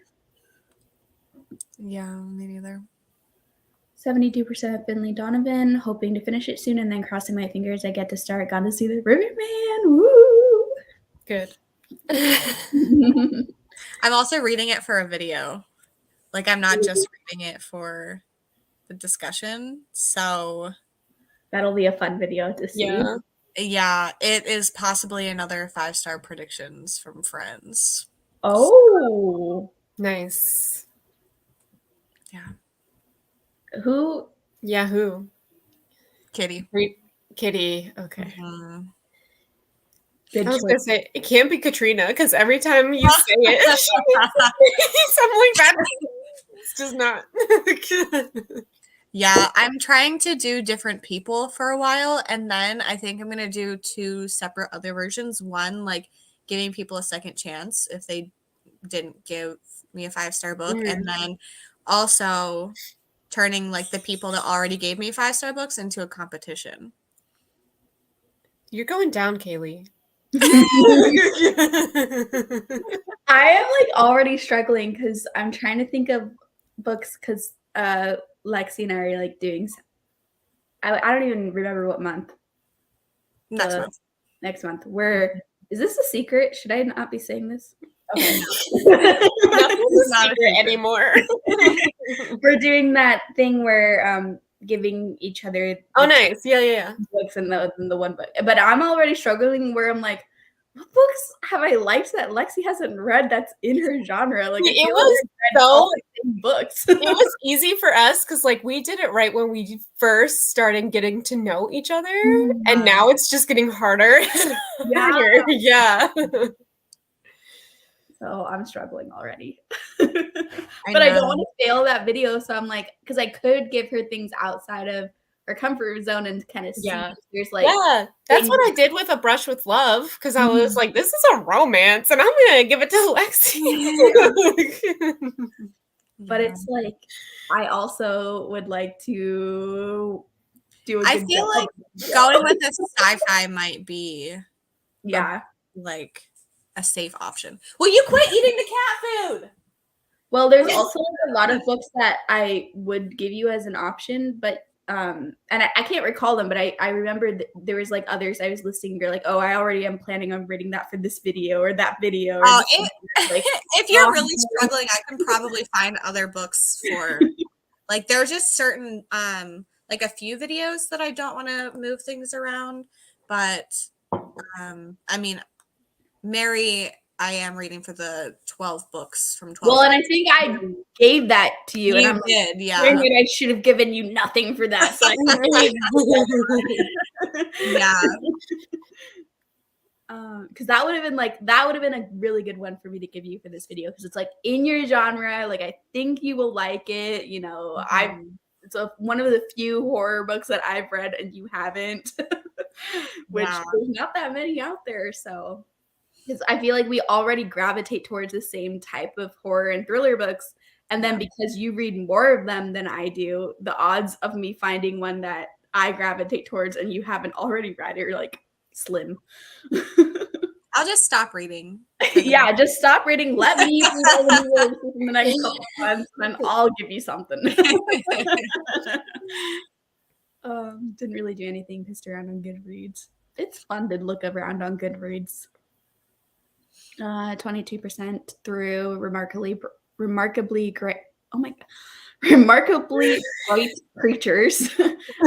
Yeah, me neither. 72% of Finley Donovan, hoping to finish it soon and then crossing my fingers I get to start Gone to See the Riverman. Woo! Good. I'm also reading it for a video. Like I'm not just reading it for the discussion. So that'll be a fun video to see. Yeah, it is possibly another 5-star predictions from friends. Oh, nice. Yeah. Who? Yeah, who? Kitty. Kitty. Okay. Good I was choice. gonna say it can't be Katrina because every time you say it, something like that. It's just not. Yeah, I'm trying to do different people for a while, and then I think I'm gonna do 2 separate other versions. One, like giving people a second chance if they didn't give me a 5-star book, and then also turning like the people that already gave me 5-star books into a competition. You're going down, Kaylee. I am like already struggling because I'm trying to think of books because Lexi and I are like doing. I don't even remember what month. Next month. Next month. Where is this a secret? Should I not be saying this? Okay. Nothing's a secret anymore. We're doing that thing where giving each other Oh, nice. Yeah. books in the one book. But I'm already struggling where I'm like, what books have I liked that Lexi hasn't read that's in her genre? Like it was so books. It was easy for us because like we did it right when we first started getting to know each other, and now it's just getting harder. Yeah. So I'm struggling already. But I don't want to fail that video. So I'm like, because I could give her things outside of her comfort zone and kind of see if there's like that's what I did with A Brush with Love, because I was like, this is a romance and I'm gonna give it to Lexi. But it's like I also would like to do a I good feel job. like going with a sci-fi might be like a safe option. Will you quit eating the cat food? Well, there's also like a lot of books that I would give you as an option, but and I can't recall them, but I remember there was like others I was listening. You're like, oh, I already am planning on reading that for this video or that video. Or like, if you're really struggling, I can probably find other books for like there are just certain like a few videos that I don't want to move things around, but I mean, Mary, I am reading for the 12 books from 12. Well, and I think I gave that to you, and I'm did, like, I should have given you nothing for that. So yeah. Because that would have been a really good one for me to give you for this video because it's like in your genre. Like I think you will like it. You know, it's one of the few horror books that I've read and you haven't, which there's not that many out there. So, because I feel like we already gravitate towards the same type of horror and thriller books, and then because you read more of them than I do, the odds of me finding one that I gravitate towards and you haven't already read are like slim. I'll just stop reading. Yeah, just stop reading. Let me read in the next couple of months, and then I'll give you something. Didn't really do anything. Pissed around on Goodreads. It's fun to look around on Goodreads. 22% through remarkably great. Oh my god. Remarkably bright creatures.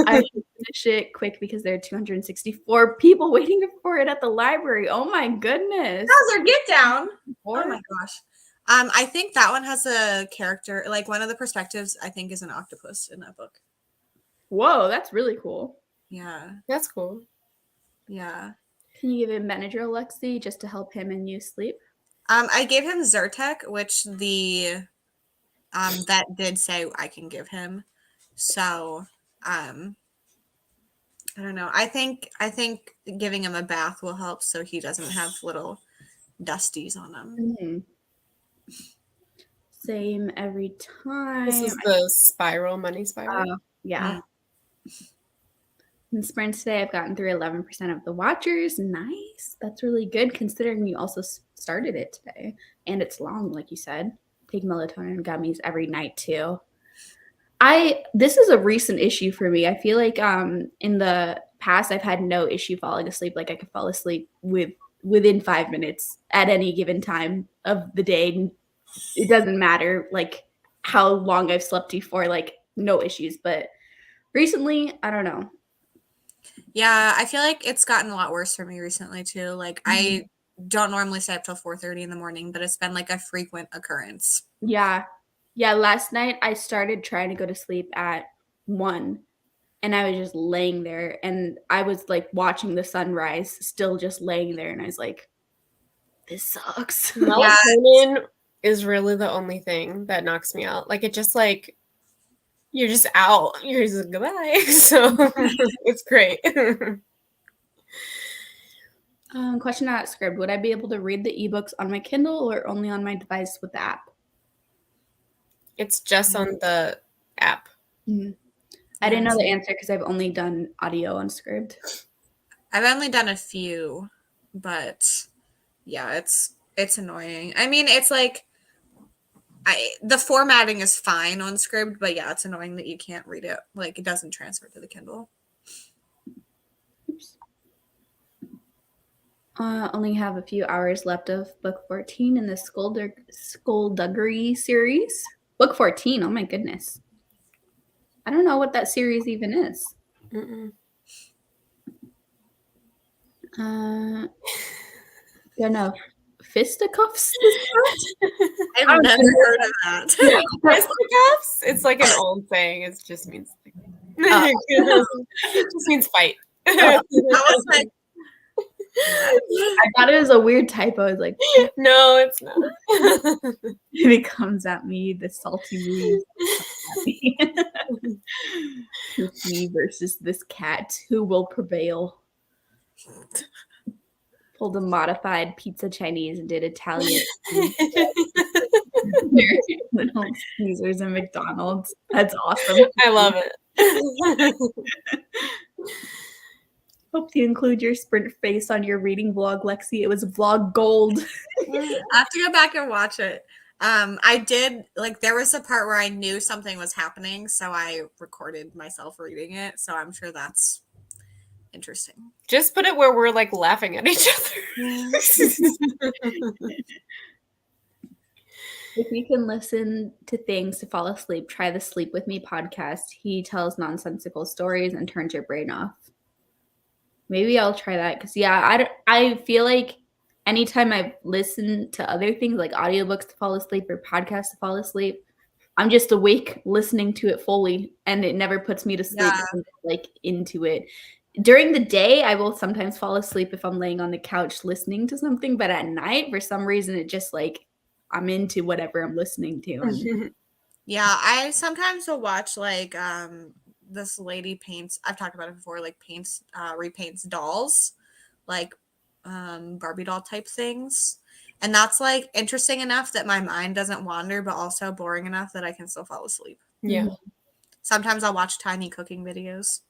I should finish it quick because there are 264 people waiting for it at the library. Oh my goodness. Bowser, get down. Oh my gosh. I think that one has a character, like one of the perspectives I think is an octopus in that book. Whoa, that's really cool. Yeah. That's cool. Yeah. Can you give him Benadryl, Lexi, just to help him and you sleep? I gave him Zyrtec, which the vet did say I can give him. So, I don't know. I think giving him a bath will help so he doesn't have little dusties on him. Mm-hmm. Same every time. This is the money spiral. Yeah. In sprint today, I've gotten through 11% of the watchers. Nice. That's really good considering you also started it today. And it's long, like you said. Take melatonin gummies every night too. This is a recent issue for me. I feel like in the past I've had no issue falling asleep. Like I could fall asleep within 5 minutes at any given time of the day. It doesn't matter like how long I've slept before, like no issues. But recently, I don't know. Yeah, I feel like it's gotten a lot worse for me recently too. Like I don't normally stay up till 4:30 in the morning, but it's been like a frequent occurrence. Yeah. Last night I started trying to go to sleep at 1, and I was just laying there, and I was like watching the sunrise, still just laying there, and I was like, this sucks. Melatonin is really the only thing that knocks me out. Like, it just like, you're just out. You're just goodbye. So it's great. Question at Scribd. Would I be able to read the ebooks on my Kindle or only on my device with the app? It's just on the app. Mm-hmm. I didn't know the answer because I've only done audio on Scribd. I've only done a few, but yeah, it's annoying. I mean, it's like the formatting is fine on Scribd, but yeah, it's annoying that you can't read it. Like, it doesn't transfer to the Kindle. Oops. Only have a few hours left of book 14 in the Skullduggery series. Book 14, oh my goodness. I don't know what that series even is. Don't know. Fisticuffs? I've never heard of that. Fisticuffs? It's like an old saying. It just means it just means fight. I was like, I thought it was a weird typo. I was like, no, it's not. If it comes at me, the salty me. It's me versus this cat. Who will prevail? Pulled a modified pizza Chinese and did Italian. Little Caesars and McDonald's. That's awesome. I love it. Hope you include your sprint face on your reading vlog, Lexi. It was vlog gold. I have to go back and watch it. I did, like, there was a part where I knew something was happening, so I recorded myself reading it. So I'm sure that's interesting. Just put it where we're like laughing at each other. If you can listen to things to fall asleep, try the Sleep With Me podcast. He tells nonsensical stories and turns your brain off. Maybe I'll try that because, yeah, I feel like anytime I've listened to other things like audiobooks to fall asleep or podcasts to fall asleep, I'm just awake listening to it fully, and it never puts me to sleep. Yeah. I'm just, like, into it. During the day, I will sometimes fall asleep if I'm laying on the couch listening to something, but at night, for some reason, it just like I'm into whatever I'm listening to. And Yeah, I sometimes will watch like this lady paints, I've talked about it before, like repaints dolls, like Barbie doll type things. And that's like interesting enough that my mind doesn't wander, but also boring enough that I can still fall asleep. Yeah. Sometimes I'll watch tiny cooking videos.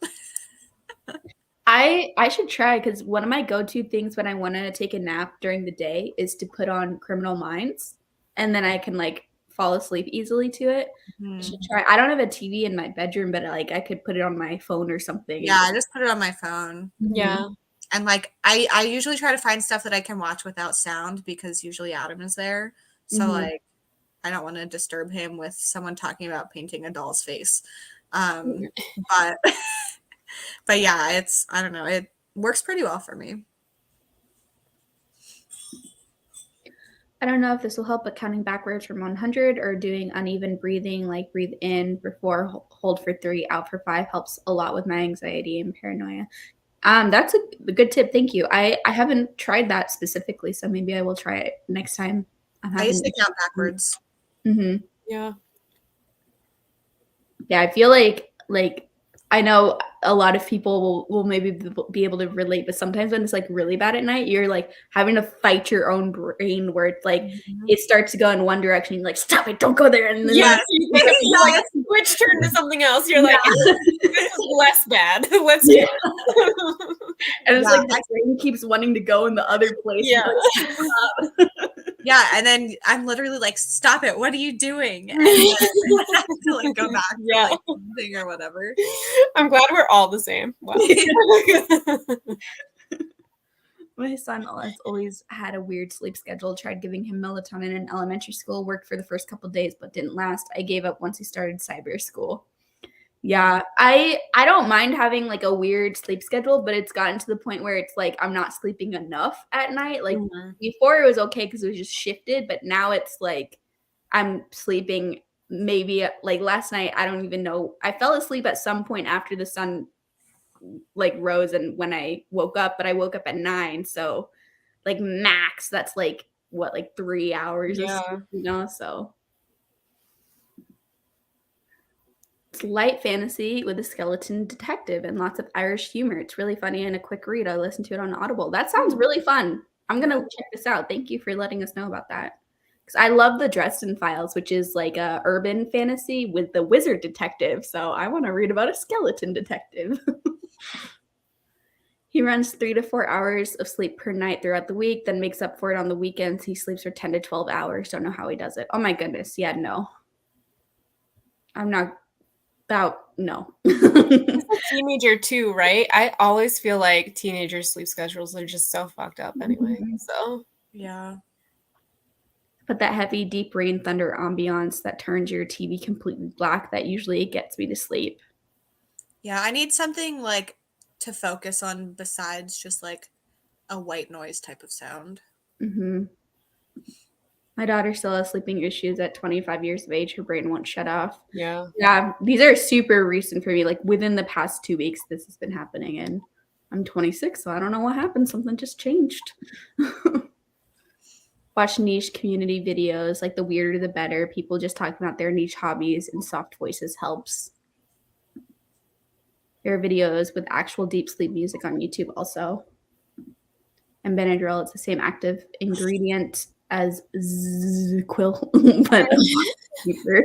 I should try, because one of my go-to things when I want to take a nap during the day is to put on Criminal Minds, and then I can like fall asleep easily to it. I should try. I don't have a TV in my bedroom, but like I could put it on my phone or something. Yeah, I just put it on my phone. Yeah. And like I usually try to find stuff that I can watch without sound, because usually Adam is there. So like I don't want to disturb him with someone talking about painting a doll's face. But but yeah, I don't know, it works pretty well for me. I don't know if this will help, but counting backwards from 100 or doing uneven breathing, like breathe in for 4, hold for 3, out for 5, helps a lot with my anxiety and paranoia. That's a good tip. Thank you. I haven't tried that specifically, so maybe I will try it next time. I used to count backwards. Mm-hmm. Yeah. Yeah, I feel like I know a lot of people will maybe be able to relate, but sometimes when it's like really bad at night, you're like having to fight your own brain, where it's like it starts to go in one direction. You're like, stop it, don't go there. And then you like switch turn to something else. You're like, this is less bad. Let's and it's like the brain keeps wanting to go in the other place. Yeah. Yeah, and then I'm literally like, stop it, what are you doing? And then I have to like go back to like something or whatever. I'm glad we're all the same. Wow. My son has always had a weird sleep schedule. Tried giving him melatonin in elementary school, worked for the first couple days, but didn't last. I gave up once he started cyber school. Yeah, I don't mind having like a weird sleep schedule, but it's gotten to the point where it's like I'm not sleeping enough at night. Like before it was okay because it was just shifted, but now it's like I'm sleeping maybe like last night, I don't even know. I fell asleep at some point after the sun like rose and when I woke up, but I woke up at 9. So like max, that's like what, like 3 hours of sleep, so it's light fantasy with a skeleton detective and lots of Irish humor. It's really funny and a quick read. I listened to it on Audible. That sounds really fun. I'm gonna check this out. Thank you for letting us know about that. Because I love the Dresden Files, which is like a urban fantasy with the wizard detective. So I want to read about a skeleton detective. He runs 3 to 4 hours of sleep per night throughout the week, then makes up for it on the weekends. He sleeps for 10 to 12 hours. Don't know how he does it. Oh my goodness. Yeah, no. I'm not no. He's a teenager too, right? I always feel like teenagers' sleep schedules are just so fucked up anyway. So Yeah. But that heavy, deep rain, thunder ambiance that turns your TV completely black, that usually gets me to sleep. Yeah, I need something like to focus on besides just like a white noise type of sound. Mm-hmm. My daughter still has sleeping issues at 25 years of age. Her brain won't shut off. yeah. Yeah, these are super recent for me. Like within the past 2 weeks, this has been happening. And I'm 26, so I don't know what happened. Something just changed. Watch niche community videos, like the weirder the better. People just talking about their niche hobbies and soft voices helps. There are videos with actual deep sleep music on YouTube also. And Benadryl, it's the same active ingredient as Quill, but cheaper.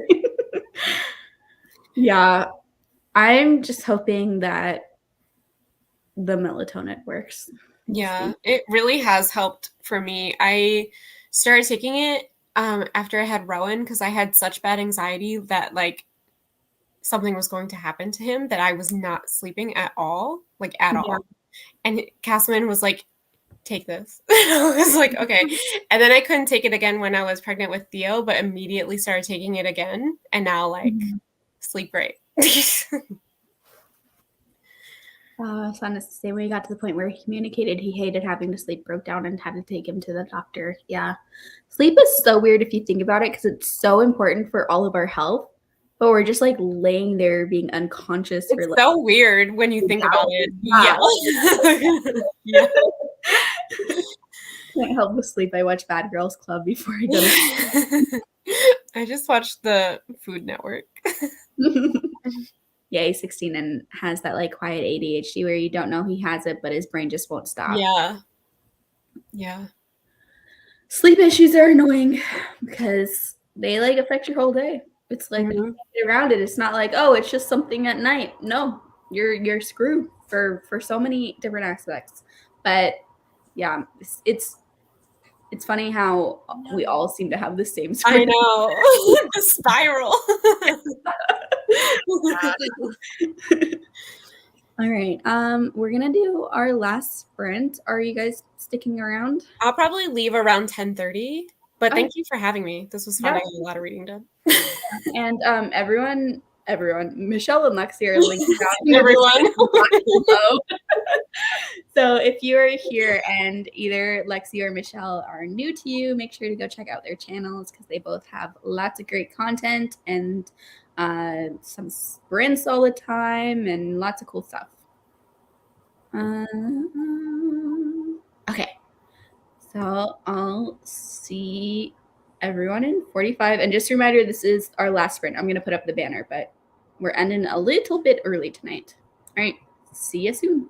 Yeah, I'm just hoping that the melatonin works. Yeah, it really has helped for me. I started taking it after I had Rowan because I had such bad anxiety that like something was going to happen to him that I was not sleeping at all, like at all. And Castleman was like, take this. I was like, okay. And then I couldn't take it again when I was pregnant with Theo, but immediately started taking it again. And now like sleep great. Son is the same way. He got to the point where he communicated he hated having to sleep, broke down, and had to take him to the doctor. Yeah. Sleep is so weird if you think about it because it's so important for all of our health, but we're just like laying there being unconscious for It's like so weird when you think about it. Yeah. Can't help but sleep. I watch Bad Girls Club before I go to sleep. I just watched the Food Network. Yeah, he's 16 and has that like quiet ADHD where you don't know he has it, but his brain just won't stop. Yeah. Yeah. Sleep issues are annoying because they like affect your whole day. It's like you can't get around it. It's not like, oh, it's just something at night. No, you're screwed for so many different aspects. But yeah, it's funny how we all seem to have the same sort I know. The spiral. All right. We're gonna do our last sprint. Are you guys sticking around? I'll probably leave around 10:30, but thank you for having me. This was fun. I got a lot of reading done. And everyone, Michelle and Lexi are linked down Everyone. below. So if you are here and either Lexi or Michelle are new to you, make sure to go check out their channels because they both have lots of great content and some sprints all the time and lots of cool stuff. Okay. So I'll see everyone in 45. And just a reminder, this is our last sprint. I'm going to put up the banner, but we're ending a little bit early tonight. All right. See you soon.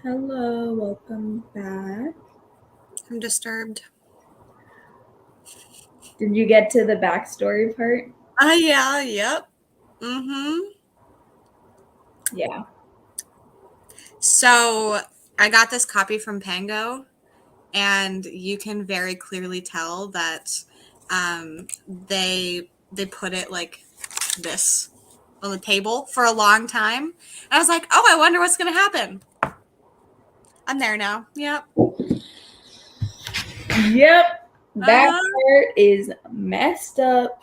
Hello, welcome back. I'm disturbed. Did you get to the backstory part? Yeah, yep. Mm-hmm. Yeah. So I got this copy from Pango, and you can very clearly tell that they put it like this on the table for a long time. And I was like, oh, I wonder what's gonna happen. I'm there now. Yep. Yep. That Uh-huh. part is messed up.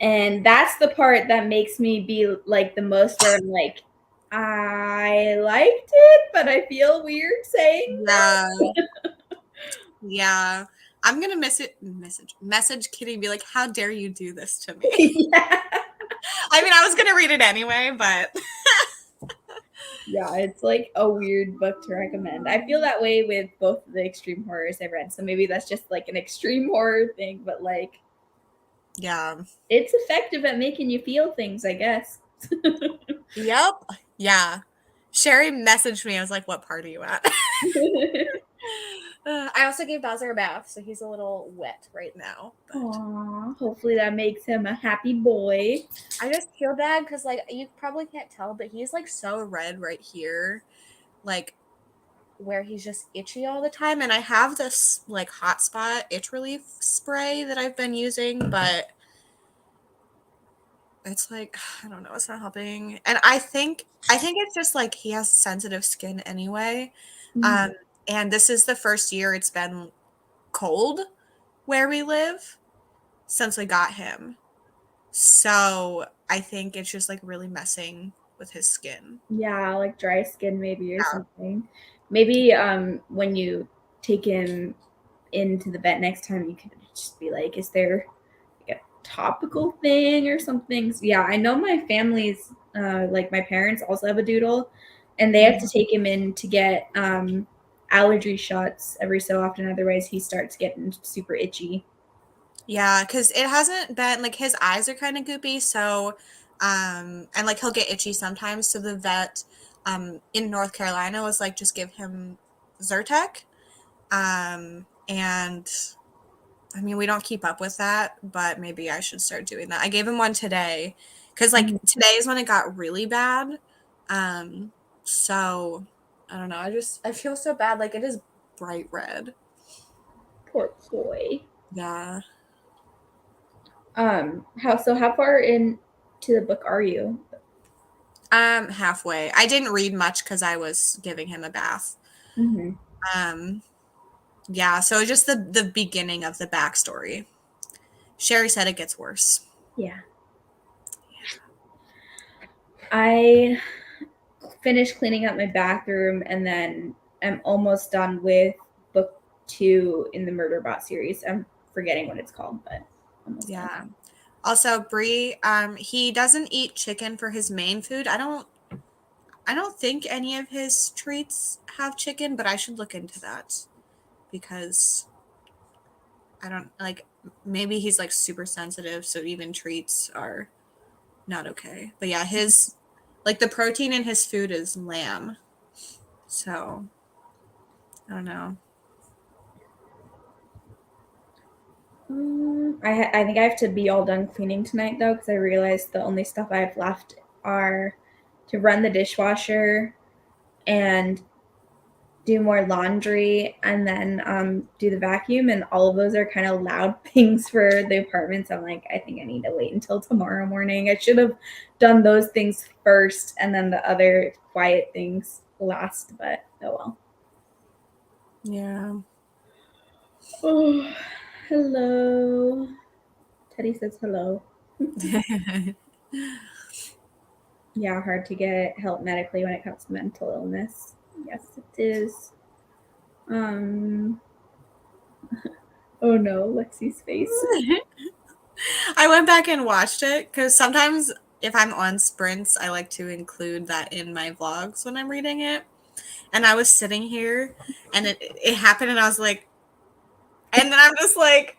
And that's the part that makes me be like the most where I'm like, I liked it, but I feel weird saying Yeah. Yeah. I'm gonna message Kitty and be like, how dare you do this to me? yeah. I mean, I was gonna read it anyway, but Yeah, it's like a weird book to recommend. I feel that way with both of the extreme horrors I've read. So maybe that's just like an extreme horror thing, but like yeah. it's effective at making you feel things, I guess. Yep. Yeah. Sherry messaged me. I was like, what part are you at? I also gave Bowser a bath, so he's a little wet right now. But Aww, hopefully that makes him a happy boy. I just feel bad because, like, you probably can't tell, but he's like so red right here, like where he's just itchy all the time. And I have this like hot spot itch relief spray that I've been using, but it's like I don't know, it's not helping. And I think it's just like he has sensitive skin anyway. Mhm. And this is the first year it's been cold where we live since we got him. So I think it's just like really messing with his skin. Yeah, like dry skin maybe or Yeah. something. Maybe when you take him into the vet next time, you could just be like, is there like a topical thing or something? So, yeah, I know my family's like my parents also have a doodle, and they have to take him in to get allergy shots every so often. Otherwise, he starts getting super itchy. Yeah, because it hasn't been like his eyes are kind of goopy, so and like he'll get itchy sometimes. So the vet in North Carolina was like, just give him Zyrtec. And I mean, we don't keep up with that, but maybe I should start doing that. I gave him one today because like today is when it got really bad. So I don't know. I feel so bad. Like it is bright red. Poor boy. Yeah. How far into the book are you? Halfway. I didn't read much because I was giving him a bath. Mm-hmm. Yeah, so just the beginning of the backstory. Sherry said it gets worse. Yeah. I finished cleaning up my bathroom and then I'm almost done with book 2 in the Murderbot series. I'm forgetting what it's called, but almost Yeah. done. Also, Bree, he doesn't eat chicken for his main food. I don't think any of his treats have chicken, but I should look into that because I don't like maybe he's like super sensitive, so even treats are not okay. But yeah, his like the protein in his food is lamb. So I don't know. I think I have to be all done cleaning tonight though, because I realized the only stuff I have left are to run the dishwasher and do more laundry and then do the vacuum, and all of those are kind of loud things for the apartment. So I'm like, I think I need to wait until tomorrow morning. I should have done those things first and then the other quiet things last, but oh well. Yeah. Oh, hello. Teddy says hello. Yeah, hard to get help medically when it comes to mental illness. Yes, it is. Oh no, Lexi's face. I went back and watched it because sometimes if I'm on sprints, I like to include that in my vlogs when I'm reading it. And I was sitting here and it happened and I was like, and then I'm just like,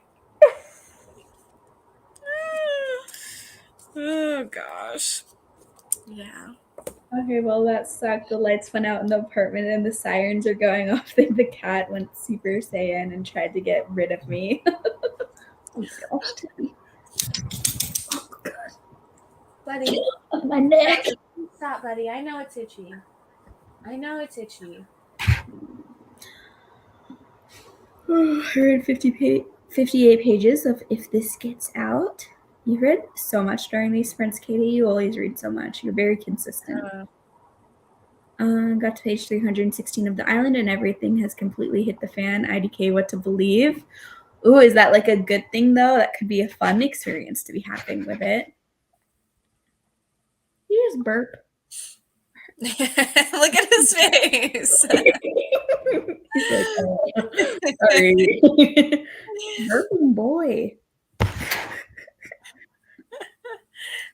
oh gosh. Yeah. Okay, well, that sucked. The lights went out in the apartment and the sirens are going off. I think the cat went Super Saiyan and tried to get rid of me. Oh, gosh, Teddy. Oh, God. Buddy, My neck. stop, buddy. I know it's itchy. I know it's itchy. Oh, I read 58 pages of If This Gets Out. You read so much during these sprints, Katie. You always read so much. You're very consistent. Got to page 316 of The Island, and everything has completely hit the fan. IDK, what to believe. Ooh, is that like a good thing, though? That could be a fun experience to be having with it. You just burp. Look at his face. He's like, oh, sorry. Burping boy.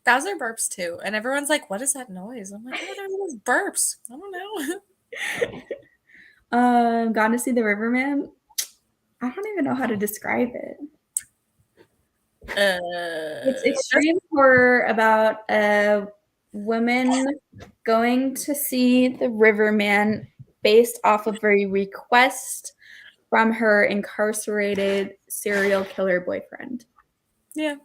Those are burps too. And everyone's like, what is that noise? I'm like, oh, they're those burps. I don't know. Gone to see the Riverman. I don't even know how to describe it. It's extreme horror about a woman going to see the Riverman based off of a request from her incarcerated serial killer boyfriend. Yeah.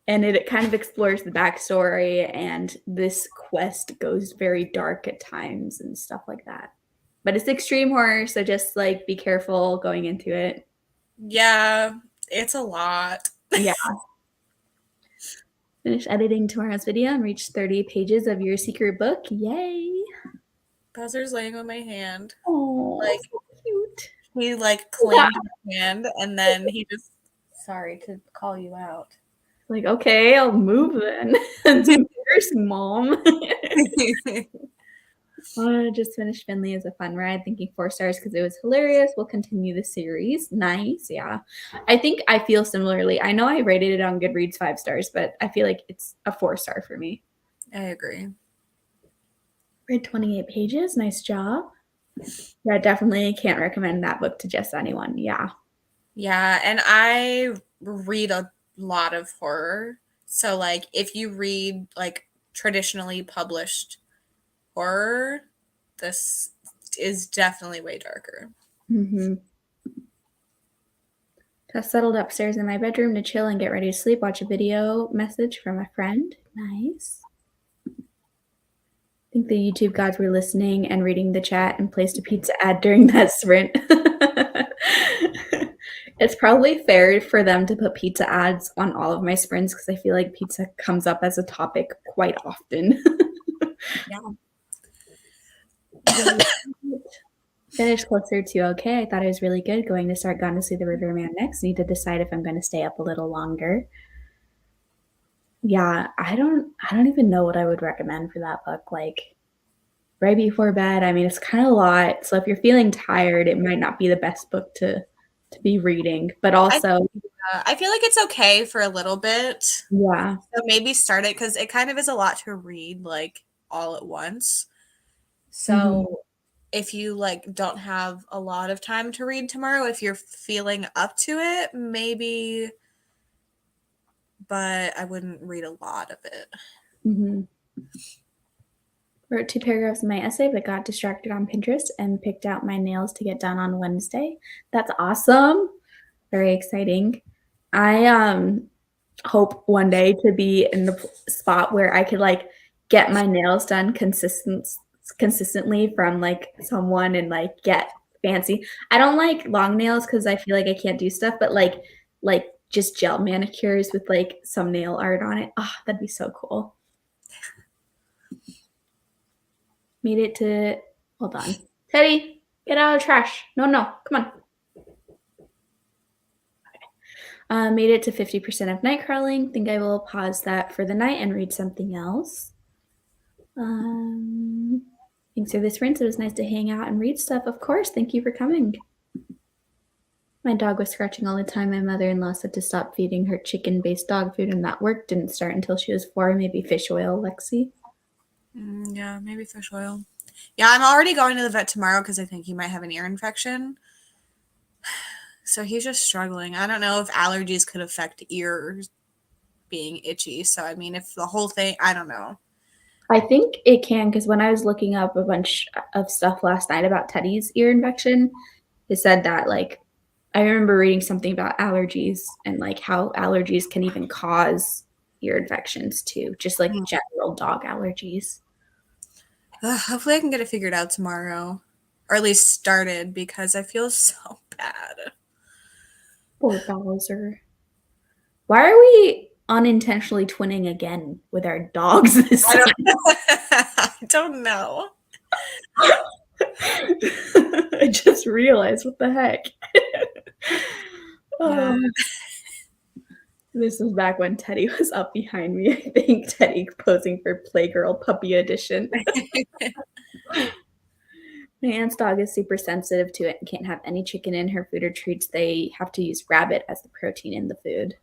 And it kind of explores the backstory, and this quest goes very dark at times and stuff like that. But it's extreme horror, so just like be careful going into it. Yeah, it's a lot. Yeah. Finish editing tomorrow's video and reach 30 pages of your secret book. Yay! Bowser's laying on my hand. Oh, like so cute. He like claimed my hand, and then he just sorry to call you out. Like, okay, I'll move then. It's embarrassing, Mom. I just finished Finley as a fun ride, thinking 4 stars because it was hilarious. We'll continue the series. Nice, yeah. I think I feel similarly. I know I rated it on Goodreads 5 stars, but I feel like it's a 4-star for me. I agree. Read 28 pages. Nice job. Yeah, definitely can't recommend that book to just anyone. Yeah. Yeah, and I read a lot of horror. So like if you read like traditionally published horror, this is definitely way darker. Mm-hmm. Just settled upstairs in my bedroom to chill and get ready to sleep. Watch a video message from a friend. Nice. I think the YouTube gods were listening and reading the chat and placed a pizza ad during that sprint. It's probably fair for them to put pizza ads on all of my sprints because I feel like pizza comes up as a topic quite often. Yeah. Finished closer to okay. I thought it was really good. Going to start Gone to See the Riverman next. Need to decide if I'm going to stay up a little longer. Yeah, I don't even know what I would recommend for that book. Like right before bed. I mean, it's kind of a lot. So if you're feeling tired, it might not be the best book to be reading. But also, I feel like it's okay for a little bit. Yeah. So maybe start it because it kind of is a lot to read like all at once. So if you like don't have a lot of time to read tomorrow, if you're feeling up to it, maybe, but I wouldn't read a lot of it. Mm-hmm. Wrote 2 paragraphs in my essay, but got distracted on Pinterest and picked out my nails to get done on Wednesday. That's awesome. Very exciting. I hope one day to be in the spot where I could like get my nails done consistently from like someone and like get fancy. I don't like long nails because I feel like I can't do stuff, but like just gel manicures with like some nail art on it. Oh, that'd be so cool. Made it to, hold on. Teddy, get out of the trash. No, come on. Okay. Made it to 50% of night crawling. Think I will pause that for the night and read something else. Thanks for this rinse. It was nice to hang out and read stuff. Of course. Thank you for coming. My dog was scratching all the time. My mother-in-law said to stop feeding her chicken-based dog food, and that work didn't start until she was 4. Maybe fish oil, Lexi. Yeah, maybe fish oil. Yeah, I'm already going to the vet tomorrow because I think he might have an ear infection. So he's just struggling. I don't know if allergies could affect ears being itchy. So, I mean, if the whole thing, I don't know. I think it can, because when I was looking up a bunch of stuff last night about Teddy's ear infection, it said that, like, I remember reading something about allergies and, like, how allergies can even cause ear infections too, just like general dog allergies. Hopefully I can get it figured out tomorrow, or at least started, because I feel so bad. Poor Bowser. Why are we unintentionally twinning again with our dogs this time? I don't know. I just realized, what the heck? Yeah. This was back when Teddy was up behind me. I think Teddy posing for Playgirl Puppy Edition. My aunt's dog is super sensitive to it and can't have any chicken in her food or treats. They have to use rabbit as the protein in the food.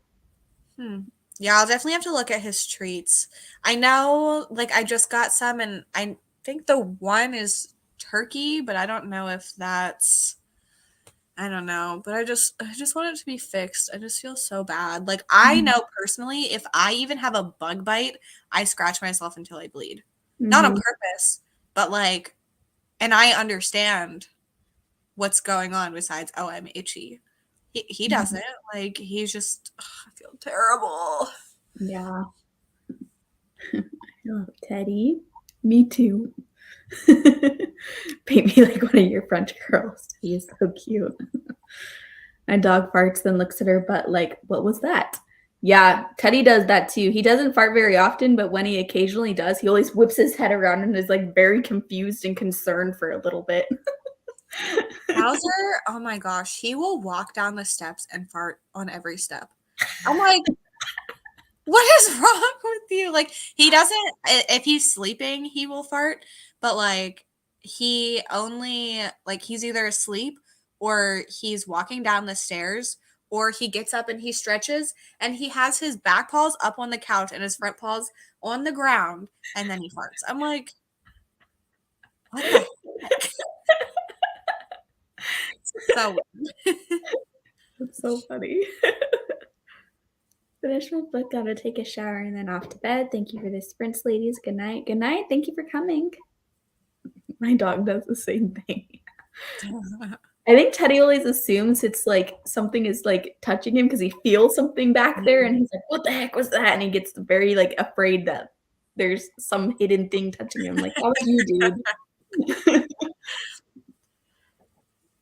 Yeah, I'll definitely have to look at his treats. I know, like, I just got some, and I think the one is turkey, but I don't know if that's, I don't know. But I just want it to be fixed. I just feel so bad. Like, I know personally, if I even have a bug bite, I scratch myself until I bleed. Not on purpose, but like, and I understand what's going on besides, oh, I'm itchy. He doesn't. Like, he's just, I feel terrible. Yeah. I love Teddy. Me too. Paint me like one of your French girls. He is so cute. My dog farts, then looks at her butt like, what was that? Yeah, Teddy does that too. He doesn't fart very often, but when he occasionally does, he always whips his head around and is like very confused and concerned for a little bit. Bowser, oh my gosh, he will walk down the steps and fart on every step. I'm like, what is wrong with you? Like, he doesn't, if he's sleeping, he will fart, but like, he only, like, he's either asleep or he's walking down the stairs, or he gets up and he stretches and he has his back paws up on the couch and his front paws on the ground, and then he farts. I'm like, what the heck? So That's so funny. Finish my book, gotta take a shower, and then off to bed. Thank you for the sprints, ladies. Good night. Good night. Thank you for coming. My dog does the same thing. I think Teddy always assumes it's like something is like touching him because he feels something back there, and he's like, what the heck was that? And he gets very like afraid that there's some hidden thing touching him. Like, that was you, dude.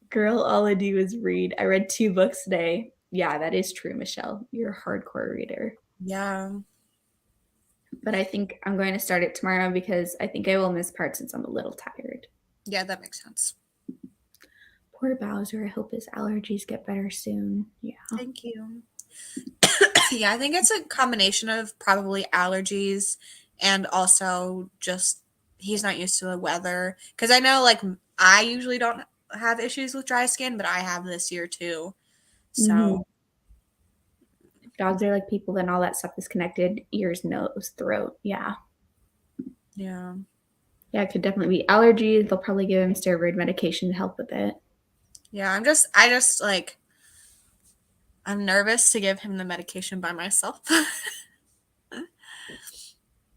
Girl, all I do is read. I read 2 books today. Yeah, that is true, Michelle. You're a hardcore reader. yeah. But I think I'm going to start it tomorrow because I think I will miss parts since I'm a little tired. Yeah, that makes sense. Poor Bowser. I hope his allergies get better soon. Yeah. Thank you. Yeah, I think it's a combination of probably allergies and also just he's not used to the weather. Because I know, like, I usually don't have issues with dry skin, but I have this year too. So Dogs are like people, then all that stuff is connected. Ears, nose, throat. Yeah. yeah. Yeah, it could definitely be allergies. They'll probably give him steroid medication to help with it. Yeah, I just like, I'm nervous to give him the medication by myself.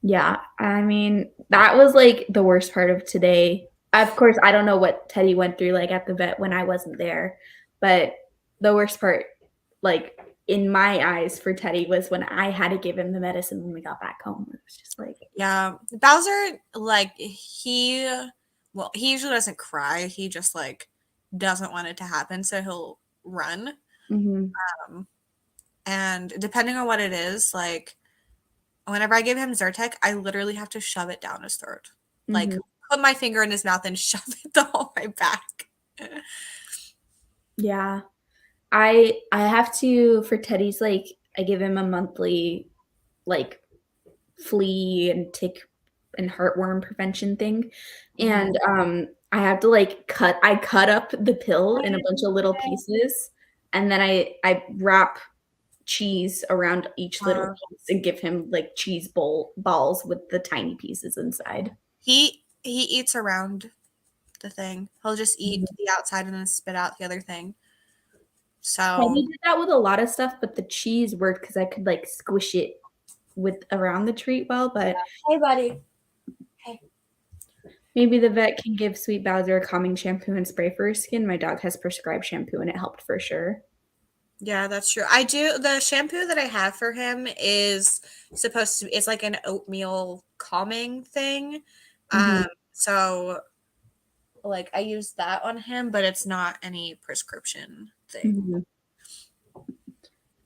Yeah, I mean, that was like the worst part of today. Of course, I don't know what Teddy went through like at the vet when I wasn't there, but the worst part, like in my eyes for Teddy, was when I had to give him the medicine when we got back home. It was just like, Yeah, Bowser, like, he usually doesn't cry. He just like doesn't want it to happen, so he'll run. And depending on what it is, like, whenever I give him Zyrtec, I literally have to shove it down his throat. Like, put my finger in his mouth and shove it the whole way back. Yeah. I have to, for Teddy's, like, I give him a monthly, like, flea and tick and heartworm prevention thing. And I have to, like, cut up the pill in a bunch of little pieces. And then I wrap cheese around each little piece and give him, like, cheese balls with the tiny pieces inside. He eats around the thing. He'll just eat the outside and then spit out the other thing. So He did that with a lot of stuff, but the cheese worked because I could like squish it with around the treat well. But hey, buddy. Okay. Maybe the vet can give Sweet Bowser a calming shampoo and spray for her skin. My dog has prescribed shampoo and it helped for sure. Yeah, that's true. I do. The shampoo that I have for him is supposed to, it's like an oatmeal calming thing. Mhm. So like I use that on him, but it's not any prescription thing. Mhm.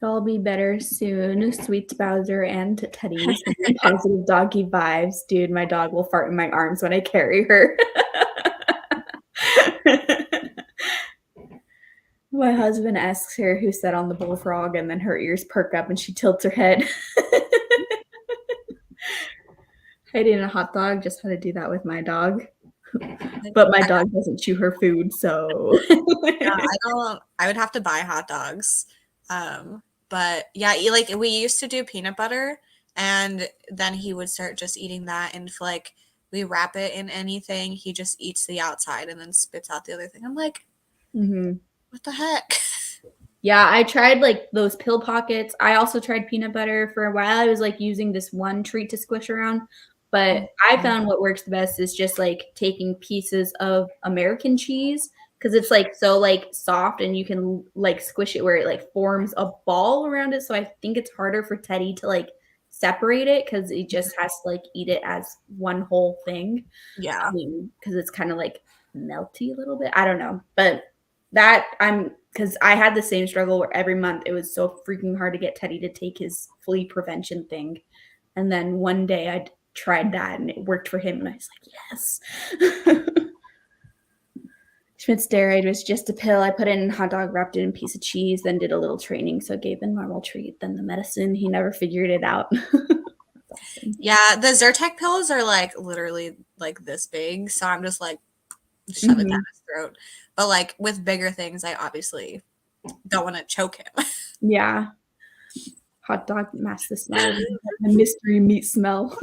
It'll be better soon. Sweet Bowser and Teddy. Sending positive doggy vibes. Dude, my dog will fart in my arms when I carry her. My husband asks her who sat on the bullfrog, and then her ears perk up and she tilts her head. Hiding a hot dog, just how to do that with my dog. But my dog doesn't chew her food, so. Yeah, I would have to buy hot dogs. But yeah, like we used to do peanut butter, and then he would start just eating that, and if like we wrap it in anything, he just eats the outside and then spits out the other thing. I'm like, what the heck? Yeah, I tried like those pill pockets. I also tried peanut butter for a while. I was like using this one treat to squish around, but I found what works the best is just like taking pieces of American cheese because it's like so like soft and you can like squish it where it like forms a ball around it. So I think it's harder for Teddy to like separate it because he just has to like eat it as one whole thing. Yeah. Because it's kind of like melty a little bit. I don't know, but that because I had the same struggle where every month it was so freaking hard to get Teddy to take his flea prevention thing. And then one day I tried that and it worked for him. And I was like, yes. Schmidt steroid was just a pill. I put it in a hot dog, wrapped it in a piece of cheese, then did a little training. So gave the normal treat, then the medicine. He never figured it out. Awesome. Yeah, the Zyrtec pills are like literally like this big. So I'm just like, shove it down his throat. But like with bigger things, I obviously don't want to choke him. Yeah. Hot dog mask the smell. The mystery meat smell.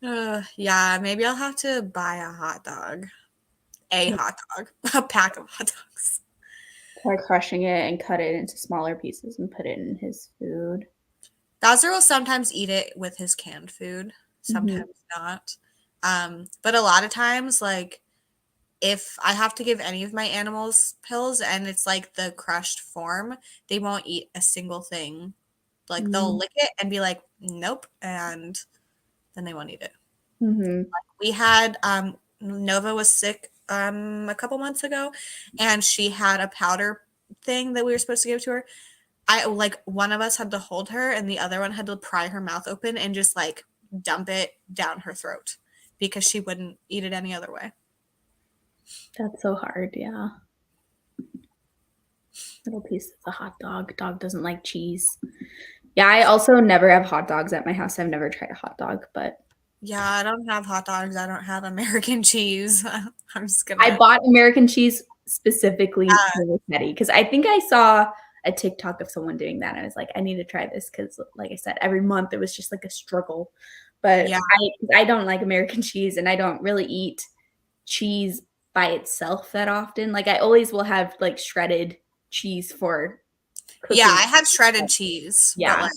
Yeah, maybe I'll have to buy a hot dog. A pack of hot dogs. Try crushing it and cut it into smaller pieces and put it in his food. Bowser will sometimes eat it with his canned food, sometimes not. But a lot of times, like, if I have to give any of my animals pills and it's like the crushed form, they won't eat a single thing. Like they'll lick it and be like, nope, and then they won't eat it. Like we had Nova was sick a couple months ago, and she had a powder thing that we were supposed to give to her. I like one of us had to hold her, and the other one had to pry her mouth open and just like dump it down her throat because she wouldn't eat it any other way. That's so hard, yeah. Little piece of the hot dog. Dog doesn't like cheese. Yeah, I also never have hot dogs at my house. I've never tried a hot dog, but yeah, I don't have hot dogs. I don't have American cheese. I'm just gonna. I bought American cheese specifically for Teddy because I think I saw a TikTok of someone doing that. And I was like, I need to try this because, like I said, every month it was just like a struggle. But yeah. I don't like American cheese, and I don't really eat cheese by itself that often. Like I always will have like shredded cheese for cooking. Yeah, I have shredded cheese. Yeah. But, like,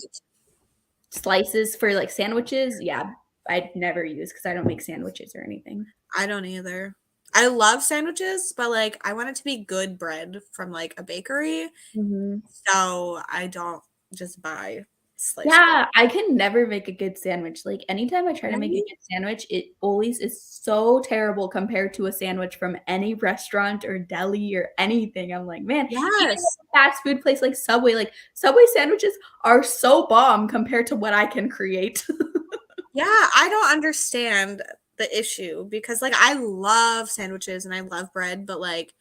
slices for like sandwiches. Yeah, I'd never use because I don't make sandwiches or anything. I don't either. I love sandwiches, but like I want it to be good bread from like a bakery. So I don't just buy sliced bread. I can never make a good sandwich. Like anytime I try to make a good sandwich, it always is so terrible compared to a sandwich from any restaurant or deli or anything. I'm like, man, even a fast food place like Subway sandwiches are so bomb compared to what I can create. Yeah, I don't understand the issue because like I love sandwiches and I love bread, but like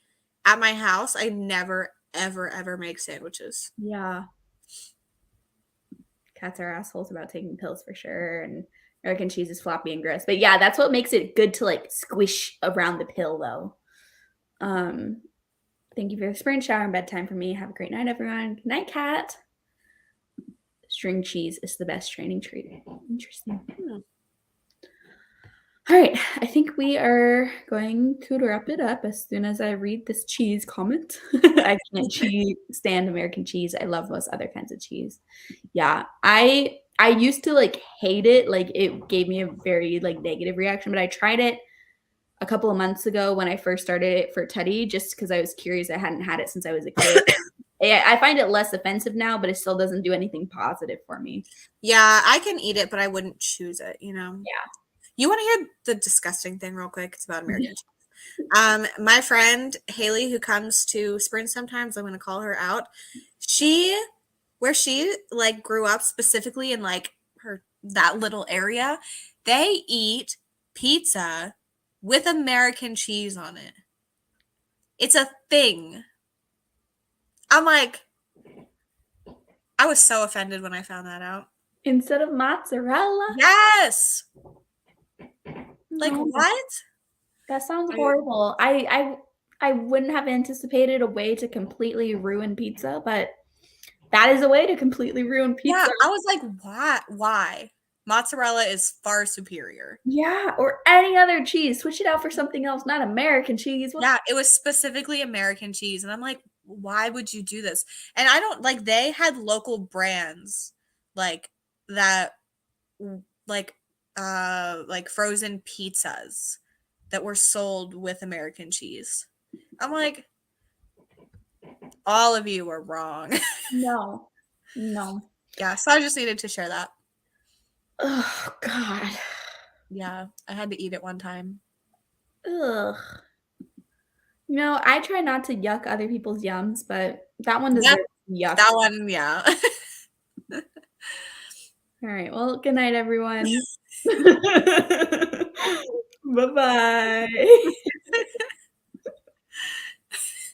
at my house, I never ever make sandwiches. Yeah. Cats are assholes about taking pills for sure, and American cheese is floppy and gross. But yeah, that's what makes it good to like squish around the pill though. Thank you for the spring shower and bedtime for me. Have a great night, everyone. Good night, cat. String cheese is the best training treat. Interesting. All right, I think we are going to wrap it up as soon as I read this cheese comment. I can't stand American cheese. I love most other kinds of cheese. Yeah, I I used to like hate it. Like it gave me a very like negative reaction, but I tried it a couple of months ago when I first started it for Teddy, just because I was curious. I hadn't had it since I was a kid. I find it less offensive now, but it still doesn't do anything positive for me. Yeah, I can eat it, but I wouldn't choose it, you know? Yeah. You want to hear the disgusting thing real quick? It's about American cheese. My friend Haley, who comes to Sprint sometimes, I'm going to call her out. Where she like grew up specifically in like that little area, they eat pizza with American cheese on it. It's a thing. I'm like, I was so offended when I found that out. Instead of mozzarella? Yes. Like No. what? That sounds horrible. I wouldn't have anticipated a way to completely ruin pizza, but that is a way to completely ruin pizza. Yeah, I was like, why? Mozzarella is far superior. Yeah, or any other cheese. Switch it out for something else, not American cheese. Yeah, it was specifically American cheese. And I'm like, why would you do this? And I don't like, they had local brands like that, like frozen pizzas that were sold with American cheese. I'm like, all of you were wrong. No. Yeah, so I just needed to share that. Oh, God. Yeah, I had to eat it one time. Ugh. You know, I try not to yuck other people's yums, but that one deserves yuck. That one, yeah. All right. Well, good night, everyone. Bye-bye.